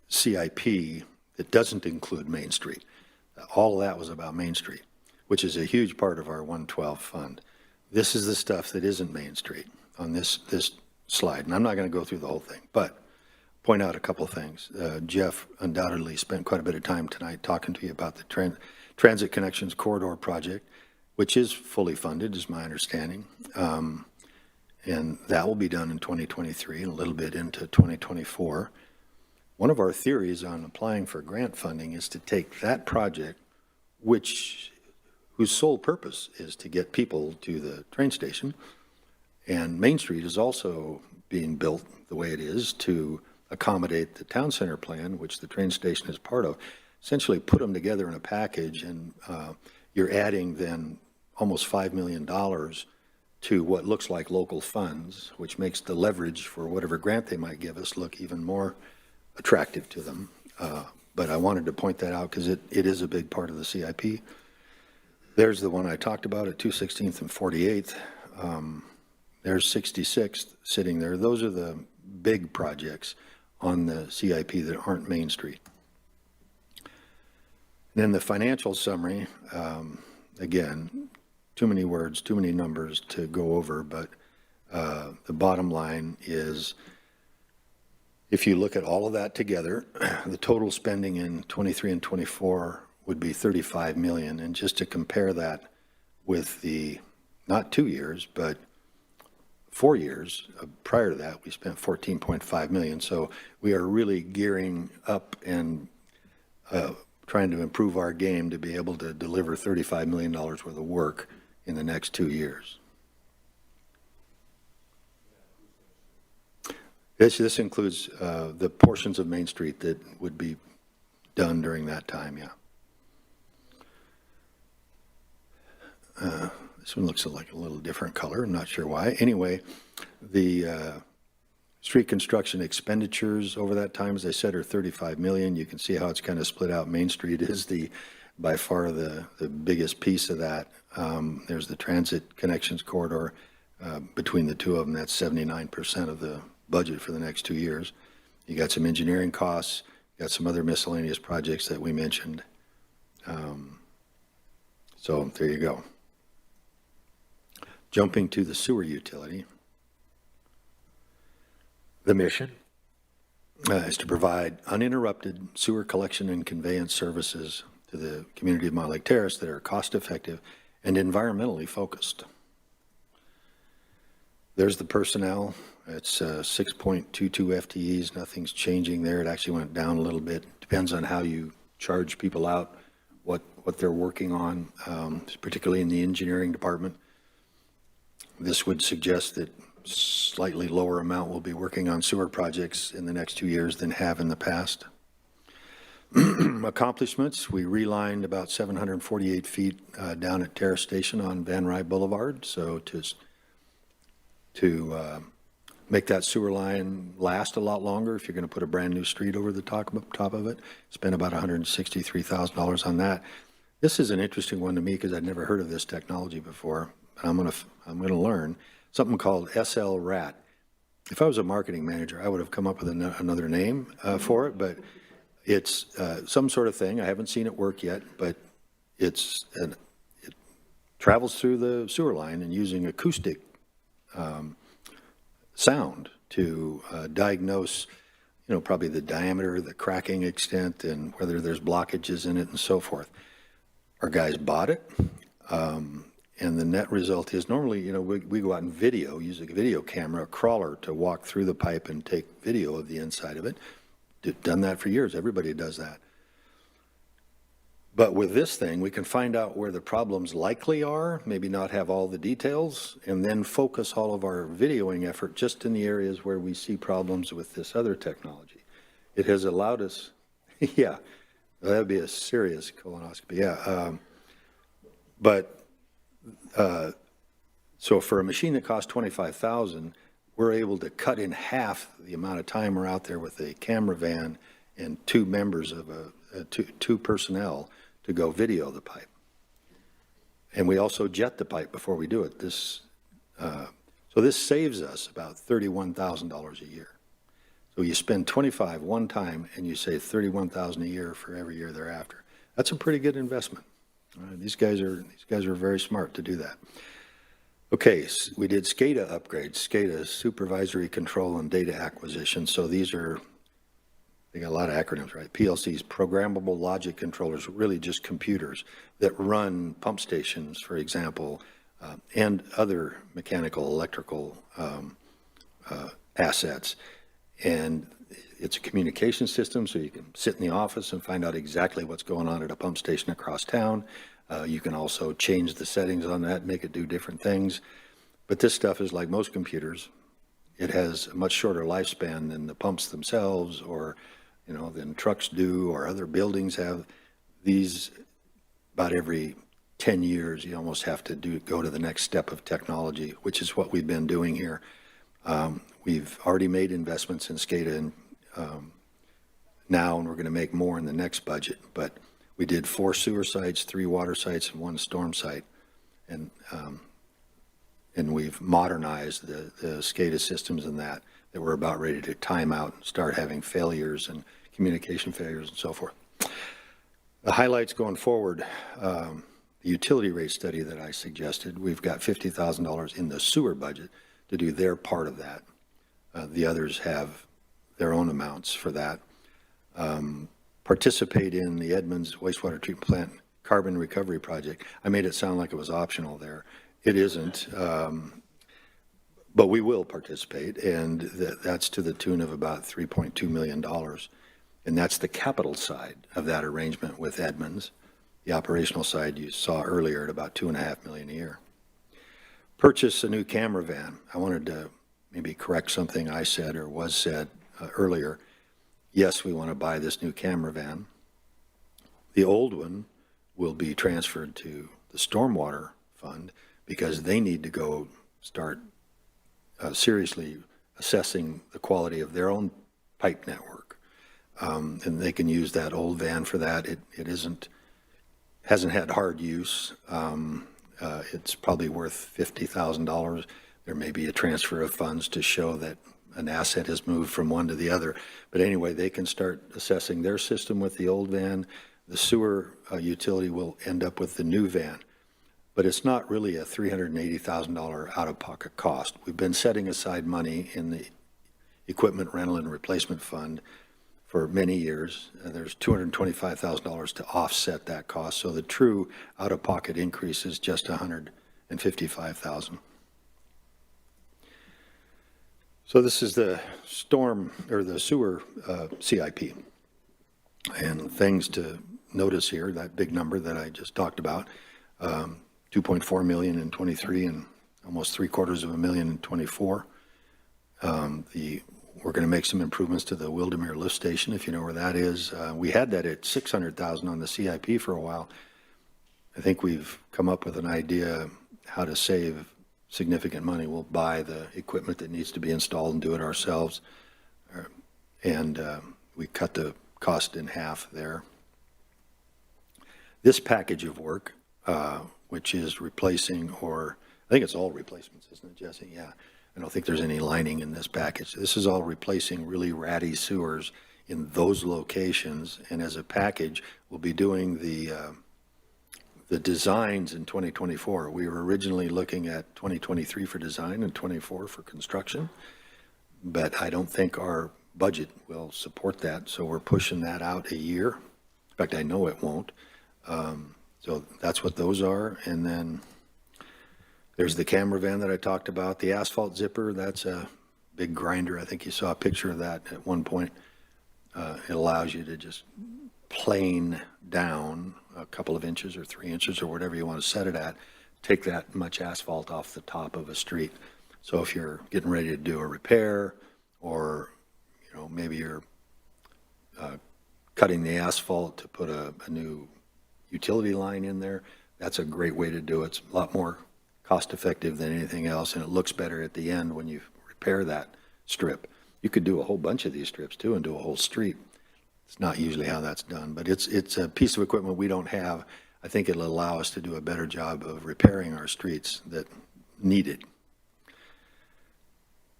CIP that doesn't include Main Street. All of that was about Main Street, which is a huge part of our 112 fund. This is the stuff that isn't Main Street on this slide, and I'm not going to go through the whole thing, but point out a couple of things. Jeff undoubtedly spent quite a bit of time tonight talking to you about the Transit Connections Corridor project, which is fully funded, is my understanding. And that will be done in 2023 and a little bit into 2024. One of our theories on applying for grant funding is to take that project, whose sole purpose is to get people to the train station, and Main Street is also being built the way it is to accommodate the town center plan, which the train station is part of, essentially put them together in a package, and you're adding then almost $5 million to what looks like local funds, which makes the leverage for whatever grant they might give us look even more attractive to them. But I wanted to point that out because it is a big part of the CIP. There's the one I talked about at 216th and 48th. There's 66th sitting there. Those are the big projects on the CIP that aren't Main Street. Then the financial summary, again, too many words, too many numbers to go over, but the bottom line is, if you look at all of that together, the total spending in 23 and 24 would be $35 million. And just to compare that with the, not 2 years, but 4 years prior to that, we spent $14.5 million. So we are really gearing up and trying to improve our game to be able to deliver $35 million worth of work in the next 2 years. This includes the portions of Main Street that would be done during that time, yeah. This one looks like a little different color. I'm not sure why. Anyway, the street construction expenditures over that time, as I said, are $35 million. You can see how it's kind of split out. Main Street is by far the biggest piece of that. There's the Transit Connections Corridor. Between the two of them, that's 79% of the budget for the next 2 years. You got some engineering costs, you got some other miscellaneous projects that we mentioned. So there you go. Jumping to the sewer utility. The mission is to provide uninterrupted sewer collection and conveyance services to the community of Mountlake Terrace that are cost-effective and environmentally focused. There's the personnel. It's 6.22 FTEs. Nothing's changing there. It actually went down a little bit. Depends on how you charge people out, what they're working on, particularly in the engineering department. This would suggest that slightly lower amount will be working on sewer projects in the next 2 years than have in the past. Accomplishments, we relined about 748 feet down at Terrace Station on Van Rye Boulevard. So to make that sewer line last a lot longer, if you're going to put a brand new street over the top of it, spent about $163,000 on that. This is an interesting one to me because I'd never heard of this technology before. I'm going to learn something called SL RAT. If I was a marketing manager, I would have come up with another name for it, but it's some sort of thing. I haven't seen it work yet, but it travels through the sewer line and using acoustic sound to diagnose, probably the diameter, the cracking extent, and whether there's blockages in it and so forth. Our guys bought it, and the net result is normally, we go out and use a video camera, a crawler to walk through the pipe and take video of the inside of it. Done that for years. Everybody does that. But with this thing, we can find out where the problems likely are, maybe not have all the details, and then focus all of our videoing effort just in the areas where we see problems with this other technology. It has allowed us, yeah, that would be a serious colonoscopy, yeah. So for a machine that costs $25,000, we're able to cut in half the amount of time we're out there with a camera van and two members of two personnel to go video the pipe. And we also jet the pipe before we do it. So this saves us about $31,000 a year. So you spend $25,000 one time and you save $31,000 a year for every year thereafter. That's a pretty good investment. These guys are very smart to do that. Okay, so we did SCADA upgrades. SCADA is Supervisory Control and Data Acquisition. So they got a lot of acronyms, right? PLCs, Programmable Logic Controllers, really just computers that run pump stations, for example, and other mechanical, electrical assets. And it's a communication system, so you can sit in the office and find out exactly what's going on at a pump station across town. You can also change the settings on that, make it do different things. But this stuff is like most computers. It has a much shorter lifespan than the pumps themselves or, than trucks do or other buildings have. These, about every 10 years, you almost have to go to the next step of technology, which is what we've been doing here. We've already made investments in SCADA now, and we're going to make more in the next budget. But we did 4 sewer sites, 3 water sites, and 1 storm site. And we've modernized the SCADA systems in that we're about ready to time out and start having failures and communication failures and so forth. The highlights going forward, the utility rate study that I suggested, we've got $50,000 in the sewer budget to do their part of that. The others have their own amounts for that. Participate in the Edmonds wastewater treatment plant carbon recovery project. I made it sound like it was optional there. It isn't, but we will participate, and that's to the tune of about $3.2 million. And that's the capital side of that arrangement with Edmonds. The operational side you saw earlier at about $2.5 million a year. Purchase a new camera van. I wanted to maybe correct something I said or was said earlier. Yes, we want to buy this new camera van. The old one will be transferred to the stormwater fund because they need to go start seriously assessing the quality of their own pipe network. And they can use that old van for that. It hasn't had hard use. It's probably worth $50,000. There may be a transfer of funds to show that an asset has moved from one to the other. But anyway, they can start assessing their system with the old van. The sewer utility will end up with the new van. But it's not really a $380,000 out-of-pocket cost. We've been setting aside money in the equipment rental and replacement fund for many years. There's $225,000 to offset that cost. So the true out-of-pocket increase is just $155,000. So this is the storm or the sewer CIP. And things to notice here, that big number that I just talked about, 2.4 million in 23 and almost $750,000 in '24. We're going to make some improvements to the Wildermere lift station, if you know where that is. We had that at $600,000 on the CIP for a while. I think we've come up with an idea how to save significant money. We'll buy the equipment that needs to be installed and do it ourselves. And we cut the cost in half there. This package of work, which is replacing, or I think it's all replacements, isn't it, Jesse? Yeah. I don't think there's any lining in this package. This is all replacing really ratty sewers in those locations. And as a package, we'll be doing the designs in 2024. We were originally looking at 2023 for design and 24 for construction, but I don't think our budget will support that. So we're pushing that out a year. In fact, I know it won't. So that's what those are. And then there's the camera van that I talked about, the asphalt zipper. That's a big grinder. I think you saw a picture of that at one point. It allows you to just plane down a couple of inches or 3 inches or whatever you want to set it at, take that much asphalt off the top of a street. So if you're getting ready to do a repair, or maybe you're cutting the asphalt to put a new utility line in there, that's a great way to do it. It's a lot more cost effective than anything else, and it looks better at the end when you repair that strip. You could do a whole bunch of these strips too and do a whole street. It's not usually how that's done, but it's a piece of equipment we don't have. I think it'll allow us to do a better job of repairing our streets that need it.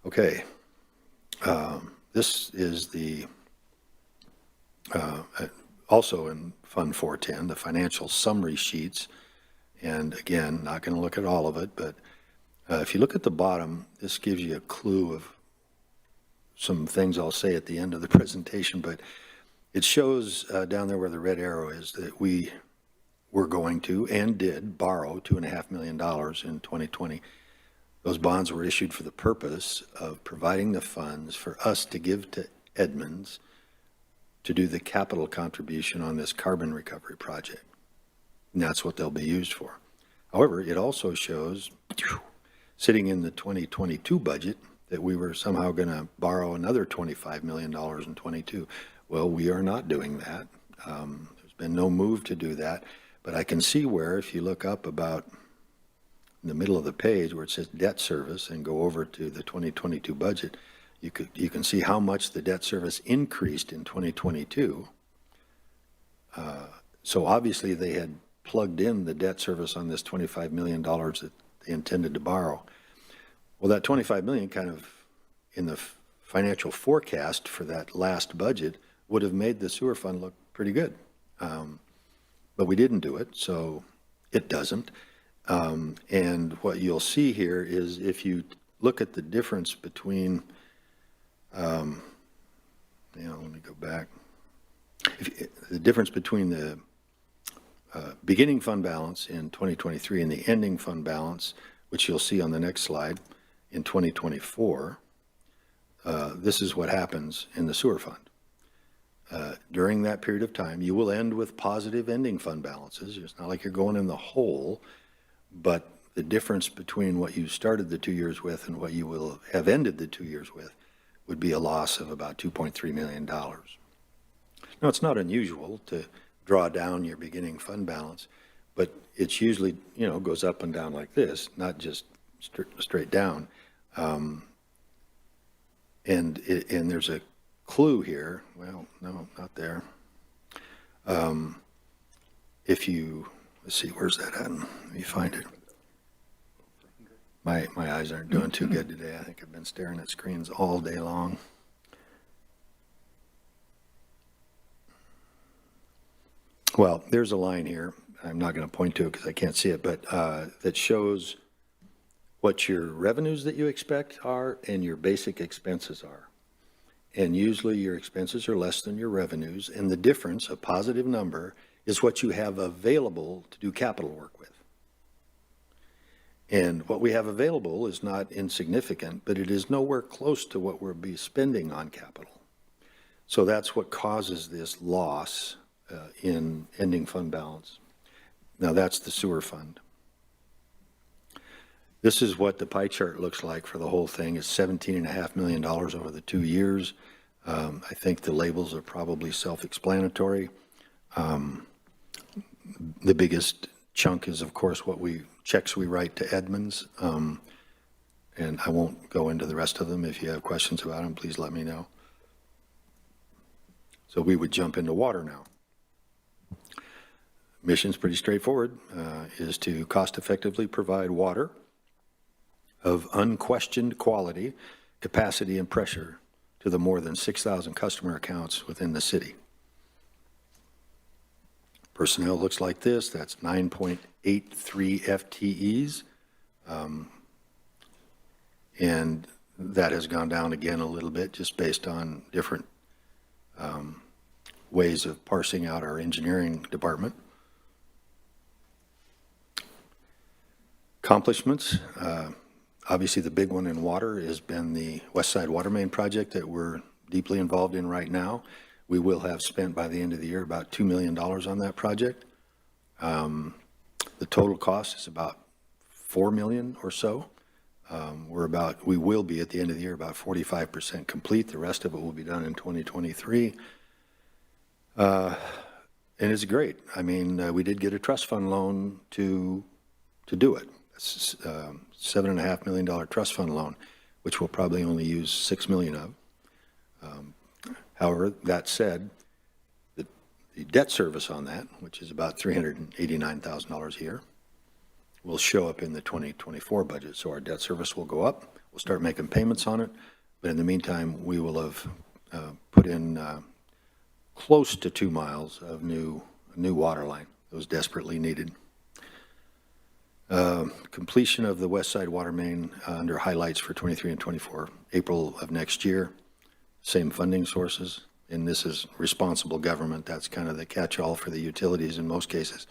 Okay. This is the, also in Fund 410, the financial summary sheets. And again, not going to look at all of it, but if you look at the bottom, this gives you a clue of some things I'll say at the end of the presentation, but it shows down there where the red arrow is that we were going to and did borrow $2.5 million in 2020. Those bonds were issued for the purpose of providing the funds for us to give to Edmonds to do the capital contribution on this carbon recovery project. And that's what they'll be used for. However, it also shows, sitting in the 2022 budget, that we were somehow going to borrow another $25 million in 22. Well, we are not doing that. There's been no move to do that. But I can see where, if you look up about in the middle of the page where it says debt service and go over to the 2022 budget, you can see how much the debt service increased in 2022. So obviously they had plugged in the debt service on this $25 million that they intended to borrow. Well, that $25 million kind of in the financial forecast for that last budget would have made the sewer fund look pretty good. But we didn't do it, so it doesn't. And what you'll see here is if you look at the difference between, let me go back. The difference between the beginning fund balance in 2023 and the ending fund balance, which you'll see on the next slide, in 2024, this is what happens in the sewer fund. During that period of time, you will end with positive ending fund balances. It's not like you're going in the hole, but the difference between what you started the 2 years with and what you will have ended the 2 years with would be a loss of about $2.3 million. Now, it's not unusual to draw down your beginning fund balance, but it's usually, goes up and down like this, not just straight down. And there's a clue here. Well, no, not there. If you, let's see, where's that at? Let me find it. My eyes aren't doing too good today. I think I've been staring at screens all day long. Well, there's a line here. I'm not going to point to it because I can't see it, but that shows what your revenues that you expect are and your basic expenses are. And usually your expenses are less than your revenues, and the difference, a positive number, is what you have available to do capital work with. And what we have available is not insignificant, but it is nowhere close to what we'll be spending on capital. So that's what causes this loss in ending fund balance. Now that's the sewer fund. This is what the pie chart looks like for the whole thing. It's $17.5 million over the 2 years. I think the labels are probably self-explanatory. The biggest chunk is, of course, checks we write to Edmunds. And I won't go into the rest of them. If you have questions about them, please let me know. So we would jump into water now. Mission's pretty straightforward, is to cost-effectively provide water of unquestioned quality, capacity, and pressure to the more than 6,000 customer accounts within the city. Personnel looks like this. That's 9.83 FTEs. And that has gone down again a little bit just based on different ways of parsing out our engineering department. Accomplishments. Obviously, the big one in water has been the West Side Water Main project that we're deeply involved in right now. We will have spent by the end of the year about $2 million on that project. The total cost is about $4 million or so. We will be at the end of the year about 45% complete. The rest of it will be done in 2023. And it's great. I mean, we did get a trust fund loan to do it. It's a $7.5 million trust fund loan, which we'll probably only use $6 million of. However, that said, the debt service on that, which is about $389,000 a year, will show up in the 2024 budget. So our debt service will go up. We'll start making payments on it. But in the meantime, we will have put in close to 2 miles of new water line that was desperately needed. Completion of the West Side Water Main under highlights for 23 and 24, April of next year. Same funding sources, and this is responsible government. That's kind of the catch-all for the utilities in most cases.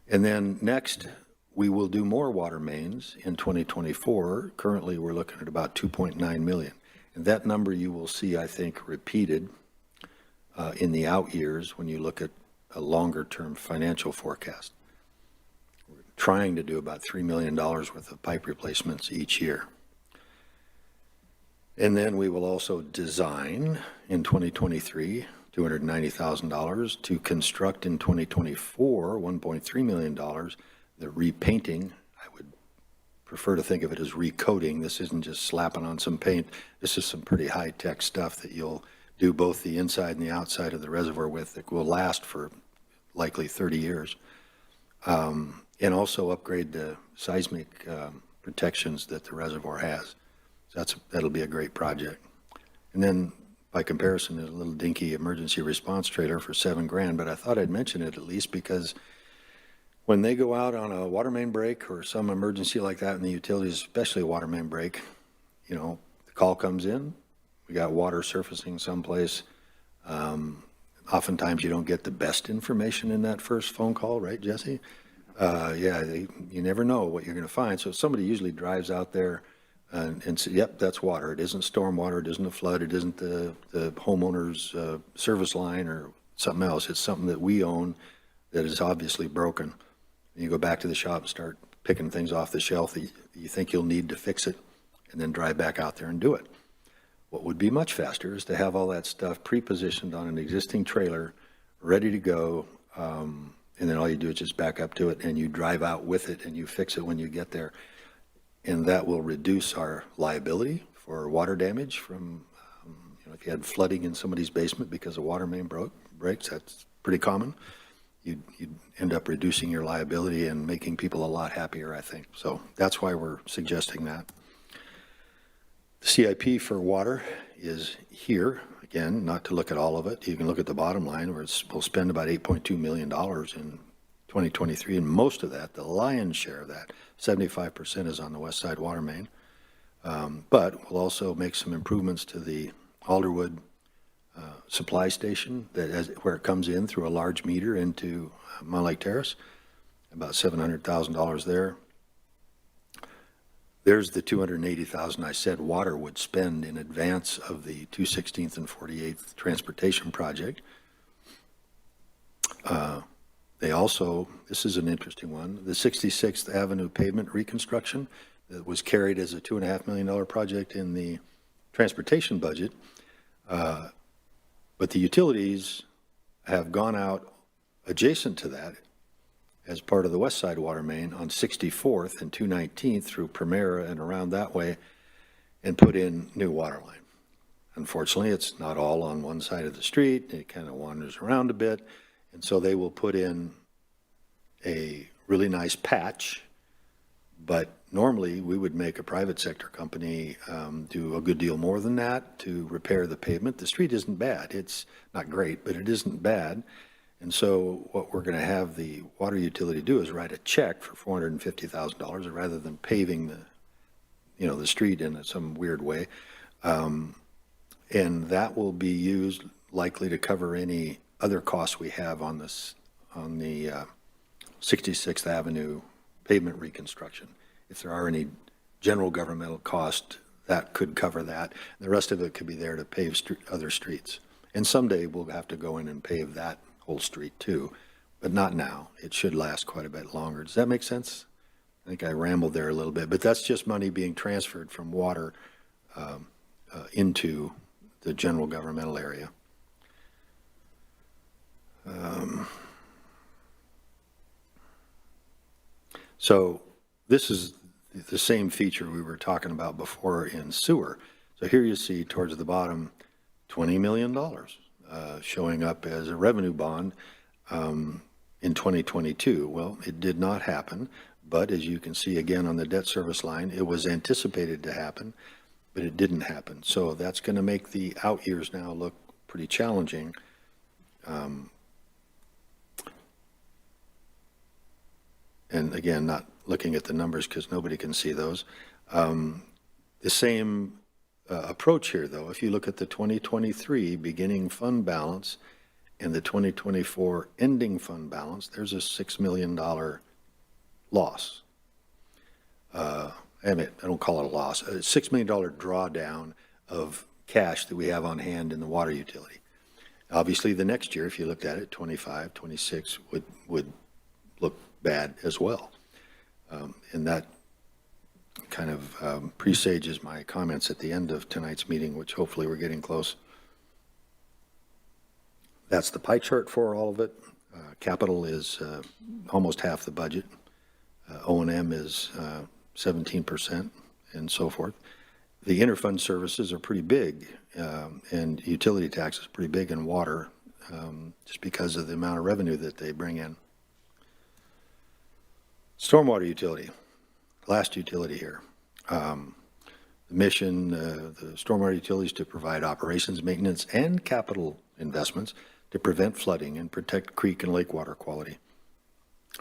And then next, we will do more water mains in 2024. Currently, we're looking at about $2.9 million. And that number you will see, I think, repeated in the out years when you look at a longer-term financial forecast. We're trying to do about $3 million worth of pipe replacements each year. And then we will also design in 2023, $290,000, to construct in 2024, $1.3 million, the repainting. I would prefer to think of it as recoating. This isn't just slapping on some paint. This is some pretty high-tech stuff that you'll do both the inside and the outside of the reservoir with that will last for likely 30 years. And also upgrade the seismic protections that the reservoir has. That'll be a great project. And then by comparison, there's a little dinky emergency response trailer for $7,000, but I thought I'd mention it at least because when they go out on a water main break or some emergency like that in the utilities, especially a water main break, you know, the call comes in, we got water surfacing someplace. Oftentimes you don't get the best information in that first phone call, right, Jesse? You never know what you're going to find. So somebody usually drives out there and say, yep, that's water. It isn't storm water. It isn't a flood. It isn't the homeowner's service line or something else. It's something that we own that is obviously broken. And you go back to the shop and start picking things off the shelf that you think you'll need to fix it and then drive back out there and do it. What would be much faster is to have all that stuff pre-positioned on an existing trailer, ready to go, and then all you do is just back up to it and you drive out with it and you fix it when you get there. And that will reduce our liability for water damage from, if you had flooding in somebody's basement because a water main breaks, that's pretty common. You'd end up reducing your liability and making people a lot happier, I think. So that's why we're suggesting that. The CIP for water is here. Again, not to look at all of it. You can look at the bottom line where we'll spend about $8.2 million in 2023, and most of that, the lion's share of that, 75% is on the West Side Water Main. But we'll also make some improvements to the Alderwood supply station where it comes in through a large meter into Mountlake Terrace, about $700,000 there. There's the $280,000 I said water would spend in advance of the 216th and 48th transportation project. They also, this is an interesting one, the 66th Avenue pavement reconstruction that was carried as a $2.5 million project in the transportation budget. But the utilities have gone out adjacent to that as part of the West Side Water Main on 64th and 219th through Primera and around that way and put in new water line. Unfortunately, it's not all on one side of the street. It kind of wanders around a bit. And so they will put in a really nice patch, but normally we would make a private sector company do a good deal more than that to repair the pavement. The street isn't bad. It's not great, but it isn't bad. And so what we're going to have the water utility do is write a check for $450,000 rather than paving the street in some weird way. And that will be used likely to cover any other costs we have on the 66th Avenue pavement reconstruction. If there are any general governmental cost, that could cover that. The rest of it could be there to pave other streets. And someday we'll have to go in and pave that whole street too, but not now. It should last quite a bit longer. Does that make sense? I think I rambled there a little bit, but that's just money being transferred from water into the general governmental area. So this is the same feature we were talking about before in sewer. So here you see towards the bottom, $20 million showing up as a revenue bond in 2022. Well, it did not happen, but as you can see again on the debt service line, it was anticipated to happen, but it didn't happen. So that's going to make the out years now look pretty challenging. And again, not looking at the numbers because nobody can see those. The same approach here, though, if you look at the 2023 beginning fund balance and the 2024 ending fund balance, there's a $6 million loss. I don't call it a loss, a $6 million drawdown of cash that we have on hand in the water utility. Obviously, the next year, if you looked at it, 25, 26 would look bad as well. And that kind of presages my comments at the end of tonight's meeting, which hopefully we're getting close. That's the pie chart for all of it. Capital is almost half the budget. O&M is 17% and so forth. The interfund services are pretty big, and utility tax is pretty big in water, just because of the amount of revenue that they bring in. Stormwater utility, last utility here. The mission, the stormwater utilities to provide operations, maintenance, and capital investments to prevent flooding and protect creek and lake water quality.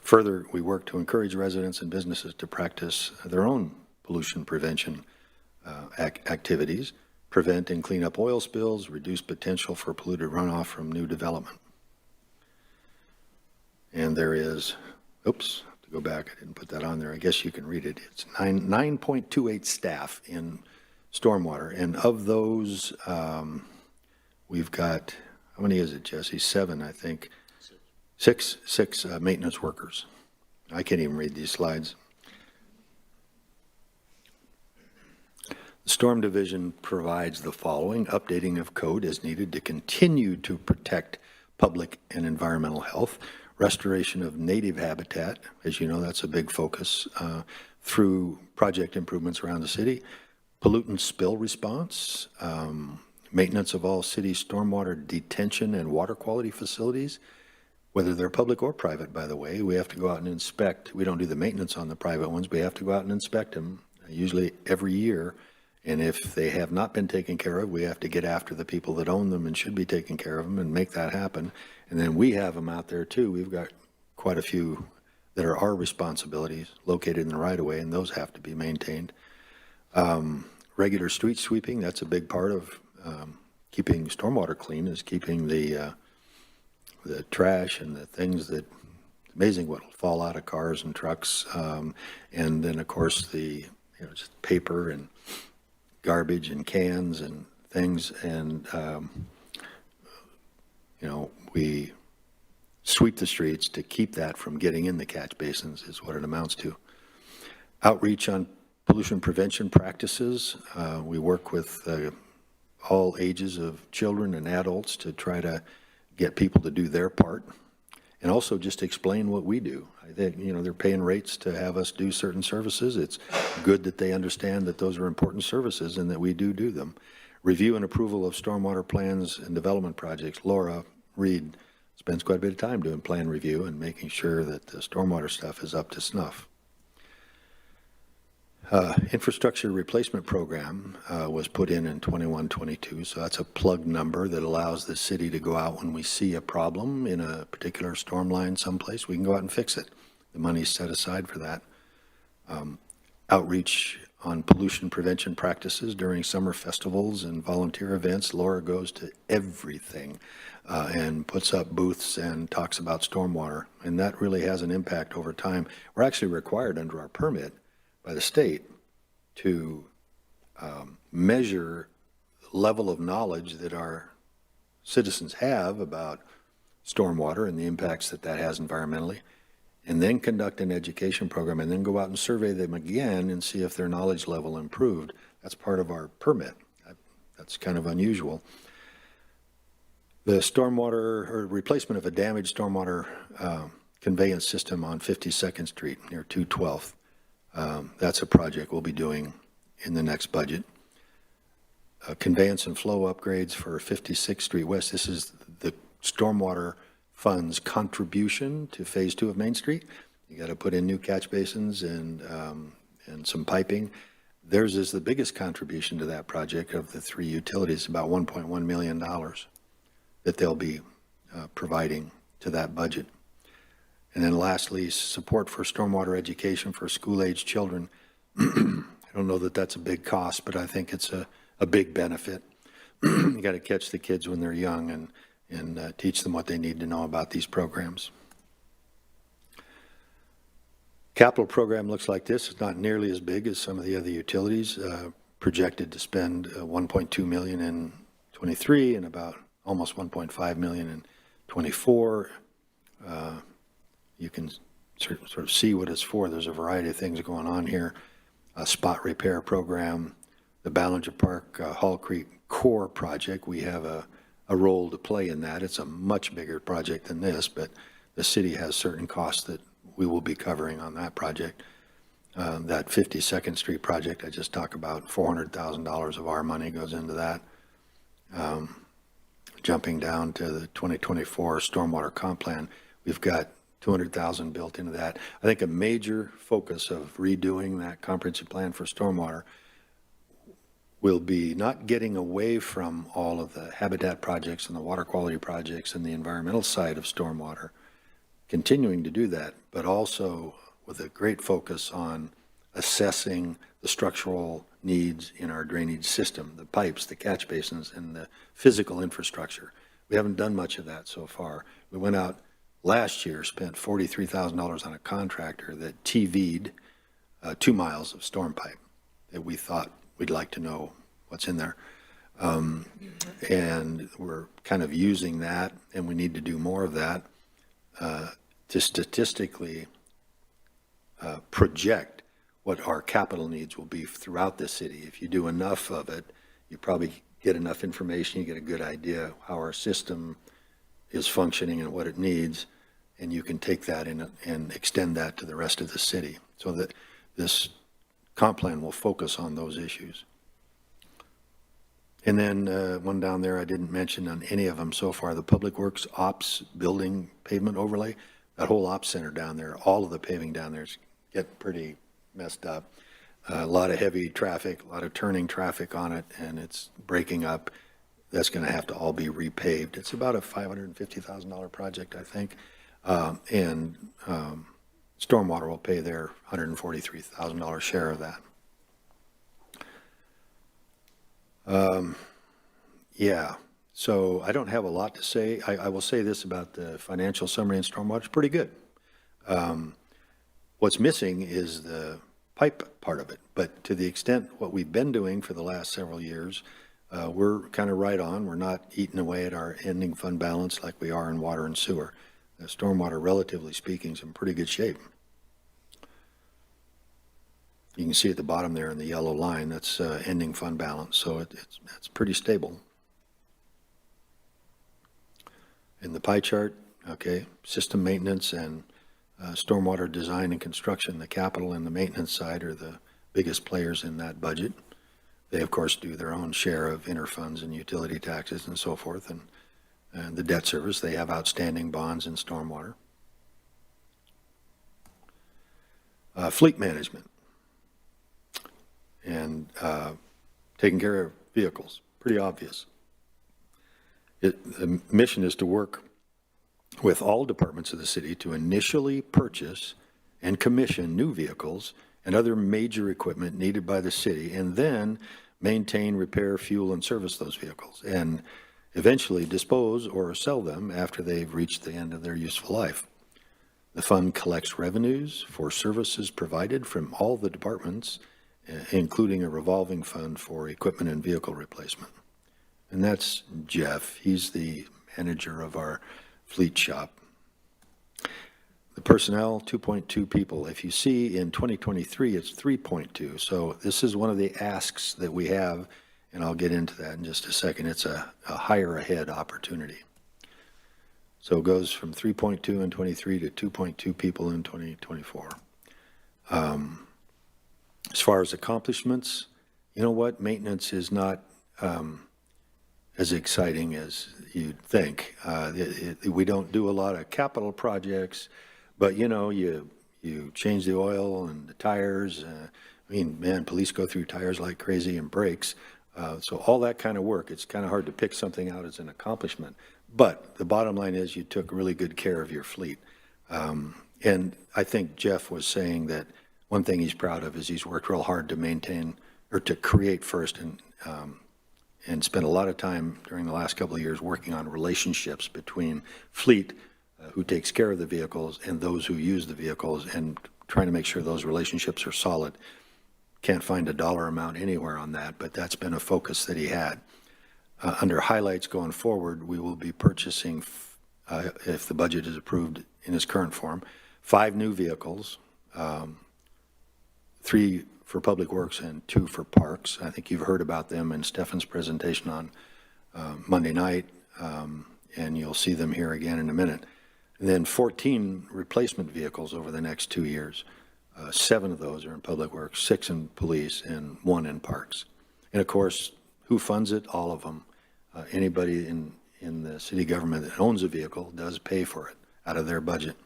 Further, we work to encourage residents and businesses to practice their own pollution prevention activities, prevent and clean up oil spills, reduce potential for polluted runoff from new development. And there is, oops, to go back, I didn't put that on there. I guess you can read it. It's 9.28 staff in stormwater. And of those, we've got, how many is it, Jesse? 7, I think. Six maintenance workers. I can't even read these slides. The Storm Division provides the following: updating of code as needed to continue to protect public and environmental health, restoration of native habitat, as you know, that's a big focus, through project improvements around the city, pollutant spill response, maintenance of all city stormwater detention and water quality facilities, whether they're public or private, by the way. We have to go out and inspect. We don't do the maintenance on the private ones. We have to go out and inspect them, usually every year. And if they have not been taken care of, we have to get after the people that own them and should be taking care of them and make that happen. And then we have them out there too. We've got quite a few that are our responsibilities located in the right of way, and those have to be maintained. Regular street sweeping, that's a big part of keeping stormwater clean, is keeping the trash and the things that, amazing what will fall out of cars and trucks. And then of course the, just paper and garbage and cans and things. And, we sweep the streets to keep that from getting in the catch basins is what it amounts to. Outreach on pollution prevention practices. We work with all ages of children and adults to try to get people to do their part, and also just explain what we do. I think, they're paying rates to have us do certain services. It's good that they understand that those are important services and that we do them. Review and approval of stormwater plans and development projects. Laura Reed spends quite a bit of time doing plan review and making sure that the stormwater stuff is up to snuff. Infrastructure replacement program was put in 21-22, so that's a plug number that allows the city to go out when we see a problem in a particular storm line someplace. We can go out and fix it. The money's set aside for that. Outreach on pollution prevention practices during summer festivals and volunteer events. Laura goes to everything and puts up booths and talks about stormwater, and that really has an impact over time. We're actually required under our permit by the state to measure the level of knowledge that our citizens have about stormwater and the impacts that has environmentally, and then conduct an education program, and then go out and survey them again and see if their knowledge level improved. That's part of our permit. That's kind of unusual. The stormwater, or replacement of a damaged stormwater conveyance system on 52nd Street near 212th. That's a project we'll be doing in the next budget. Conveyance and flow upgrades for 56th Street West. This is the stormwater funds contribution to Phase 2 of Main Street. You got to put in new catch basins and some piping. Theirs is the biggest contribution to that project of the three utilities, about $1.1 million that they'll be providing to that budget. And then lastly, support for stormwater education for school-age children. I don't know that that's a big cost, but I think it's a big benefit. You got to catch the kids when they're young and teach them what they need to know about these programs. Capital program looks like this. It's not nearly as big as some of the other utilities. Projected to spend $1.2 million in 23 and about almost $1.5 million in 24. You can sort of see what it's for. There's a variety of things going on here. A spot repair program, the Ballinger Park Hall Creek Core project. We have a role to play in that. It's a much bigger project than this, but the city has certain costs that we will be covering on that project. That 52nd Street project I just talked about, $400,000 of our money goes into that. Jumping down to the 2024 stormwater comp plan, we've got $200,000 built into that. I think a major focus of redoing that comprehensive plan for stormwater will be not getting away from all of the habitat projects and the water quality projects and the environmental side of stormwater, continuing to do that, but also with a great focus on assessing the structural needs in our drainage system, the pipes, the catch basins, and the physical infrastructure. We haven't done much of that so far. We went out last year, spent $43,000 on a contractor that TV'd 2 miles of storm pipe that we thought we'd like to know what's in there. And we're kind of using that, and we need to do more of that to statistically project what our capital needs will be throughout the city. If you do enough of it, you probably get enough information, you get a good idea how our system is functioning and what it needs, and you can take that and extend that to the rest of the city, so that this comp plan will focus on those issues. And then one down there I didn't mention on any of them so far, the Public Works Ops Building Pavement Overlay. That whole ops center down there, all of the paving down there is getting pretty messed up. A lot of heavy traffic, a lot of turning traffic on it, and it's breaking up. That's going to have to all be repaved. It's about a $550,000 project, I think. And Stormwater will pay their $143,000 share of that. Yeah, so I don't have a lot to say. I will say this about the financial summary and stormwater. It's pretty good. What's missing is the pipe part of it. But to the extent what we've been doing for the last several years, we're kind of right on. We're not eating away at our ending fund balance like we are in water and sewer. The stormwater, relatively speaking, is in pretty good shape. You can see at the bottom there in the yellow line, that's ending fund balance, so it's pretty stable. In the pie chart, okay, system maintenance and stormwater design and construction, the capital and the maintenance side are the biggest players in that budget. They, of course, do their own share of interfunds and utility taxes and so forth, and the debt service, they have outstanding bonds in stormwater. Fleet management and taking care of vehicles, pretty obvious. The mission is to work with all departments of the city to initially purchase and commission new vehicles and other major equipment needed by the city, and then maintain, repair, fuel, and service those vehicles, and eventually dispose or sell them after they've reached the end of their useful life. The fund collects revenues for services provided from all the departments, including a revolving fund for equipment and vehicle replacement. And that's Jeff. He's the manager of our fleet shop. The personnel, 2.2 people. If you see in 2023, it's 3.2. So this is one of the asks that we have, and I'll get into that in just a second. It's a hire ahead opportunity. So it goes from 3.2 in 23 to 2.2 people in 2024. As far as accomplishments, you know what? Maintenance is not as exciting as you'd think. We don't do a lot of capital projects, but you change the oil and the tires. I mean, man, police go through tires like crazy and brakes. So all that kind of work, it's kind of hard to pick something out as an accomplishment. But the bottom line is you took really good care of your fleet. And I think Jeff was saying that one thing he's proud of is he's worked real hard to maintain or to create first and spent a lot of time during the last couple of years working on relationships between fleet, who takes care of the vehicles, and those who use the vehicles, and trying to make sure those relationships are solid. Can't find a dollar amount anywhere on that, but that's been a focus that he had. Under highlights going forward, we will be purchasing, if the budget is approved in its current form, 5 new vehicles, 3 for Public Works and 2 for Parks. I think you've heard about them in Stefan's presentation on Monday night, and you'll see them here again in a minute. And then 14 replacement vehicles over the next 2 years. 7 of those are in Public Works, 6 in Police, and 1 in Parks. And of course, who funds it? All of them. Anybody in the city government that owns a vehicle does pay for it out of their budget.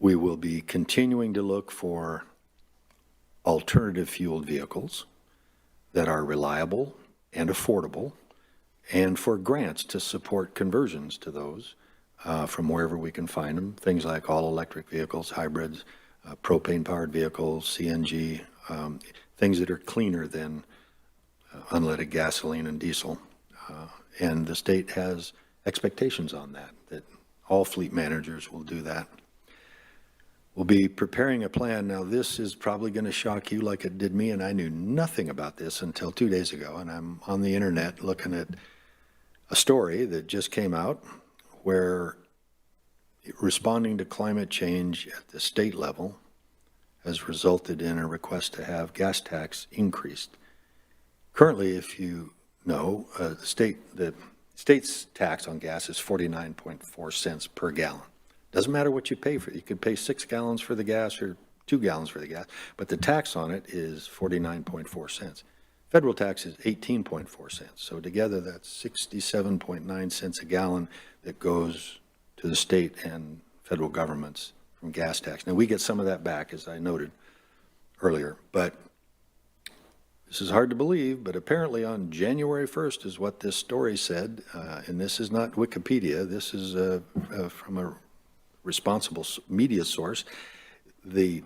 We will be continuing to look for alternative fueled vehicles that are reliable and affordable, and for grants to support conversions to those from wherever we can find them. Things like all electric vehicles, hybrids, propane powered vehicles, CNG, things that are cleaner than unleaded gasoline and diesel. And the state has expectations on that all fleet managers will do that. We'll be preparing a plan. Now, this is probably going to shock you like it did me, and I knew nothing about this until 2 days ago, and I'm on the internet looking at a story that just came out where responding to climate change at the state level has resulted in a request to have gas tax increased. Currently, if you know, the state's tax on gas is 49.4 cents per gallon. Doesn't matter what you pay for it. You could pay 6 gallons for the gas or 2 gallons for the gas, but the tax on it is 49.4 cents. Federal tax is 18.4 cents. So together that's 67.9 cents a gallon that goes to the state and federal governments from gas tax. Now, we get some of that back, as I noted earlier, but this is hard to believe, but apparently on January 1st is what this story said, and this is not Wikipedia. This is from a responsible media source. The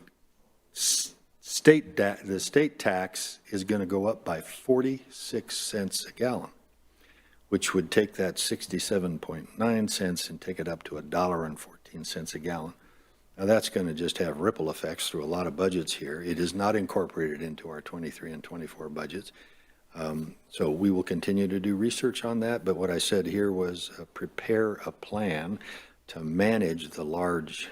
state tax is going to go up by 46 cents a gallon, which would take that 67.9 cents and take it up to $1.14 a gallon. Now that's going to just have ripple effects through a lot of budgets here. It is not incorporated into our 23 and 24 budgets. So we will continue to do research on that, but what I said here was prepare a plan to manage the large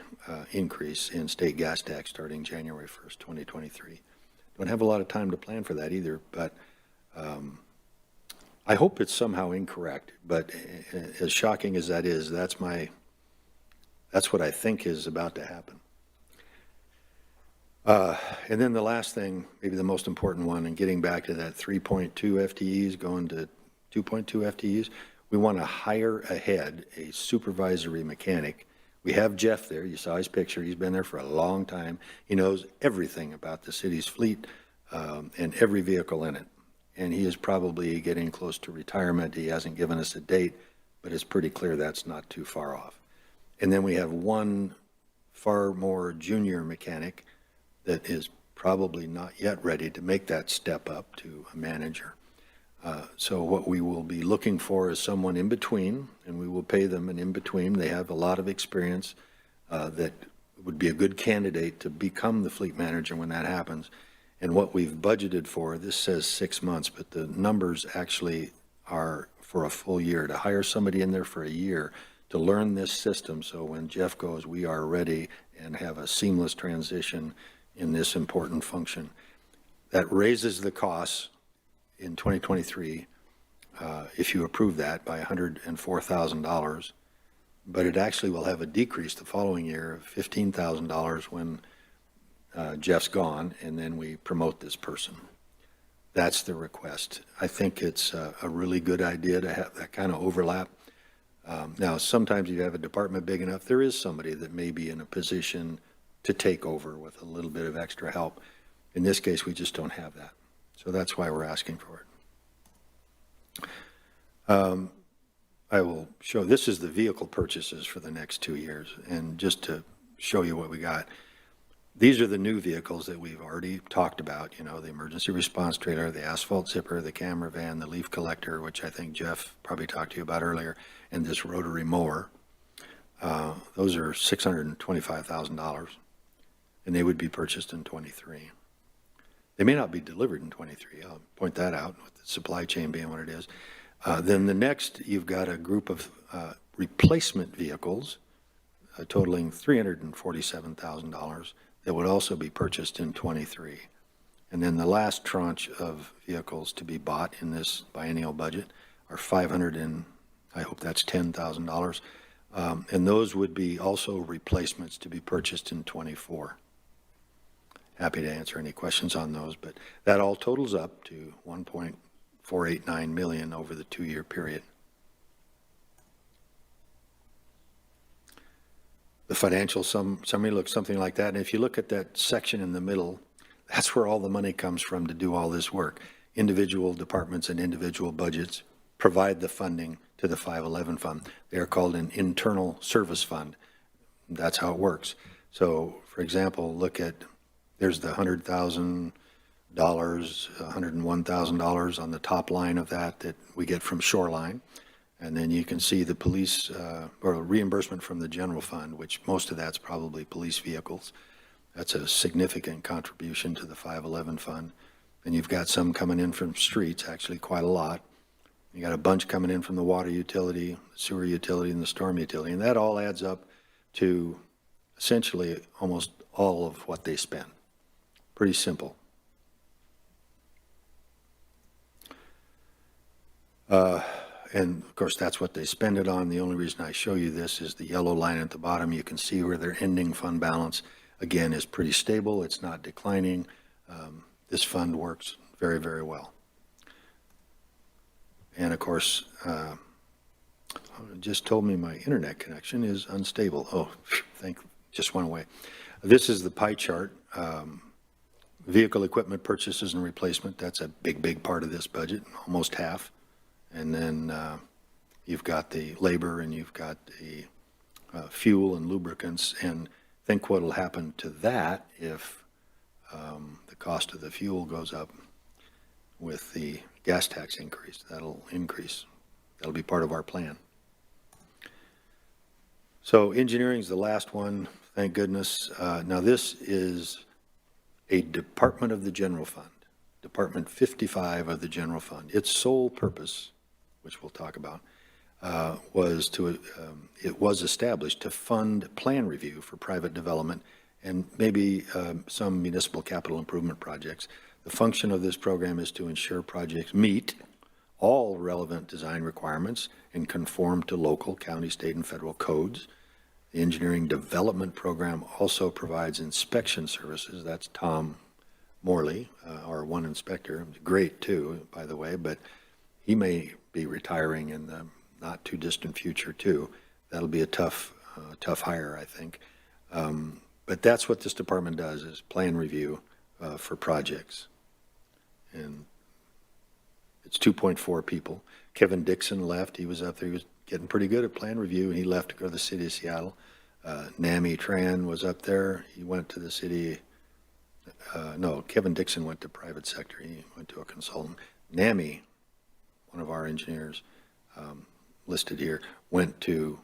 increase in state gas tax starting January 1st, 2023. Don't have a lot of time to plan for that either, but I hope it's somehow incorrect. But as shocking as that is, that's what I think is about to happen. And then the last thing, maybe the most important one, and getting back to that 3.2 FTEs going to 2.2 FTEs, we want to hire ahead a supervisory mechanic. We have Jeff there. You saw his picture. He's been there for a long time. He knows everything about the city's fleet and every vehicle in it. And he is probably getting close to retirement. He hasn't given us a date, but it's pretty clear that's not too far off. And then we have one far more junior mechanic that is probably not yet ready to make that step up to a manager. So what we will be looking for is someone in between, and we will pay them an in between. They have a lot of experience that would be a good candidate to become the fleet manager when that happens. And what we've budgeted for, this says 6 months, but the numbers actually are for a full year, to hire somebody in there for a year to learn this system. So when Jeff goes, we are ready and have a seamless transition in this important function. That raises the costs in 2023, if you approve that, by $104,000, but it actually will have a decrease the following year of $15,000 when Jeff's gone, and then we promote this person. That's the request. I think it's a really good idea to have that kind of overlap. Now, sometimes you have a department big enough, there is somebody that may be in a position to take over with a little bit of extra help. In this case, we just don't have that. So that's why we're asking for it. I will show, this is the vehicle purchases for the next 2 years. And just to show you what we got, these are the new vehicles that we've already talked about, you know, the emergency response trailer, the asphalt zipper, the camera van, the leaf collector, which I think Jeff probably talked to you about earlier, and this rotary mower. Those are $625,000, and they would be purchased in 23. They may not be delivered in 23. I'll point that out with the supply chain being what it is. Then the next, you've got a group of replacement vehicles totaling $347,000 that would also be purchased in 23. And then the last tranche of vehicles to be bought in this biennial budget are $510,000. And those would be also replacements to be purchased in 24. Happy to answer any questions on those, but that all totals up to $1.489 million over the 2-year period. The financial summary looks something like that. And if you look at that section in the middle, that's where all the money comes from to do all this work. Individual departments and individual budgets provide the funding to the 511 fund. They are called an internal service fund. That's how it works. So, for example, look at, there's the $100,000, $101,000 on the top line of that we get from Shoreline. And then you can see the police or reimbursement from the general fund, which most of that's probably police vehicles. That's a significant contribution to the 511 fund. And you've got some coming in from streets, actually quite a lot. You got a bunch coming in from the water utility, the sewer utility, and the storm utility. And that all adds up to essentially almost all of what they spend. Pretty simple. And of course, that's what they spend it on. The only reason I show you this is the yellow line at the bottom. You can see where their ending fund balance, again, is pretty stable. It's not declining. This fund works very, very well. And of course, just told me my internet connection is unstable. Oh, just went away. This is the pie chart. Vehicle equipment purchases and replacement, that's a big, big part of this budget, almost half. And then you've got the labor and you've got the fuel and lubricants. And think what will happen to that if the cost of the fuel goes up with the gas tax increase. That'll increase. That'll be part of our plan. So engineering is the last one, thank goodness. Now this is a department of the general fund, Department 55 of the general fund. Its sole purpose, which we'll talk about, it was established to fund plan review for private development and maybe some municipal capital improvement projects. The function of this program is to ensure projects meet all relevant design requirements and conform to local, county, state, and federal codes. The engineering development program also provides inspection services. That's Tom Morley, our one inspector, great too, by the way, but he may be retiring in the not too distant future too. That'll be a tough hire, I think. But that's what this department does, is plan review for projects. And it's 2.4 people. Kevin Dixon left. He was up there. He was getting pretty good at plan review, and he left to go to the city of Seattle. Nami Tran was up there. He went to the city. No, Kevin Dixon went to private sector. He went to a consultant. Nami, one of our engineers listed here, went to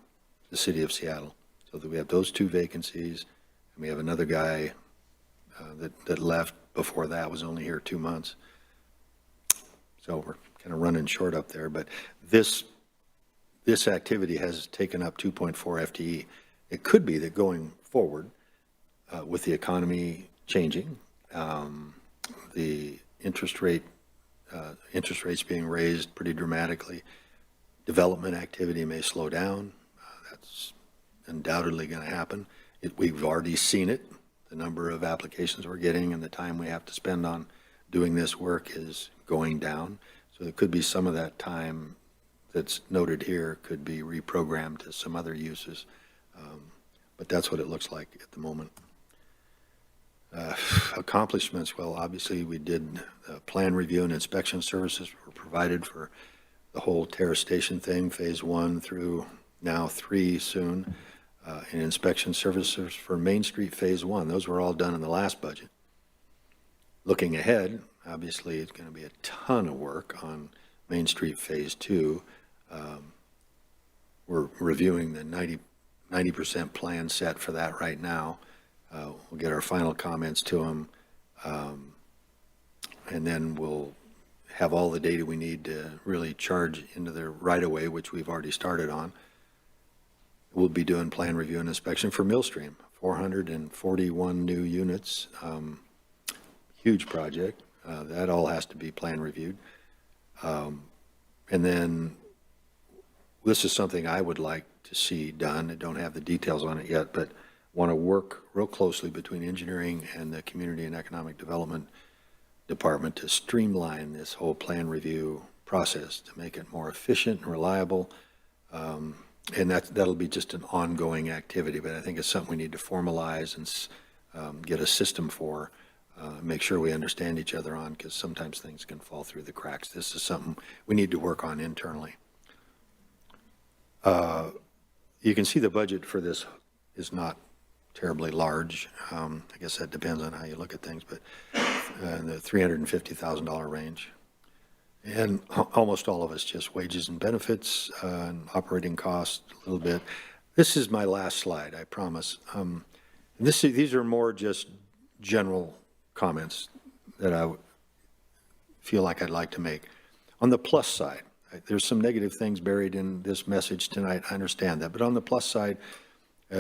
the city of Seattle. So that we have those two vacancies, and we have another guy that left before that, was only here 2 months. So we're kind of running short up there, but this activity has taken up 2.4 FTE. It could be that going forward, with the economy changing, the interest rates being raised pretty dramatically, development activity may slow down. That's undoubtedly going to happen. We've already seen it. The number of applications we're getting and the time we have to spend on doing this work is going down. So there could be some of that time that's noted here could be reprogrammed to some other uses. But that's what it looks like at the moment. Accomplishments, well, obviously we did plan review and inspection services were provided for the whole Terrace station thing, phase 1 through now 3 soon, and inspection services for Main Street phase 1. Those were all done in the last budget. Looking ahead, obviously it's going to be a ton of work on Main Street phase 2. We're reviewing the 90% plan set for that right now. We'll get our final comments to them, and then we'll have all the data we need to really charge into the right-of-way, which we've already started on. We'll be doing plan review and inspection for Millstream, 441 new units, huge project. That all has to be plan reviewed. And then this is something I would like to see done. I don't have the details on it yet, but want to work real closely between engineering and the Community and Economic Development Department to streamline this whole plan review process, to make it more efficient and reliable. And that'll be just an ongoing activity, but I think it's something we need to formalize and get a system for, make sure we understand each other on, because sometimes things can fall through the cracks. This is something we need to work on internally. You can see the budget for this is not terribly large. I guess that depends on how you look at things, but in the $350,000 range. And almost all of it's just wages and benefits and operating costs a little bit. This is my last slide, I promise. These are more just general comments that I feel like I'd like to make. On the plus side, there's some negative things buried in this message tonight. I understand that. But on the plus side,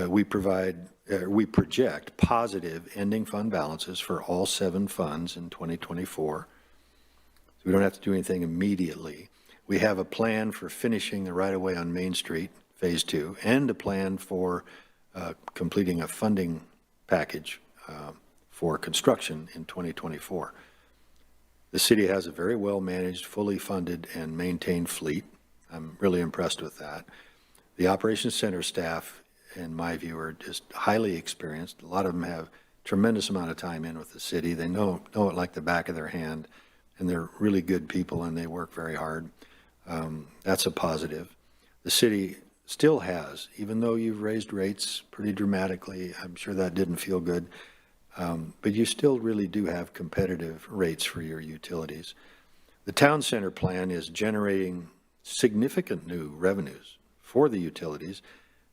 we project positive ending fund balances for all 7 funds in 2024. So we don't have to do anything immediately. We have a plan for finishing the right-of-way on Main Street, Phase 2, and a plan for completing a funding package for construction in 2024. The city has a very well-managed, fully funded, and maintained fleet. I'm really impressed with that. The Operations Center staff, in my view, are just highly experienced. A lot of them have tremendous amount of time in with the city. They know it like the back of their hand, and they're really good people, and they work very hard. That's a positive. The city still has, even though you've raised rates pretty dramatically, I'm sure that didn't feel good, but you still really do have competitive rates for your utilities. The town center plan is generating significant new revenues for the utilities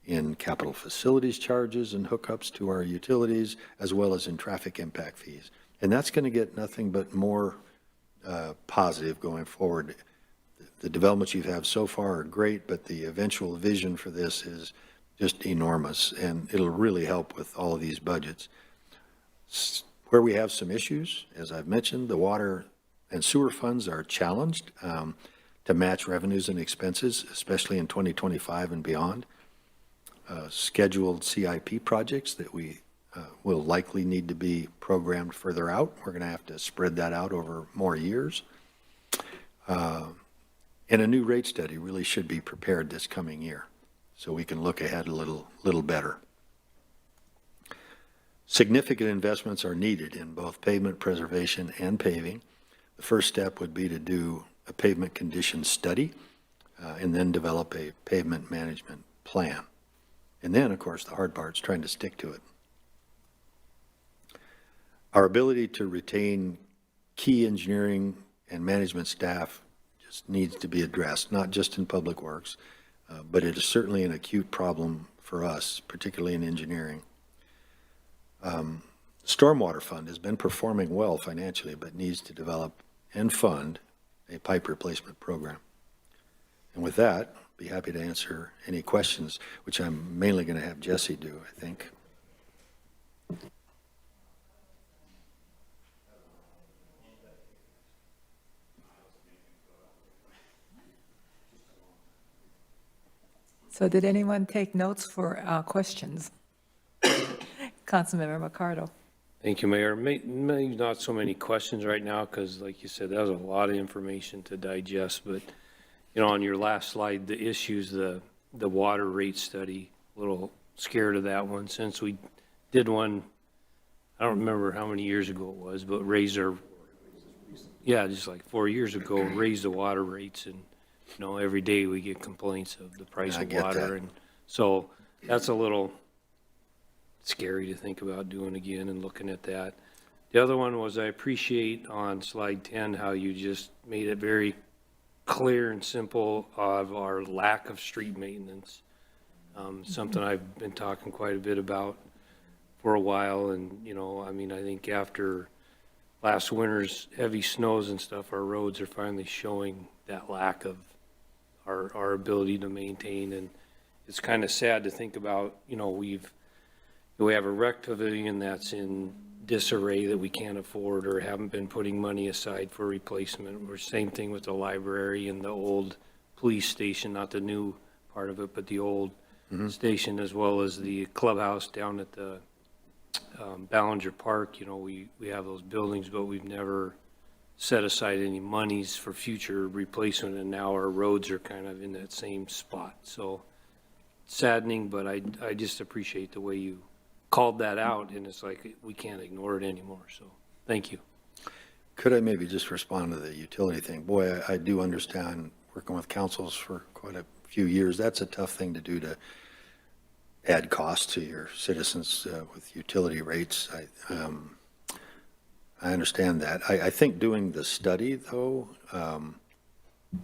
in capital facilities charges and hookups to our utilities, as well as in traffic impact fees. And that's going to get nothing but more positive going forward. the developments you have so far are great, but the eventual vision for this is just enormous, and it'll really help with all of these budgets. Where we have some issues, as I've mentioned, the water and sewer funds are challenged to match revenues and expenses, especially in 2025 and beyond. Scheduled CIP projects that we will likely need to be programmed further out. We're going to have to spread that out over more years. And a new rate study really should be prepared this coming year, so we can look ahead a little better. Significant investments are needed in both pavement preservation and paving. The first step would be to do a pavement condition study and then develop a pavement management plan. And then, of course, the hard part's trying to stick to it. Our ability to retain key engineering and management staff just needs to be addressed, not just in public works, but it is certainly an acute problem for us, particularly in engineering. Stormwater Fund has been performing well financially, but needs to develop and fund a pipe replacement program. And with that, be happy to answer any questions, which I'm mainly going to have Jesse do, I think. So did anyone take notes for questions? Councilmember McCardle. Thank you, Mayor. Maybe not so many questions right now because, like you said, that was a lot of information to digest. But, you know, on your last slide, the issues, the water rate study, a little scared of that one since we did one, I don't remember how many years ago it was, but raised our, just like 4 years ago, raised the water rates. And, you know, every day we get complaints of the price of water. And so that's a little scary to think about doing again and looking at that. The other one was I appreciate on slide 10 how you just made it very clear and simple of our lack of street maintenance. Something I've been talking quite a bit about for a while. And, you know, I mean, I think after last winter's heavy snows and stuff, our roads are finally showing that lack of our ability to maintain. And it's kind of sad to think about, you know, we have a rec pavilion that's in disarray that we can't afford or haven't been putting money aside for replacement. Or same thing with the library and the old police station, not the new part of it, but the old station, as well as the clubhouse down at the Ballinger Park. You know, we have those buildings, but we've never set aside any monies for future replacement, and now our roads are kind of in that same spot. So saddening, but I just appreciate the way you called that out, and it's like we can't ignore it anymore. So thank you. Could I maybe just respond to the utility thing? Boy, I do understand, working with councils for quite a few years, that's a tough thing to do, to add costs to your citizens with utility rates. I understand that. I think doing the study, though,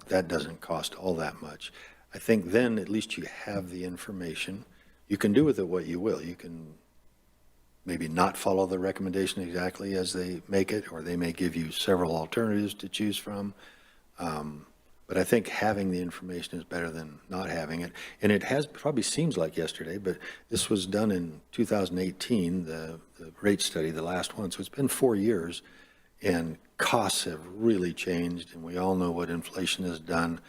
that doesn't cost all that much. I think then at least you have the information. You can do with it what you will. You can maybe not follow the recommendation exactly as they make it, or they may give you several alternatives to choose from. But I think having the information is better than not having it. And it probably seems like yesterday, but this was done in 2018, the rate study, the last one. So it's been 4 years, and costs have really changed, and we all know what inflation has done.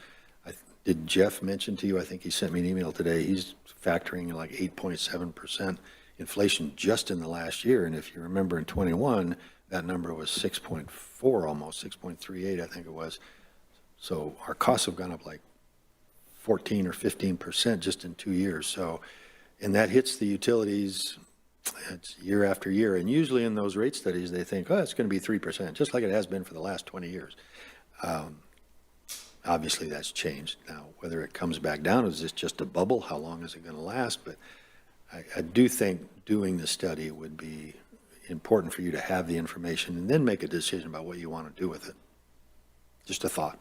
Did Jeff mention to you, I think he sent me an email today, he's factoring like 8.7% inflation just in the last year. And if you remember in 21, that number was 6.4, almost 6.38, I think it was. So our costs have gone up like 14 or 15% just in 2 years. So, and that hits the utilities, it's year after year. And usually in those rate studies, they think, oh, it's going to be 3%, just like it has been for the last 20 years. Obviously that's changed now. Whether it comes back down, is this just a bubble? How long is it going to last? But I do think doing the study would be important for you to have the information and then make a decision about what you want to do with it. Just a thought.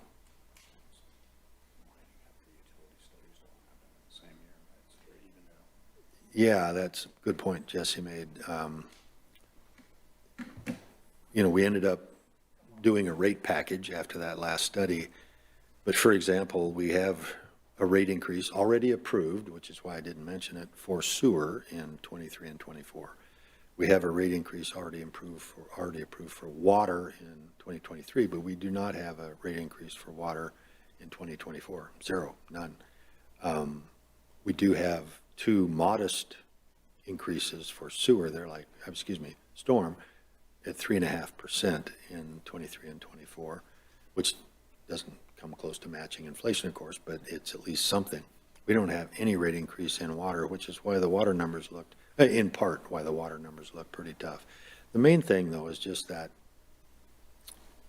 Yeah, that's a good point Jesse made. You know, we ended up doing a rate package after that last study, But for example, we have a rate increase already approved, which is why I didn't mention it, for sewer in 23 and 24. We have a rate increase already approved for water in 2023, but we do not have a rate increase for water in 2024. Zero, none. We do have two modest increases for sewer. They're like, storm at 3.5% in 23 and 24, which doesn't come close to matching inflation, of course, but it's at least something. We don't have any rate increase in water, which is why the water numbers looked, in part, why the water numbers look pretty tough. The main thing, though, is just that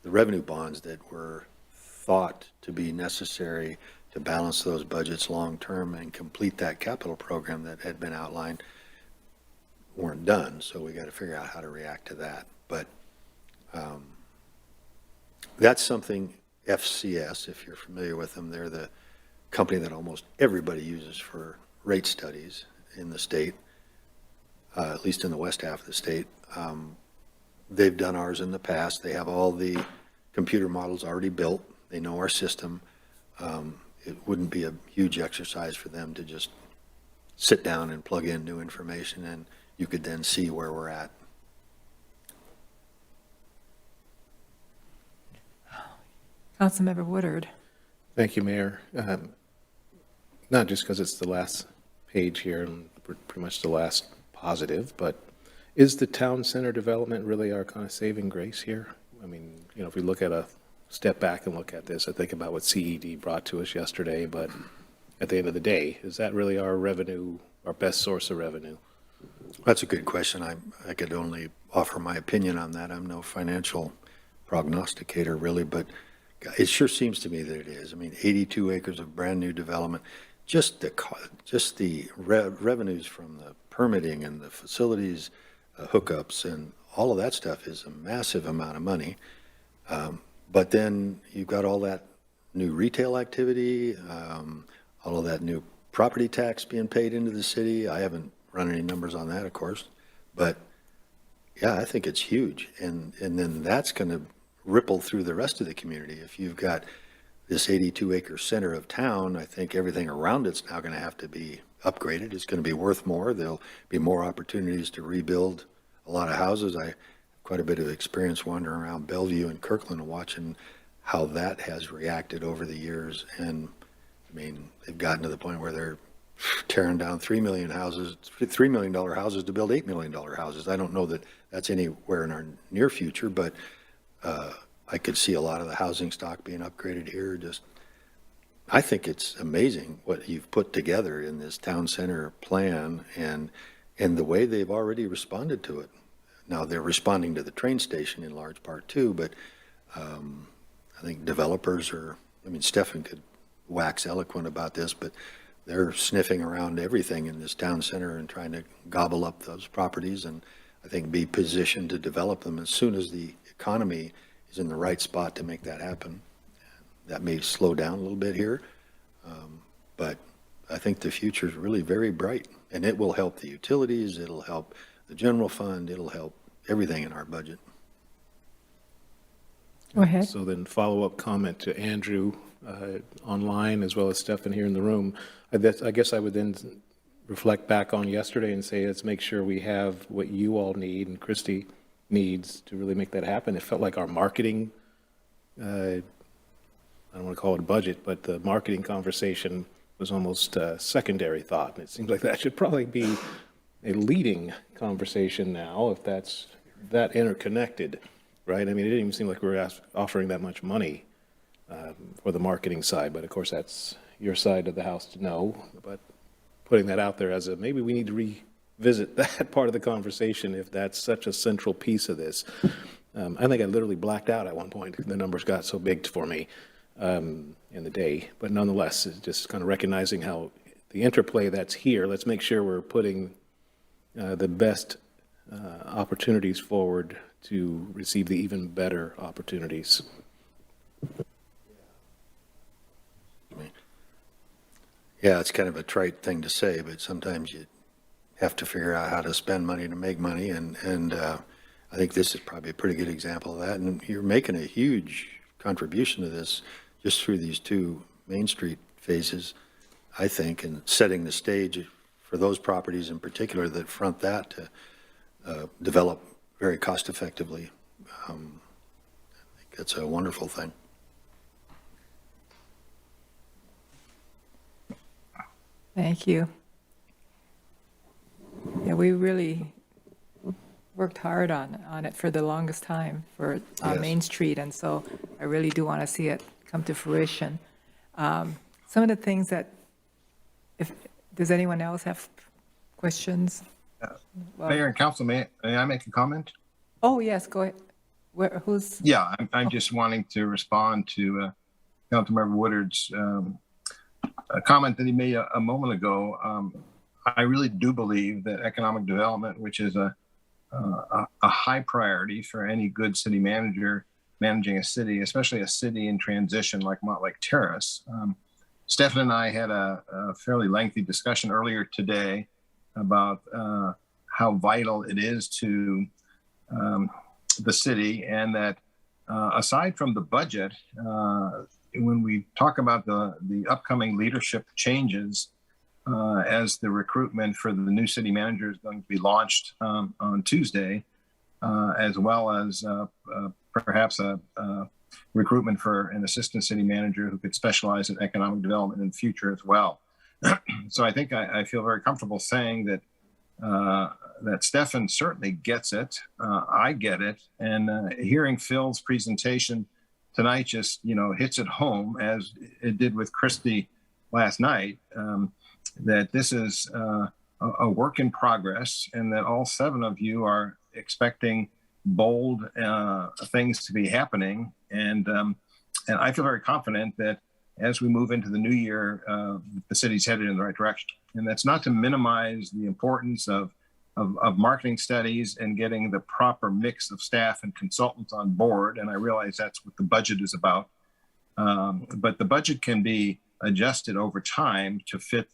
the revenue bonds that were thought to be necessary to balance those budgets long-term and complete that capital program that had been outlined weren't done, so we got to figure out how to react to that. But that's something FCS, if you're familiar with them, they're the company that almost everybody uses for rate studies in the state, at least in the west half of the state. They've done ours in the past. They have all the computer models already built. They know our system. It wouldn't be a huge exercise for them to just sit down and plug in new information, and you could then see where we're at. Councilmember Woodard. Thank you, Mayor. Not just because it's the last page here and pretty much the last positive, but is the town center development really our kind of saving grace here? I mean, if we look at a step back and look at this, I think about what CED brought to us yesterday, but at the end of the day, is that really our revenue, our best source of revenue? That's a good question. I could only offer my opinion on that. I'm no financial prognosticator, really, but it sure seems to me that it is. I mean, 82 acres of brand-new development, just the revenues from the permitting and the facilities hookups and all of that stuff is a massive amount of money. But then you've got all that new retail activity, all of that new property tax being paid into the city. I haven't run any numbers on that, of course, but yeah, I think it's huge. And then that's going to ripple through the rest of the community. If you've got this 82-acre center of town, I think everything around it's now going to have to be upgraded. It's going to be worth more. There'll be more opportunities to rebuild a lot of houses. I have quite a bit of experience wandering around Bellevue and Kirkland and watching how that has reacted over the years. And I mean, they've gotten to the point where they're tearing down $3 million houses to build $8 million houses. I don't know that that's anywhere in our near future, but I could see a lot of the housing stock being upgraded here. I think it's amazing what you've put together in this town center plan and the way they've already responded to it. Now they're responding to the train station in large part too, but I think developers Stefan could wax eloquent about this, but they're sniffing around everything in this town center and trying to gobble up those properties and I think be positioned to develop them as soon as the economy is in the right spot to make that happen. That may slow down a little bit here, but I think the future is really very bright, and it will help the utilities, it'll help the general fund, it'll help everything in our budget. Go ahead. So then follow-up comment to Andrew online as well as Stefan here in the room. I guess I would then reflect back on yesterday and say, let's make sure we have what you all need and Christy needs to really make that happen. It felt like our marketing, I don't want to call it a budget, but the marketing conversation was almost a secondary thought. And it seems like that should probably be a leading conversation now, if that's that interconnected, right? I mean, it didn't even seem like we were offering that much money for the marketing side, but of course that's your side of the house to know. But putting that out there as maybe we need to revisit that part of the conversation if that's such a central piece of this. I think I literally blacked out at one point. The numbers got so big for me in the day, but nonetheless, it's just kind of recognizing how the interplay that's here. Let's make sure we're putting the best opportunities forward to receive the even better opportunities. Yeah, it's kind of a trite thing to say, but sometimes you have to figure out how to spend money to make money, and I think this is probably a pretty good example of that. And you're making a huge contribution to this just through these two Main Street phases, I think, and setting the stage for those properties in particular that front that to develop very cost effectively. I think that's a wonderful thing. Thank you. Yeah, we really worked hard on it for the longest time on Yes. Main Street, and so I really do want to see it come to fruition. Some of the things that, does anyone else have questions? Well- Mayor and council, may I make a comment? Oh, yes, go ahead. Who's? Yeah, I'm just wanting to respond to Councilmember Woodard's a comment that he made a moment ago. I really do believe that economic development, which is a high priority for any good city manager managing a city, especially a city in transition like Mountlake Terrace. Stefan and I had a fairly lengthy discussion earlier today about how vital it is to the city, and that aside from the budget, when we talk about the upcoming leadership changes, as the recruitment for the new city manager is going to be launched on Tuesday, as well as perhaps a recruitment for an assistant city manager who could specialize in economic development in the future as well. So I think I feel very comfortable saying that that Stefan certainly gets it. I get it. And hearing Phil's presentation tonight just, hits it home, as it did with Christy last night, that this is a work in progress, and that all 7 of you are expecting bold things to be happening. And I feel very confident that as we move into the new year, the city's headed in the right direction. And that's not to minimize the importance of marketing studies and getting the proper mix of staff and consultants on board. And I realize that's what the budget is about. But the budget can be adjusted over time to fit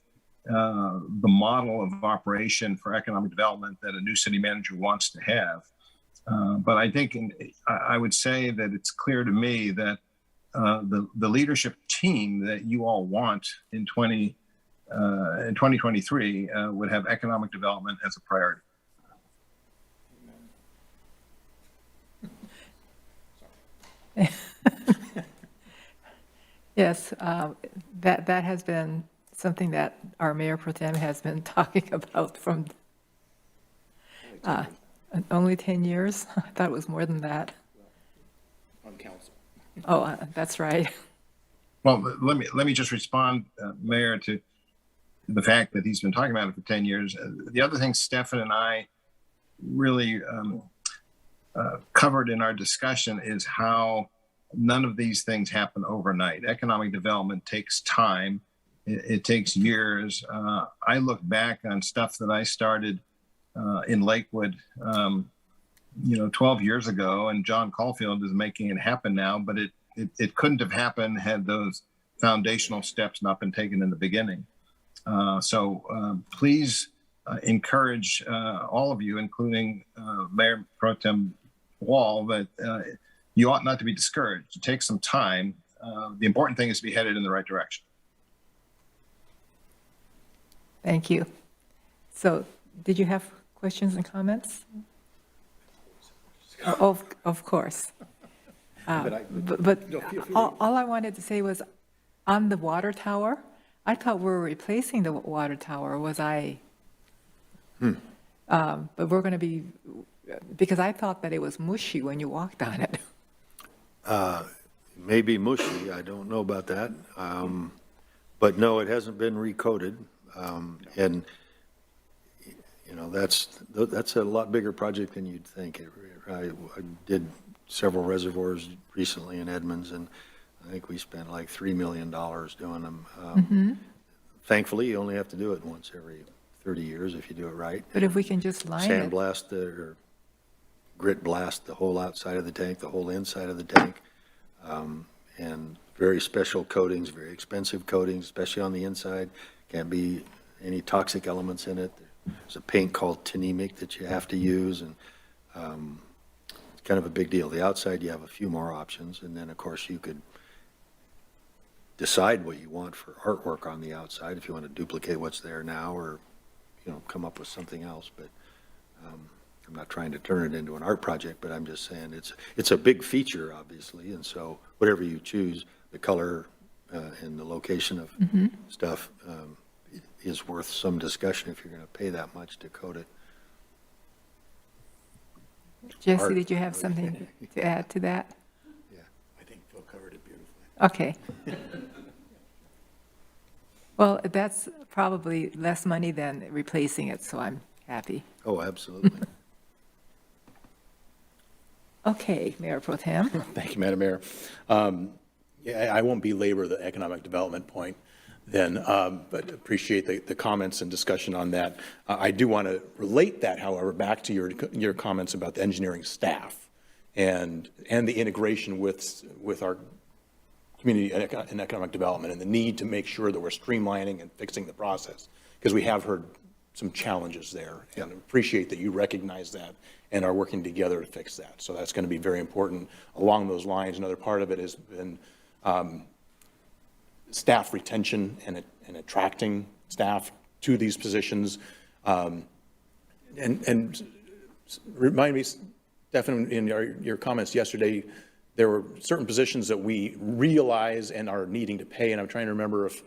the model of operation for economic development that a new city manager wants to have. But I think I would say that it's clear to me that the leadership team that you all want in 2023 would have economic development as a priority. Yes, that has been something that our Mayor Pro Tem has been talking about from only 10 years. I thought it was more than that. On council. Oh, that's right. Well, let me just respond, Mayor, to the fact that he's been talking about it for 10 years. The other thing Stefan and I really covered in our discussion is how none of these things happen overnight. Economic development takes time. It takes years. I look back on stuff that I started in Lakewood, 12 years ago, and John Caulfield is making it happen now, but it couldn't have happened had those foundational steps not been taken in the beginning. So please encourage all of you, including Mayor Pro Tem Wall, that you ought not to be discouraged. It takes some time. The important thing is to be headed in the right direction. Thank you. So did you have questions and comments? Of course. But all I wanted to say was, on the water tower, I thought we were replacing the water tower. Was I? But we're going to be, because I thought that it was mushy when you walked on it. Maybe mushy, I don't know about that. But no, it hasn't been recoated. And, that's a lot bigger project than you'd think. I did several reservoirs recently in Edmonds, and I think we spent like $3 million doing them. Thankfully, you only have to do it once every 30 years if you do it right. But if we can just line it. Sandblast or grit blast the whole outside of the tank, the whole inside of the tank, and very special coatings, very expensive coatings, especially on the inside. Can't be any toxic elements in it. There's a paint called Tinemic that you have to use, and it's kind of a big deal. The outside, you have a few more options, and then, of course, you could decide what you want for artwork on the outside, if you want to duplicate what's there now or, come up with something else. But I'm not trying to turn it into an art project, but I'm just saying it's a big feature, obviously. And so whatever you choose, the color and the location of stuff is worth some discussion if you're going to pay that much to coat it. Jesse, Art. did you have something to add to that? I think Phil covered it beautifully. Okay. Well, that's probably less money than replacing it, so I'm happy. Oh, absolutely. Okay, Mayor Pro Tem. Thank you, Madam Mayor. Yeah, I won't belabor the economic development point then, but appreciate the comments and discussion on that. I do want to relate that, however, back to your comments about the engineering staff and the integration with our community and economic development and the need to make sure that we're streamlining and fixing the process, because we have heard some challenges there, and appreciate that you recognize that and are working together to fix that. So that's going to be very important along those lines. Another part of it has been staff retention and attracting staff to these positions. And remind me, Stefan, in your comments yesterday, there were certain positions that we realize and are needing to pay, and I'm trying to remember if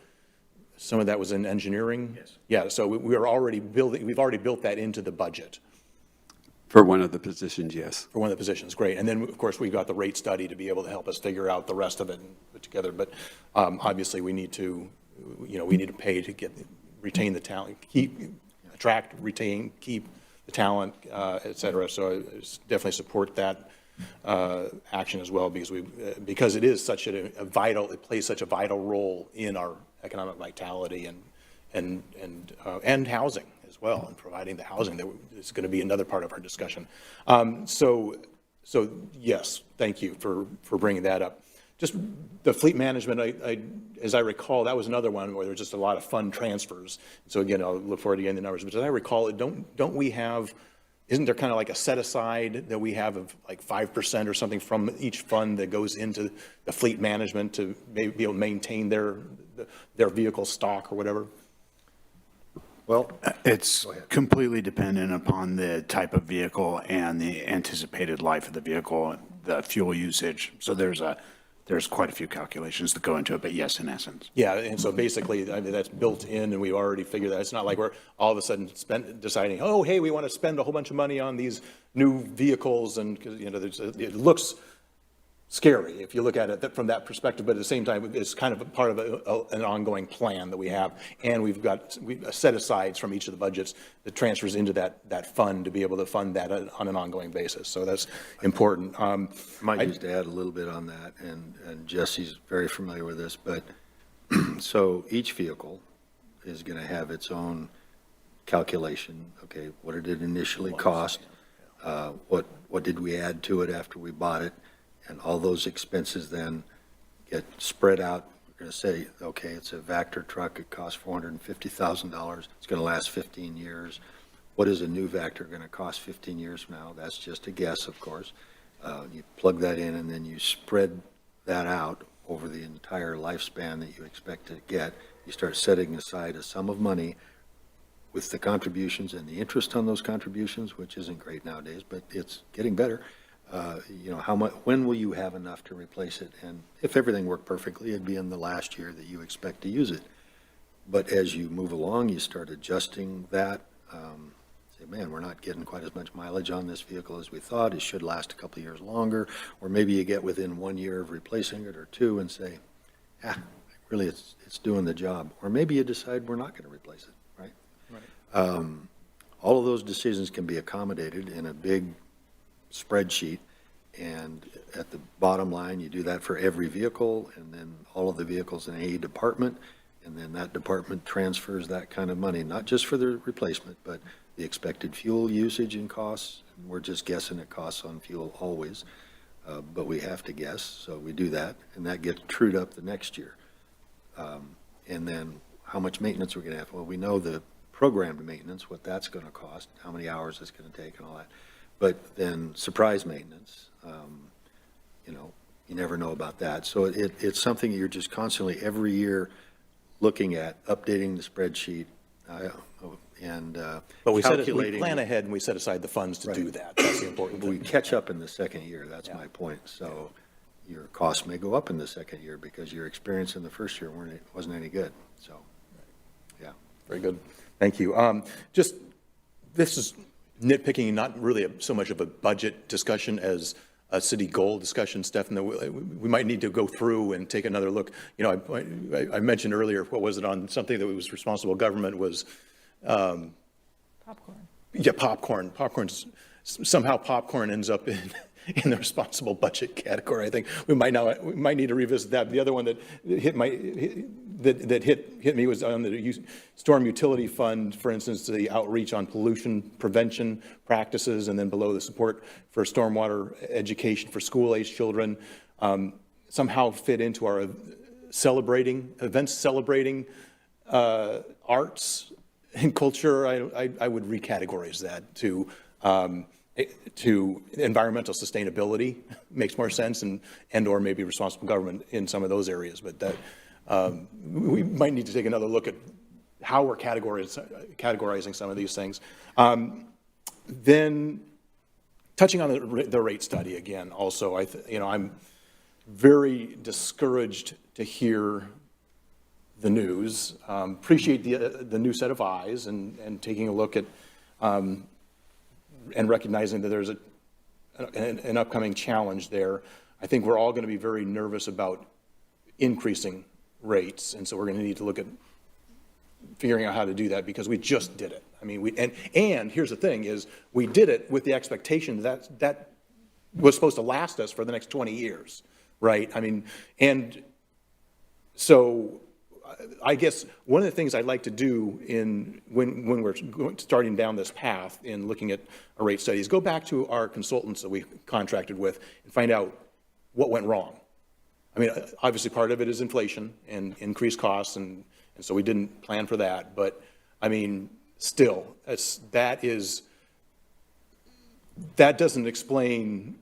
some of that was in engineering? Yes. Yeah, so we've already built that into the budget. For one of the positions, yes. For one of the positions, great. And then, of course, we've got the rate study to be able to help us figure out the rest of it and put together. But obviously, we need to pay to retain the talent, attract, retain, keep the talent, et cetera. So I definitely support that action as well, because it is such it plays such a vital role in our economic vitality and housing as well, and providing the housing that is going to be another part of our discussion. So yes, thank you for bringing that up. Just the fleet management, as I recall, that was another one where there's just a lot of fund transfers. So again, I'll look forward to getting the numbers. But as I recall, don't we have? Isn't there kind of like a set aside that we have of like 5% or something from each fund that goes into the fleet management to maybe be able to maintain their vehicle stock or whatever? Well, it's completely dependent upon the type of vehicle and the anticipated life of the vehicle, the fuel usage. So there's quite a few calculations that go into it, but yes, in essence. Yeah, and so basically, I mean, that's built in, and we've already figured that. It's not like we're all of a sudden deciding, oh, hey, we want to spend a whole bunch of money on these new vehicles, and it looks scary if you look at it from that perspective, but at the same time, it's kind of a part of an ongoing plan that we have, and we've set asides from each of the budgets that transfers into that fund to be able to fund that on an ongoing basis. So that's important. I might just add a little bit on that, and Jesse's very familiar with this, but so each vehicle is going to have its own calculation. Okay, what did it initially cost? What did we add to it after we bought it? And all those expenses then get spread out. We're going to say, okay, it's a Vector truck. It costs $450,000. It's going to last 15 years. What is a new Vector going to cost 15 years from now? That's just a guess, of course. You plug that in, and then you spread that out over the entire lifespan that you expect to get. You start setting aside a sum of money with the contributions and the interest on those contributions, which isn't great nowadays, but it's getting better. How much, when will you have enough to replace it? And if everything worked perfectly, it'd be in the last year that you expect to use it. But as you move along, you start adjusting that. Say, man, we're not getting quite as much mileage on this vehicle as we thought. It should last a couple of years longer. Or maybe you get within 1 year of replacing it or two and say, really, it's doing the job. Or maybe you decide we're not going to replace it, right? All of those decisions can be accommodated in a big spreadsheet, and at the bottom line, you do that for every vehicle, and then all of the vehicles in a department, and then that department transfers that kind of money, not just for the replacement, but the expected fuel usage and costs. We're just guessing at costs on fuel always, but we have to guess, so we do that, and that gets trued up the next year. And then how much maintenance we're going to have. Well, we know the programmed maintenance, what that's going to cost, how many hours it's going to take, and all that. But then surprise maintenance, you never know about that. So it's something you're just constantly, every year, looking at, updating the spreadsheet, and But we calculating. plan ahead and we set aside the funds to do that. That's the important We thing. catch up in the second year, that's my point. So your costs may go up in the second year because your experience in the first year wasn't any good, so, yeah. Very good. Thank you. This is nitpicking, not really so much of a budget discussion as a city goal discussion, Stefan, that we might need to go through and take another look. You know, I mentioned earlier, what was it on something that was responsible government was, Popcorn. yeah, popcorn. Somehow popcorn ends up in the responsible budget category. I think we might need to revisit that. The other one that hit me was on the storm utility fund, for instance, the outreach on pollution prevention practices, and then below the support for stormwater education for school-age children, somehow fit into our events celebrating arts and culture. I would recategorize that to environmental sustainability. Makes more sense, and or maybe responsible government in some of those areas. But that we might need to take another look at how we're categorizing some of these things. Then touching on the rate study again, also, I'm very discouraged to hear the news. Appreciate the new set of eyes and taking a look at and recognizing that there's an upcoming challenge there. I think we're all going to be very nervous about increasing rates, and so we're going to need to look at figuring out how to do that because we just did it. I mean, and here's the thing is we did it with the expectation that was supposed to last us for the next 20 years, right? I mean, and so I guess one of the things I'd like to do when we're starting down this path in looking at a rate study is go back to our consultants that we contracted with and find out what went wrong. I mean, obviously part of it is inflation and increased costs, and so we didn't plan for that. But I mean, still, that doesn't explain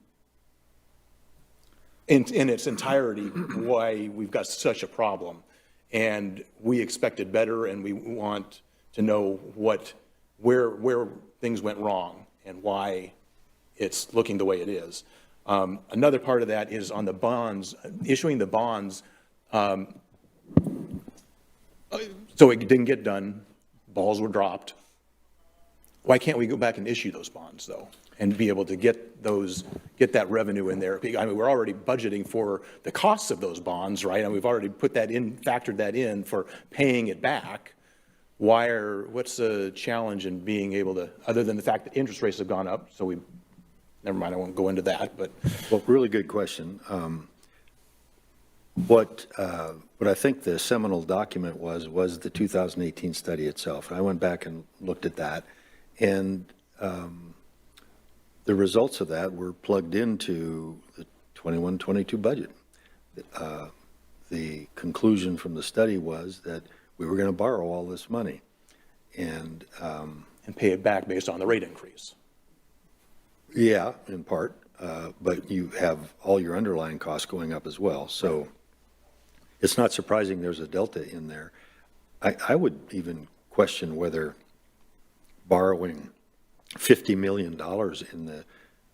in its entirety why we've got such a problem. And we expected better, and we want to know where things went wrong and why it's looking the way it is. Another part of that is on the bonds, issuing the bonds. So it didn't get done. Balls were dropped. Why can't we go back and issue those bonds, though, and be able to get that revenue in there? I mean, we're already budgeting for the costs of those bonds, right? And we've already factored that in for paying it back. What's the challenge in being able to, other than the fact that interest rates have gone up? So never mind, I won't go into that, but. Well, really good question. What I think the seminal document was the 2018 study itself. I went back and looked at that, and the results of that were plugged into the 21-22 budget. The conclusion from the study was that we were going to borrow all this money and pay it back based on the rate increase. Yeah, in part, but you have all your underlying costs going up as well. So it's not surprising there's a delta in there. I would even question whether borrowing $50 million in the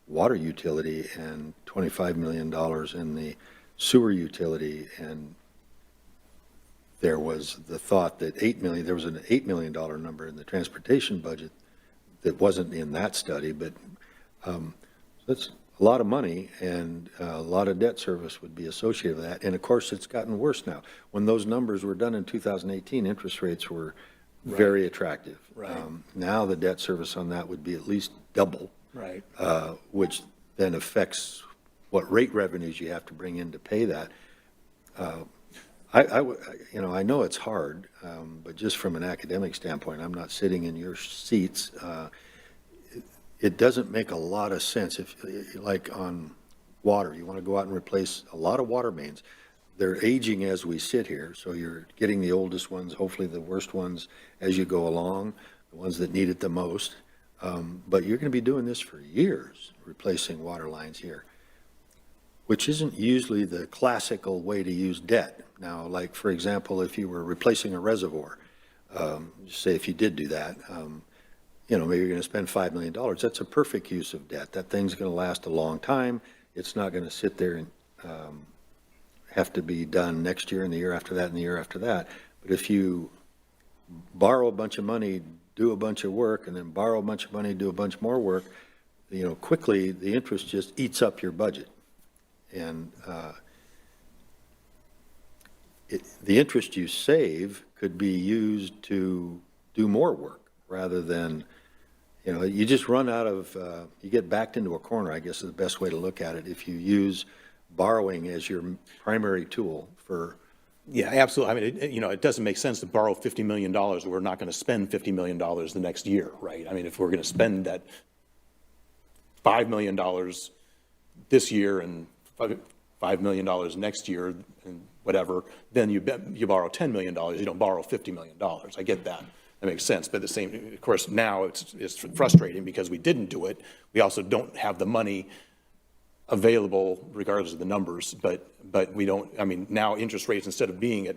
water utility and $25 million in the sewer utility, and there was the thought that there was an $8 million number in the transportation budget that wasn't in that study, but that's a lot of money, and a lot of debt service would be associated with that. And of course, it's gotten worse now. When those numbers were done in 2018, interest rates were very attractive. Right. Now the debt service on that would be at least double, Right. Which then affects what rate revenues you have to bring in to pay that. I know it's hard, but just from an academic standpoint, I'm not sitting in your seats. It doesn't make a lot of sense if, like on water, you want to go out and replace a lot of water mains. They're aging as we sit here, so you're getting the oldest ones, hopefully the worst ones as you go along, the ones that need it the most. But you're going to be doing this for years, replacing water lines here. which isn't usually the classical way to use debt. Now, like, for example, if you were replacing a reservoir, say if you did do that, maybe you're going to spend $5 million. That's a perfect use of debt. That thing's going to last a long time. It's not going to sit there and have to be done next year and the year after that and the year after that. But if you borrow a bunch of money, do a bunch of work, and then borrow a bunch of money, do a bunch more work, quickly the interest just eats up your budget. And the interest you save could be used to do more work rather than, you just run out of, you get backed into a corner, I guess is the best way to look at it, if you use borrowing as your primary tool for. Yeah, absolutely. I mean, it doesn't make sense to borrow $50 million. We're not going to spend $50 million the next year, right? I mean, if we're going to spend that $5 million this year and $5 million next year and whatever, then you borrow $10 million. You don't borrow $50 million. I get that. That makes sense. But the same, of course, now it's frustrating because we didn't do it. We also don't have the money available regardless of the numbers, but we don't, I mean, now interest rates, instead of being at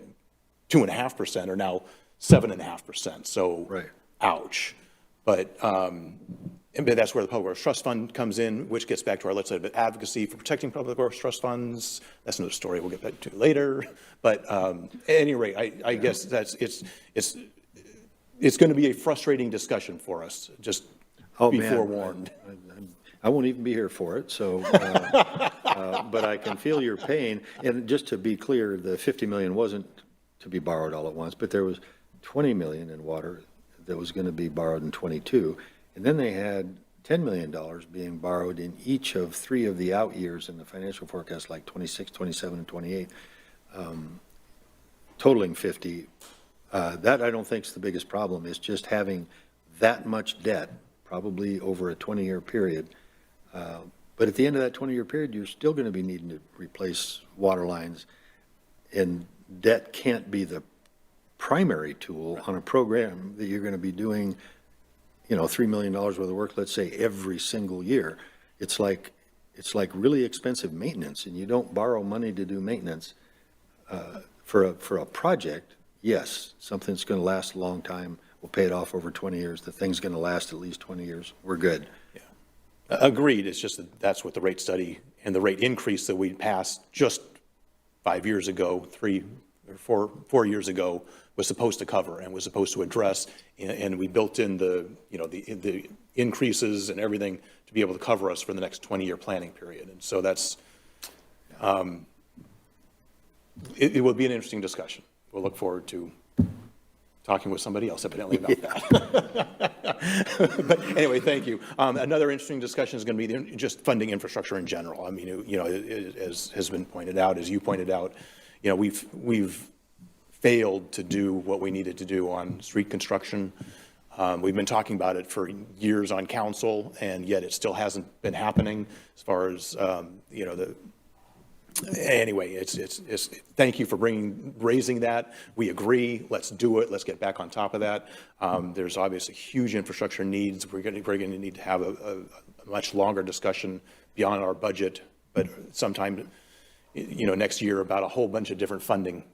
2.5%, are now 7.5%. So, right. Ouch. But that's where the Public Works Trust Fund comes in, which gets back to our legislative advocacy for protecting public works trust funds. That's another story we'll get back to later. But at any rate, I guess it's going to be a frustrating discussion for us. Just be forewarned. I won't even be here for it, so, but I can feel your pain. And just to be clear, the $50 million wasn't to be borrowed all at once, but there was $20 million in water that was going to be borrowed in '22. And then they had $10 million being borrowed in each of 3 of the out years in the financial forecast, like 26, 27, and 28, totaling 50. That I don't think is the biggest problem. It's just having that much debt, probably over a 20-year period. But at the end of that 20-year period, you're still going to be needing to replace water lines, and debt can't be the primary tool on a program that you're going to be doing, $3 million worth of work, let's say, every single year. It's like really expensive maintenance, and you don't borrow money to do maintenance for a project. Yes, something's going to last a long time. We'll pay it off over 20 years. The thing's going to last at least 20 years. We're good. Yeah. Agreed. It's just that's what the rate study and the rate increase that we passed just 5 years ago, 3 or 4 years ago, was supposed to cover and was supposed to address. And we built in the increases and everything to be able to cover us for the next 20-year planning period. And so that's, it will be an interesting discussion. We'll look forward to talking with somebody else evidently about that. But anyway, thank you. Another interesting discussion is going to be just funding infrastructure in general. I mean, as has been pointed out, as you pointed out, we've failed to do what we needed to do on street construction. We've been talking about it for years on council, and yet it still hasn't been happening as far as, anyway, it's thank you for raising that. We agree. Let's do it. Let's get back on top of that. There's obviously huge infrastructure needs. We're going to need to have a much longer discussion beyond our budget, but sometime, next year about a whole bunch of different funding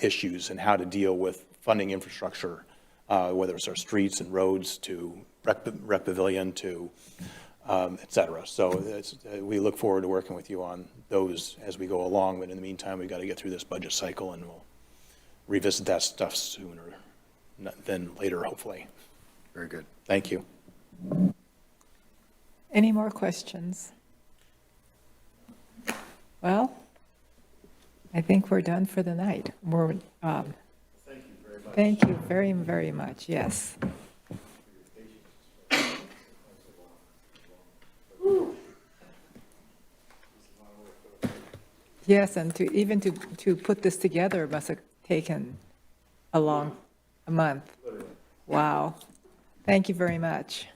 issues and how to deal with funding infrastructure, whether it's our streets and roads to rec pavilion to et cetera. So we look forward to working with you on those as we go along. But in the meantime, we've got to get through this budget cycle, and we'll revisit that stuff sooner than later, hopefully. Very good. Thank you. Any more questions? Well, I think we're done for the night. Thank you very, very much. Yes. Yes, and to put this together must have taken a month. Wow. Thank you very much.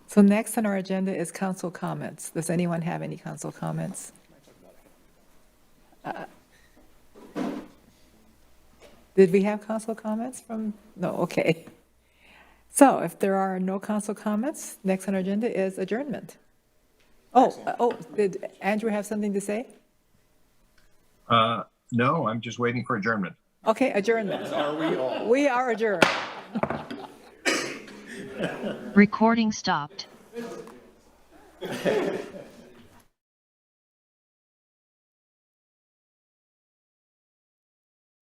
So next on our agenda is council comments. Does anyone have any council comments? Did we have council comments from? No, okay. So if there are no council comments, next on our agenda is adjournment. Did Andrew have something to say? No, I'm just waiting for adjournment. Okay, adjournment. Are we all? We are adjourned. Recording stopped.